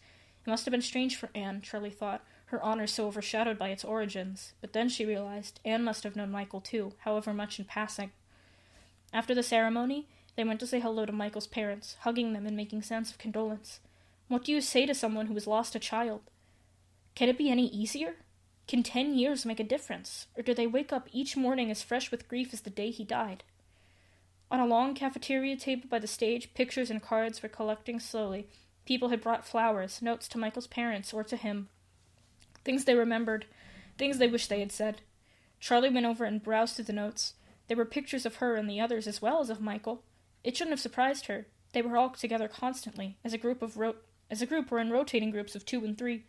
It must have been strange for Anne, Charlie thought, her honor so overshadowed by its origins. But then she realized Anne must have known Michael too, however much in passing. After the ceremony, they went to say hello to Michael's parents, hugging them and making sounds of condolence. What do you say to someone who has lost a child? Can it be any easier? Can 10 years make a difference? Or do they wake up each morning as fresh with grief as the day he died? On a long cafeteria table by the stage, pictures and cards were collecting slowly. People had brought flowers, notes to Michael's parents or to him. Things they remembered, things they wished they had said. Charlie went over and browsed through the notes. There were pictures of her and the others as well as of Michael. It shouldn't have surprised her. They were all together constantly, as a group were in rotating groups of 2 and 3.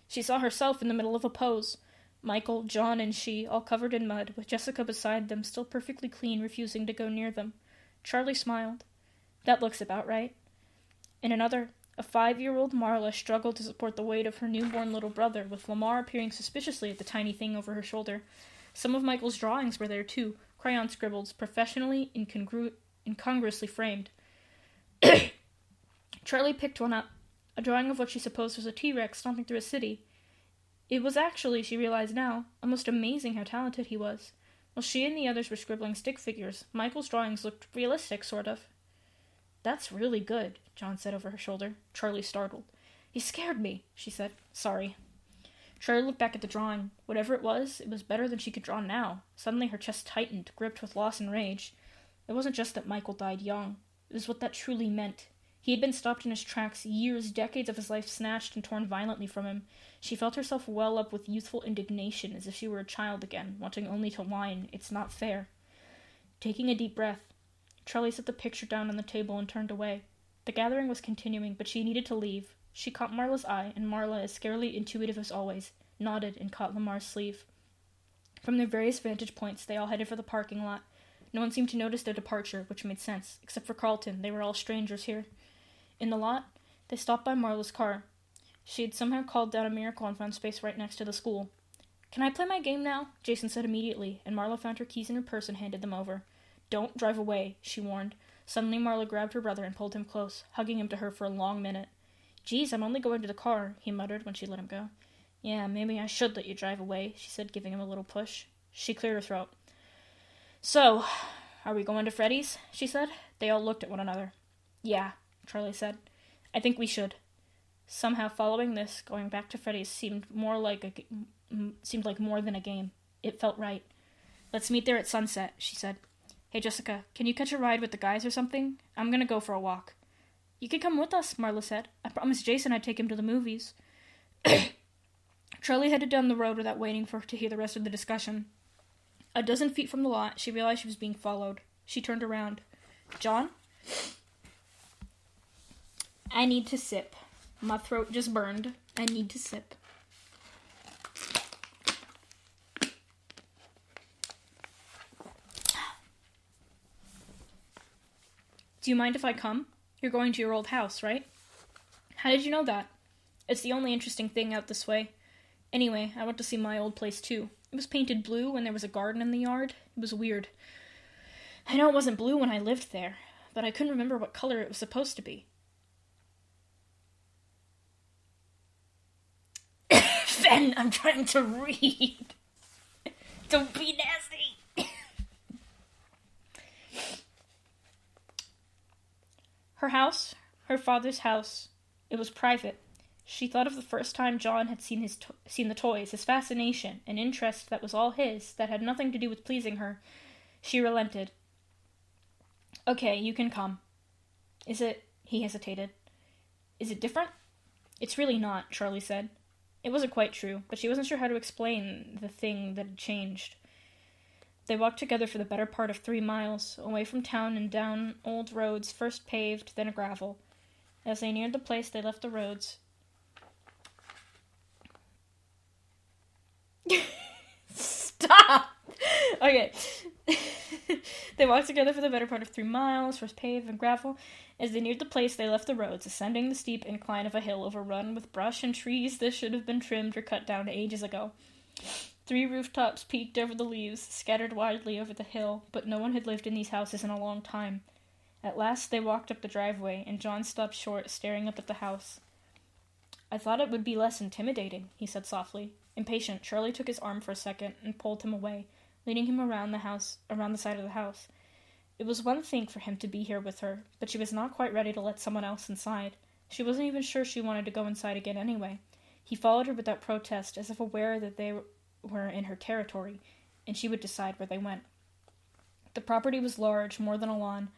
She saw herself in the middle of a pose. Michael, John, and she, all covered in mud, with Jessica beside them, still perfectly clean, refusing to go near them. Charlie smiled. That looks about right. In another, a 5-year-old Marla struggled to support the weight of her newborn little brother, with Lamar peering suspiciously at the tiny thing over her shoulder. Some of Michael's drawings were there, too, crayon scribbles, professionally incongruously framed. Charlie picked one up, a drawing of what she supposed was a T-Rex stomping through a city. It was actually, she realized now, almost amazing how talented he was. While she and the others were scribbling stick figures, Michael's drawings looked realistic, sort of. That's really good, John said over her shoulder. Charlie startled. He scared me, she said. Sorry. Charlie looked back at the drawing. Whatever it was better than she could draw now. Suddenly her chest tightened, gripped with loss and rage. It wasn't just that Michael died young. It was what that truly meant. He had been stopped in his tracks, years, decades of his life snatched and torn violently from him. She felt herself well up with youthful indignation, as if she were a child again, wanting only to whine, "It's not fair." Taking a deep breath, Charlie set the picture down on the table and turned away. The gathering was continuing, but she needed to leave. She caught Marla's eye, and Marla, as scarily intuitive as always, nodded and caught Lamar's sleeve. From their various vantage points, they all headed for the parking lot. No one seemed to notice their departure, which made sense, except for Carlton. They were all strangers here. In the lot, they stopped by Marla's car. She had somehow called down a miracle and found space right next to the school. "Can I play my game now?" Jason said immediately, and Marla found her keys in her purse and handed them over. "Don't drive away," she warned. Suddenly Marla grabbed her brother and pulled him close, hugging him to her for a long minute. "Geez, I'm only going to the car," he muttered when she let him go. "Yeah, maybe I should let you drive away," she said, giving him a little push. She cleared her throat. "So, are we going to Freddy's?" she said. They all looked at one another. "Yeah," Charlie said. "I think we should." Somehow, following this, going back to Freddy's seemed more like more than a game. It felt right. "Let's meet there at sunset," she said. "Hey, Jessica, can you catch a ride with the guys or something? I'm gonna go for a walk." "You can come with us," Marla said. "I promised Jason I'd take him to the movies." Charlie headed down the road without waiting to hear the rest of the discussion. A dozen feet from the lot, she realized she was being followed. She turned around. "John?" "I need to sip. My throat just burned. I need to sip." "Do you mind if I come? You're going to your old house, right?" "How did you know that?" "It's the only interesting thing out this way. Anyway, I went to see my old place too. It was painted blue and there was a garden in the yard. It was weird. I know it wasn't blue when I lived there, but I couldn't remember what color it was supposed to be." "Fen, I'm trying to read. Don't be nasty." Her house, her father's house. It was private. She thought of the first time John had seen the toys, his fascination, an interest that was all his, that had nothing to do with pleasing her. She relented. "Okay, you can come." "Is it—" he hesitated. "Is it different?" "It's really not," Charlie said. It wasn't quite true, but she wasn't sure how to explain the thing that had changed. They walked together for the better part of 3 miles, away from town and down old roads, first paved, then gravel. As they neared the place, they left the roads. Stop! Okay. They walked together for the better part of 3 miles, first paved and gravel. As they neared the place, they left the roads, ascending the steep incline of a hill overrun with brush and trees that should have been trimmed or cut down ages ago. 3 rooftops peeked over the leaves, scattered widely over the hill, but no one had lived in these houses in a long time. At last they walked up the driveway, and John stopped short, staring up at the house. I thought it would be less intimidating, he said softly. Impatient, Charlie took his arm for a second and pulled him away, leading him around the side of the house. It was one thing for him to be here with her, but she was not quite ready to let someone else inside. She wasn't even sure she wanted to go inside again anyway. He followed her without protest, as if aware that they were in her territory, and she would decide where they went. The property was large, more than a lawn.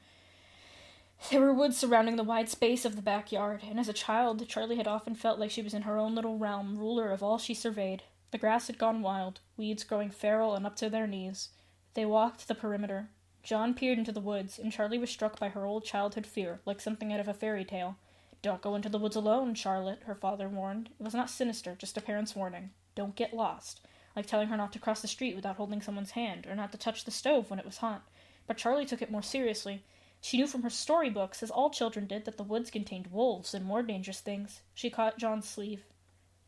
There were woods surrounding the wide space of the backyard, and as a child, Charlie had often felt like she was in her own little realm, ruler of all she surveyed. The grass had gone wild, weeds growing feral and up to their knees. They walked the perimeter. John peered into the woods, and Charlie was struck by her old childhood fear, like something out of a fairy tale. "Don't go into the woods alone, Charlotte," her father warned. It was not sinister, just a parent's warning. Don't get lost. Like telling her not to cross the street without holding someone's hand, or not to touch the stove when it was hot. But Charlie took it more seriously. She knew from her storybooks, as all children did, that the woods contained wolves and more dangerous things. She caught John's sleeve.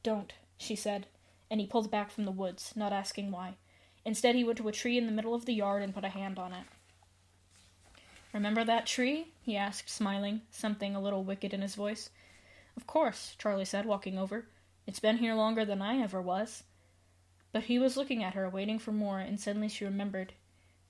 "Don't," she said, and he pulled back from the woods, not asking why. Instead, he went to a tree in the middle of the yard and put a hand on it. "Remember that tree?" he asked, smiling, something a little wicked in his voice. "Of course," Charlie said, walking over. "It's been here longer than I ever was." But he was looking at her, waiting for more, and suddenly she remembered.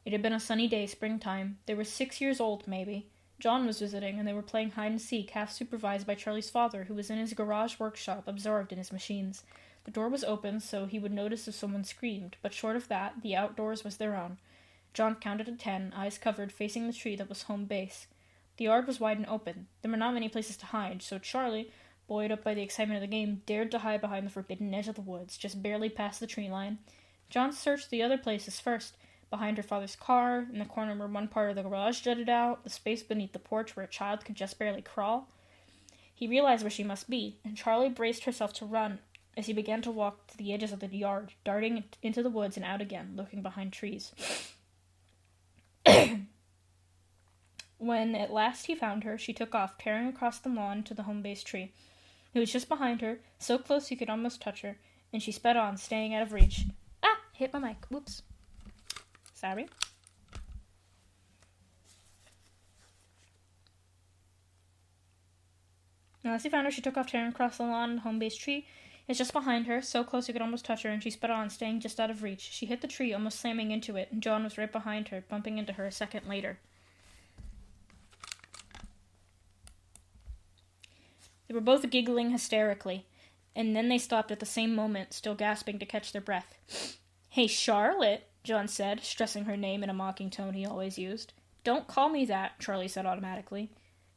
It had been a sunny day, springtime. They were 6 years old, maybe. John was visiting, and they were playing hide-and-seek, half-supervised by Charlie's father, who was in his garage workshop, absorbed in his machines. The door was open, so he would notice if someone screamed, but short of that, the outdoors was their own. John counted to 10, eyes covered, facing the tree that was home base. The yard was wide and open. There were not many places to hide, so Charlie, buoyed up by the excitement of the game, dared to hide behind the forbidden edge of the woods, just barely past the tree line. John searched the other places first, behind her father's car, in the corner where one part of the garage jutted out, the space beneath the porch where a child could just barely crawl. He realized where she must be, and Charlie braced herself to run as he began to walk to the edges of the yard, darting into the woods and out again, looking behind trees. When at last he found her, she took off, tearing across the lawn to the home-base tree. It was just behind her, so close he could almost touch her, and she sped on, staying out of reach. Ah! Hit my mic. Whoops. Sorry. As he found her, she took off, tearing across the lawn and the home-base tree. It was just behind her, so close he could almost touch her, and she sped on, staying just out of reach. She hit the tree, almost slamming into it, and John was right behind her, bumping into her a second later. They were both giggling hysterically, and then they stopped at the same moment, still gasping to catch their breath. "Hey, Charlotte," John said, stressing her name in a mocking tone he always used. "Don't call me that," Charlie said automatically.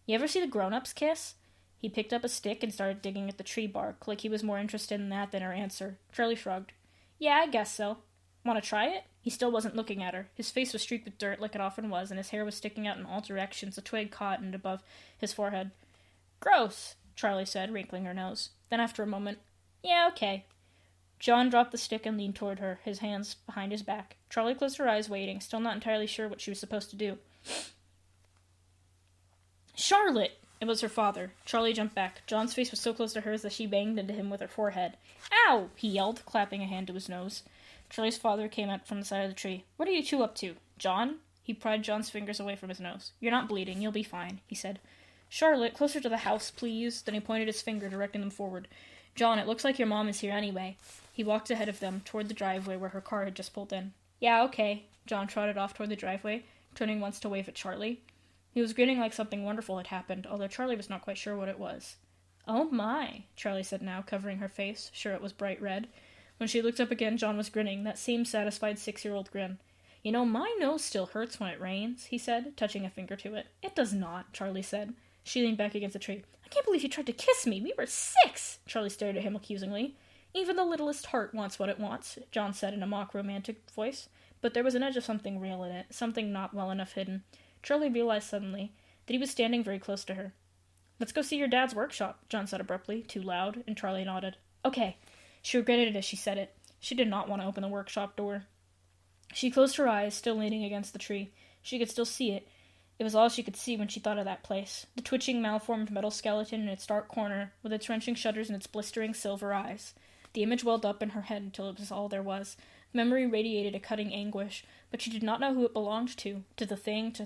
"You ever see the grown-ups kiss?" He picked up a stick and started digging at the tree bark, like he was more interested in that than her answer. Charlie shrugged. "Yeah, I guess so. Want to try it?" He still wasn't looking at her. His face was streaked with dirt like it often was, and his hair was sticking out in all directions, a twig caught and above his forehead. "Gross," Charlie said, wrinkling her nose. Then after a moment, "Yeah, okay." John dropped the stick and leaned toward her, his hands behind his back. Charlie closed her eyes, waiting, still not entirely sure what she was supposed to do. "Charlotte!" It was her father. Charlie jumped back. John's face was so close to hers that she banged into him with her forehead. "Ow!" he yelled, clapping a hand to his nose. Charlie's father came out from the side of the tree. "What are you two up to? John?" He pried John's fingers away from his nose. "You're not bleeding. You'll be fine," he said. "Charlotte, closer to the house, please." Then he pointed his finger, directing them forward. "John, it looks like your mom is here anyway." He walked ahead of them, toward the driveway where her car had just pulled in. "Yeah, okay." John trotted off toward the driveway, turning once to wave at Charlie. He was grinning like something wonderful had happened, although Charlie was not quite sure what it was. "Oh my," Charlie said now, covering her face, sure it was bright red. When she looked up again, John was grinning, that same satisfied 6-year-old grin. "You know, my nose still hurts when it rains," he said, touching a finger to it. "It does not," Charlie said. She leaned back against the tree. "I can't believe you tried to kiss me. We were 6! Charlie stared at him accusingly. "Even the littlest heart wants what it wants," John said in a mock romantic voice. But there was an edge of something real in it, something not well enough hidden. Charlie realized suddenly that he was standing very close to her. "Let's go see your dad's workshop," John said abruptly, too loud, and Charlie nodded. "Okay." She regretted it as she said it. She did not want to open the workshop door. She closed her eyes, still leaning against the tree. She could still see it. It was all she could see when she thought of that place. The twitching, malformed metal skeleton in its dark corner, with its wrenching shutters and its blistering silver eyes. The image welled up in her head until it was all there was. Memory radiated a cutting anguish, but she did not know who it belonged to the thing, to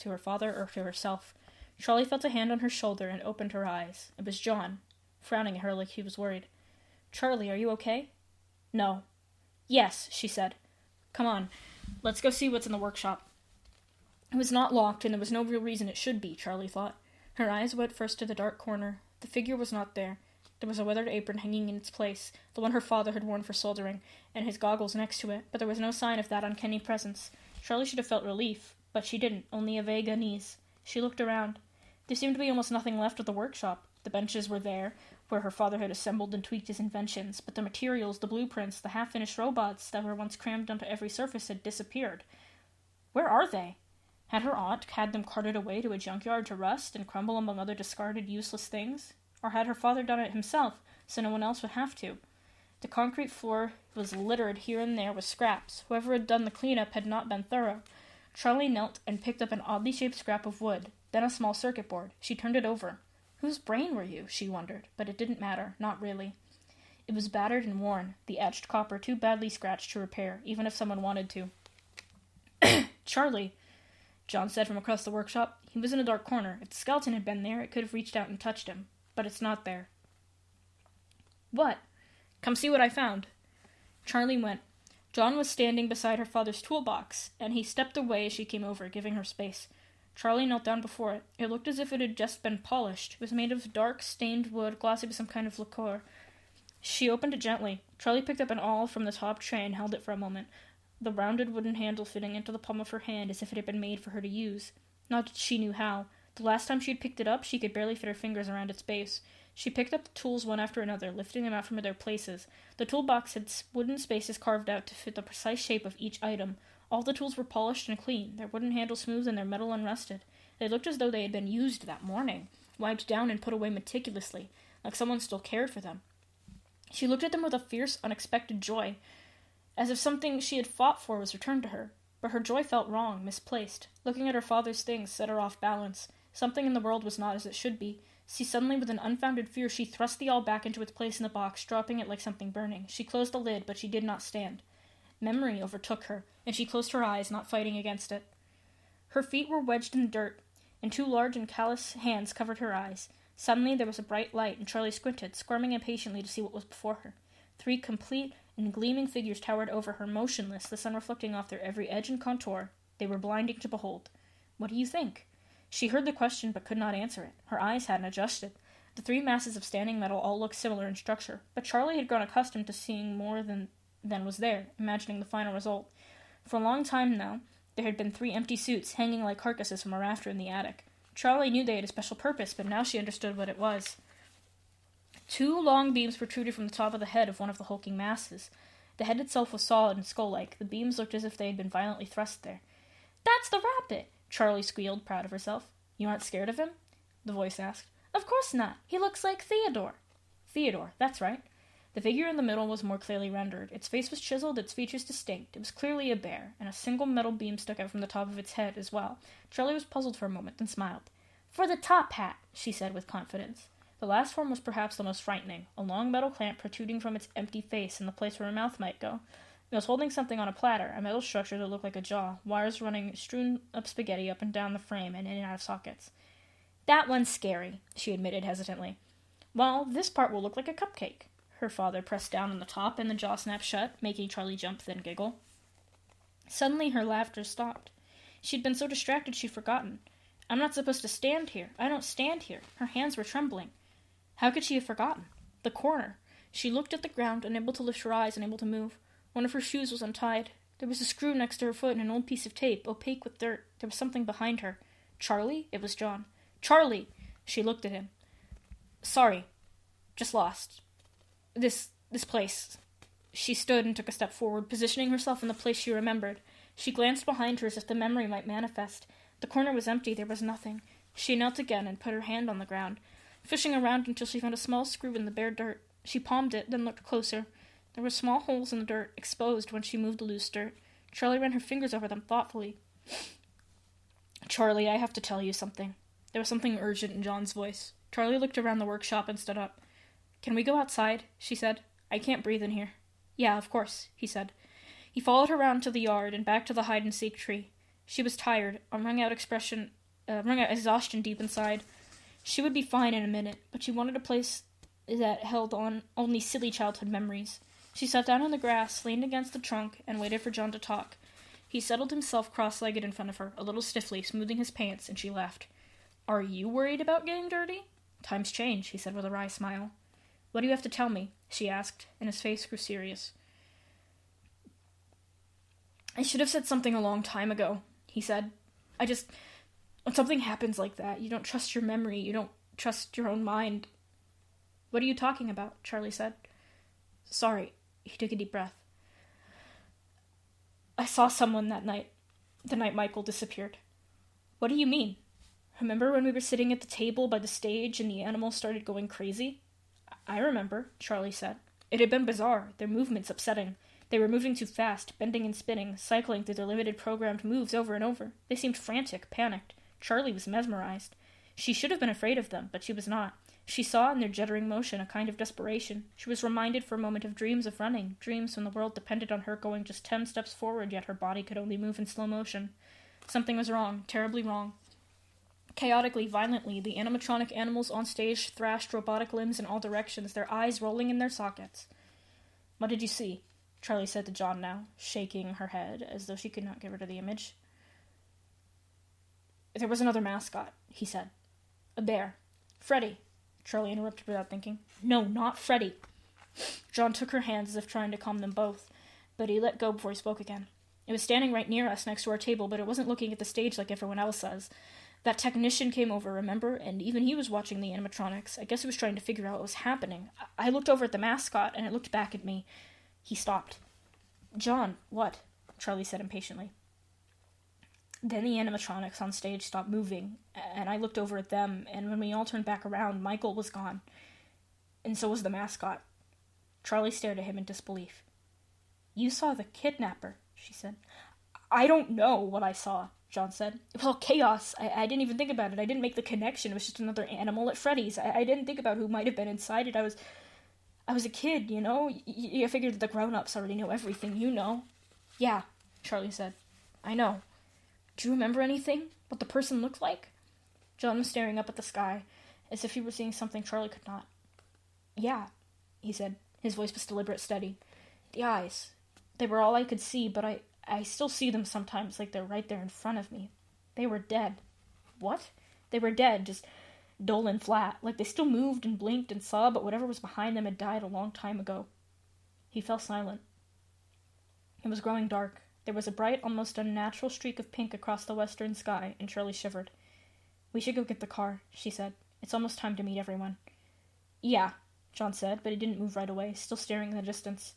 her father, or to herself. Charlie felt a hand on her shoulder and opened her eyes. It was John. frowning at her like he was worried. "Charlie, are you okay?" "No." "Yes," she said. "Come on. Let's go see what's in the workshop." It was not locked, and there was no real reason it should be, Charlie thought. Her eyes went first to the dark corner. The figure was not there. There was a weathered apron hanging in its place, the one her father had worn for soldering, and his goggles next to it, but there was no sign of that uncanny presence. Charlie should have felt relief, but she didn't, only a vague unease. She looked around. There seemed to be almost nothing left of the workshop. The benches were there, where her father had assembled and tweaked his inventions, but the materials, the blueprints, the half-finished robots that were once crammed onto every surface had disappeared. Where are they? Had her aunt had them carted away to a junkyard to rust and crumble among other discarded, useless things? Or had her father done it himself, so no one else would have to? The concrete floor was littered here and there with scraps. Whoever had done the cleanup had not been thorough. Charlie knelt and picked up an oddly shaped scrap of wood, then a small circuit board. She turned it over. Whose brain were you? She wondered, but it didn't matter, not really. It was battered and worn, the etched copper too badly scratched to repair, even if someone wanted to. "Charlie," John said from across the workshop. He was in a dark corner. If the skeleton had been there, it could have reached out and touched him. But it's not there. "What?" "Come see what I found." Charlie went. John was standing beside her father's toolbox, and he stepped away as she came over, giving her space. Charlie knelt down before it. It looked as if it had just been polished. It was made of dark, stained wood, glossy with some kind of lacquer. She opened it gently. Charlie picked up an awl from the top tray and held it for a moment, the rounded wooden handle fitting into the palm of her hand as if it had been made for her to use. Not that she knew how. The last time she had picked it up, she could barely fit her fingers around its base. She picked up the tools one after another, lifting them out from their places. The toolbox had wooden spaces carved out to fit the precise shape of each item. All the tools were polished and clean, their wooden handles smooth and their metal unrusted. They looked as though they had been used that morning, wiped down and put away meticulously, like someone still cared for them. She looked at them with a fierce, unexpected joy, as if something she had fought for was returned to her. But her joy felt wrong, misplaced. Looking at her father's things set her off balance. Something in the world was not as it should be. See, suddenly, with an unfounded fear, she thrust the awl back into its place in the box, dropping it like something burning. She closed the lid, but she did not stand. Memory overtook her, and she closed her eyes, not fighting against it. Her feet were wedged in the dirt, and two large and callous hands covered her eyes. Suddenly there was a bright light, and Charlie squinted, squirming impatiently to see what was before her. 3 complete and gleaming figures towered over her, motionless, the sun reflecting off their every edge and contour. They were blinding to behold. "What do you think?" She heard the question, but could not answer it. Her eyes hadn't adjusted. The 3 masses of standing metal all looked similar in structure, but Charlie had grown accustomed to seeing more than was there, imagining the final result. For a long time now, there had been 3 empty suits hanging like carcasses from a rafter in the attic. Charlie knew they had a special purpose, but now she understood what it was. 2 long beams protruded from the top of the head of one of the hulking masses. The head itself was solid and skull-like. The beams looked as if they had been violently thrust there. "That's the rabbit!" Charlie squealed, proud of herself. "You aren't scared of him?" the voice asked. "Of course not. He looks like Theodore." "Theodore, that's right." The figure in the middle was more clearly rendered. Its face was chiseled, its features distinct. It was clearly a bear, and a single metal beam stuck out from the top of its head as well. Charlie was puzzled for a moment, then smiled. "For the top hat," she said with confidence. The last form was perhaps the most frightening, a long metal clamp protruding from its empty face in the place where her mouth might go. It was holding something on a platter, a metal structure that looked like a jaw, wires running strewn up spaghetti up and down the frame and in and out of sockets. "That one's scary," she admitted hesitantly. "Well, this part will look like a cupcake." Her father pressed down on the top, and the jaw snapped shut, making Charlie jump, then giggle. Suddenly her laughter stopped. She'd been so distracted she'd forgotten. "I'm not supposed to stand here. I don't stand here." Her hands were trembling. How could she have forgotten? The corner. She looked at the ground, unable to lift her eyes, unable to move. One of her shoes was untied. There was a screw next to her foot and an old piece of tape, opaque with dirt. There was something behind her. "Charlie?" It was John. "Charlie!" She looked at him. "Sorry. Just lost. This place." She stood and took a step forward, positioning herself in the place she remembered. She glanced behind her as if the memory might manifest. The corner was empty. There was nothing. She knelt again and put her hand on the ground, fishing around until she found a small screw in the bare dirt. She palmed it, then looked closer. There were small holes in the dirt, exposed when she moved the loose dirt. Charlie ran her fingers over them thoughtfully. "Charlie, I have to tell you something." There was something urgent in John's voice. Charlie looked around the workshop and stood up. "Can we go outside?" she said. "I can't breathe in here." "Yeah, of course," he said. He followed her round to the yard and back to the hide-and-seek tree. She was tired, a wrung-out exhaustion deep inside. She would be fine in a minute, but she wanted a place that held on only silly childhood memories. She sat down on the grass, leaned against the trunk, and waited for John to talk. He settled himself cross-legged in front of her, a little stiffly, smoothing his pants, and she laughed. "Are you worried about getting dirty?" "Times change," he said with a wry smile. "What do you have to tell me?" she asked, and his face grew serious. "I should have said something a long time ago," he said. When something happens like that, you don't trust your memory, you don't trust your own mind." "What are you talking about?" Charlie said. "Sorry." He took a deep breath. "I saw someone that night, the night Michael disappeared." "What do you mean? Remember when we were sitting at the table by the stage and the animals started going crazy?" "I remember," Charlie said. It had been bizarre, their movements upsetting. They were moving too fast, bending and spinning, cycling through their limited programmed moves over and over. They seemed frantic, panicked. Charlie was mesmerized. She should have been afraid of them, but she was not. She saw in their juddering motion a kind of desperation. She was reminded for a moment of dreams of running, dreams when the world depended on her going just 10 steps forward, yet her body could only move in slow motion. Something was wrong, terribly wrong. Chaotically, violently, the animatronic animals on stage thrashed robotic limbs in all directions, their eyes rolling in their sockets. "What did you see?" Charlie said to John now, shaking her head as though she could not get rid of the image. "There was another mascot," he said. "A bear. Freddy." Charlie interrupted without thinking. "No, not Freddy." John took her hands as if trying to calm them both, but he let go before he spoke again. "It was standing right near us next to our table, but it wasn't looking at the stage like everyone else does. That technician came over, remember? And even he was watching the animatronics. I guess he was trying to figure out what was happening. I looked over at the mascot, and it looked back at me." He stopped. "John, what?" Charlie said impatiently. "Then the animatronics on stage stopped moving, and I looked over at them, and when we all turned back around, Michael was gone. And so was the mascot." Charlie stared at him in disbelief. "You saw the kidnapper," she said. "I don't know what I saw," John said. "It was all chaos. I didn't even think about it. I didn't make the connection. It was just another animal at Freddy's. I didn't think about who might have been inside it. I was a kid, you know? You figured that the grown-ups already know everything, you know." "Yeah," Charlie said. "I know. Do you remember anything? What the person looked like?" John was staring up at the sky, as if he were seeing something Charlie could not. "Yeah," he said. His voice was deliberate, steady. "The eyes. They were all I could see, but I still see them sometimes, like they're right there in front of me. They were dead." "What?" "They were dead, just dull and flat, like they still moved and blinked and saw, but whatever was behind them had died a long time ago." He fell silent. It was growing dark. There was a bright, almost unnatural streak of pink across the western sky, and Charlie shivered. "We should go get the car," she said. "It's almost time to meet everyone." "Yeah," John said, but he didn't move right away, still staring in the distance.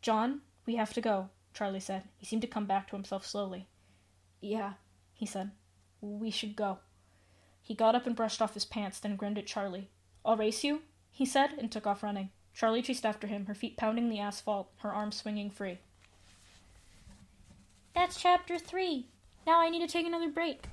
"John, we have to go," Charlie said. He seemed to come back to himself slowly. "Yeah," he said. "We should go." He got up and brushed off his pants, then grinned at Charlie. "I'll race you," he said, and took off running. Charlie chased after him, her feet pounding the asphalt, her arms swinging free. That's chapter 3. Now I need to take another break.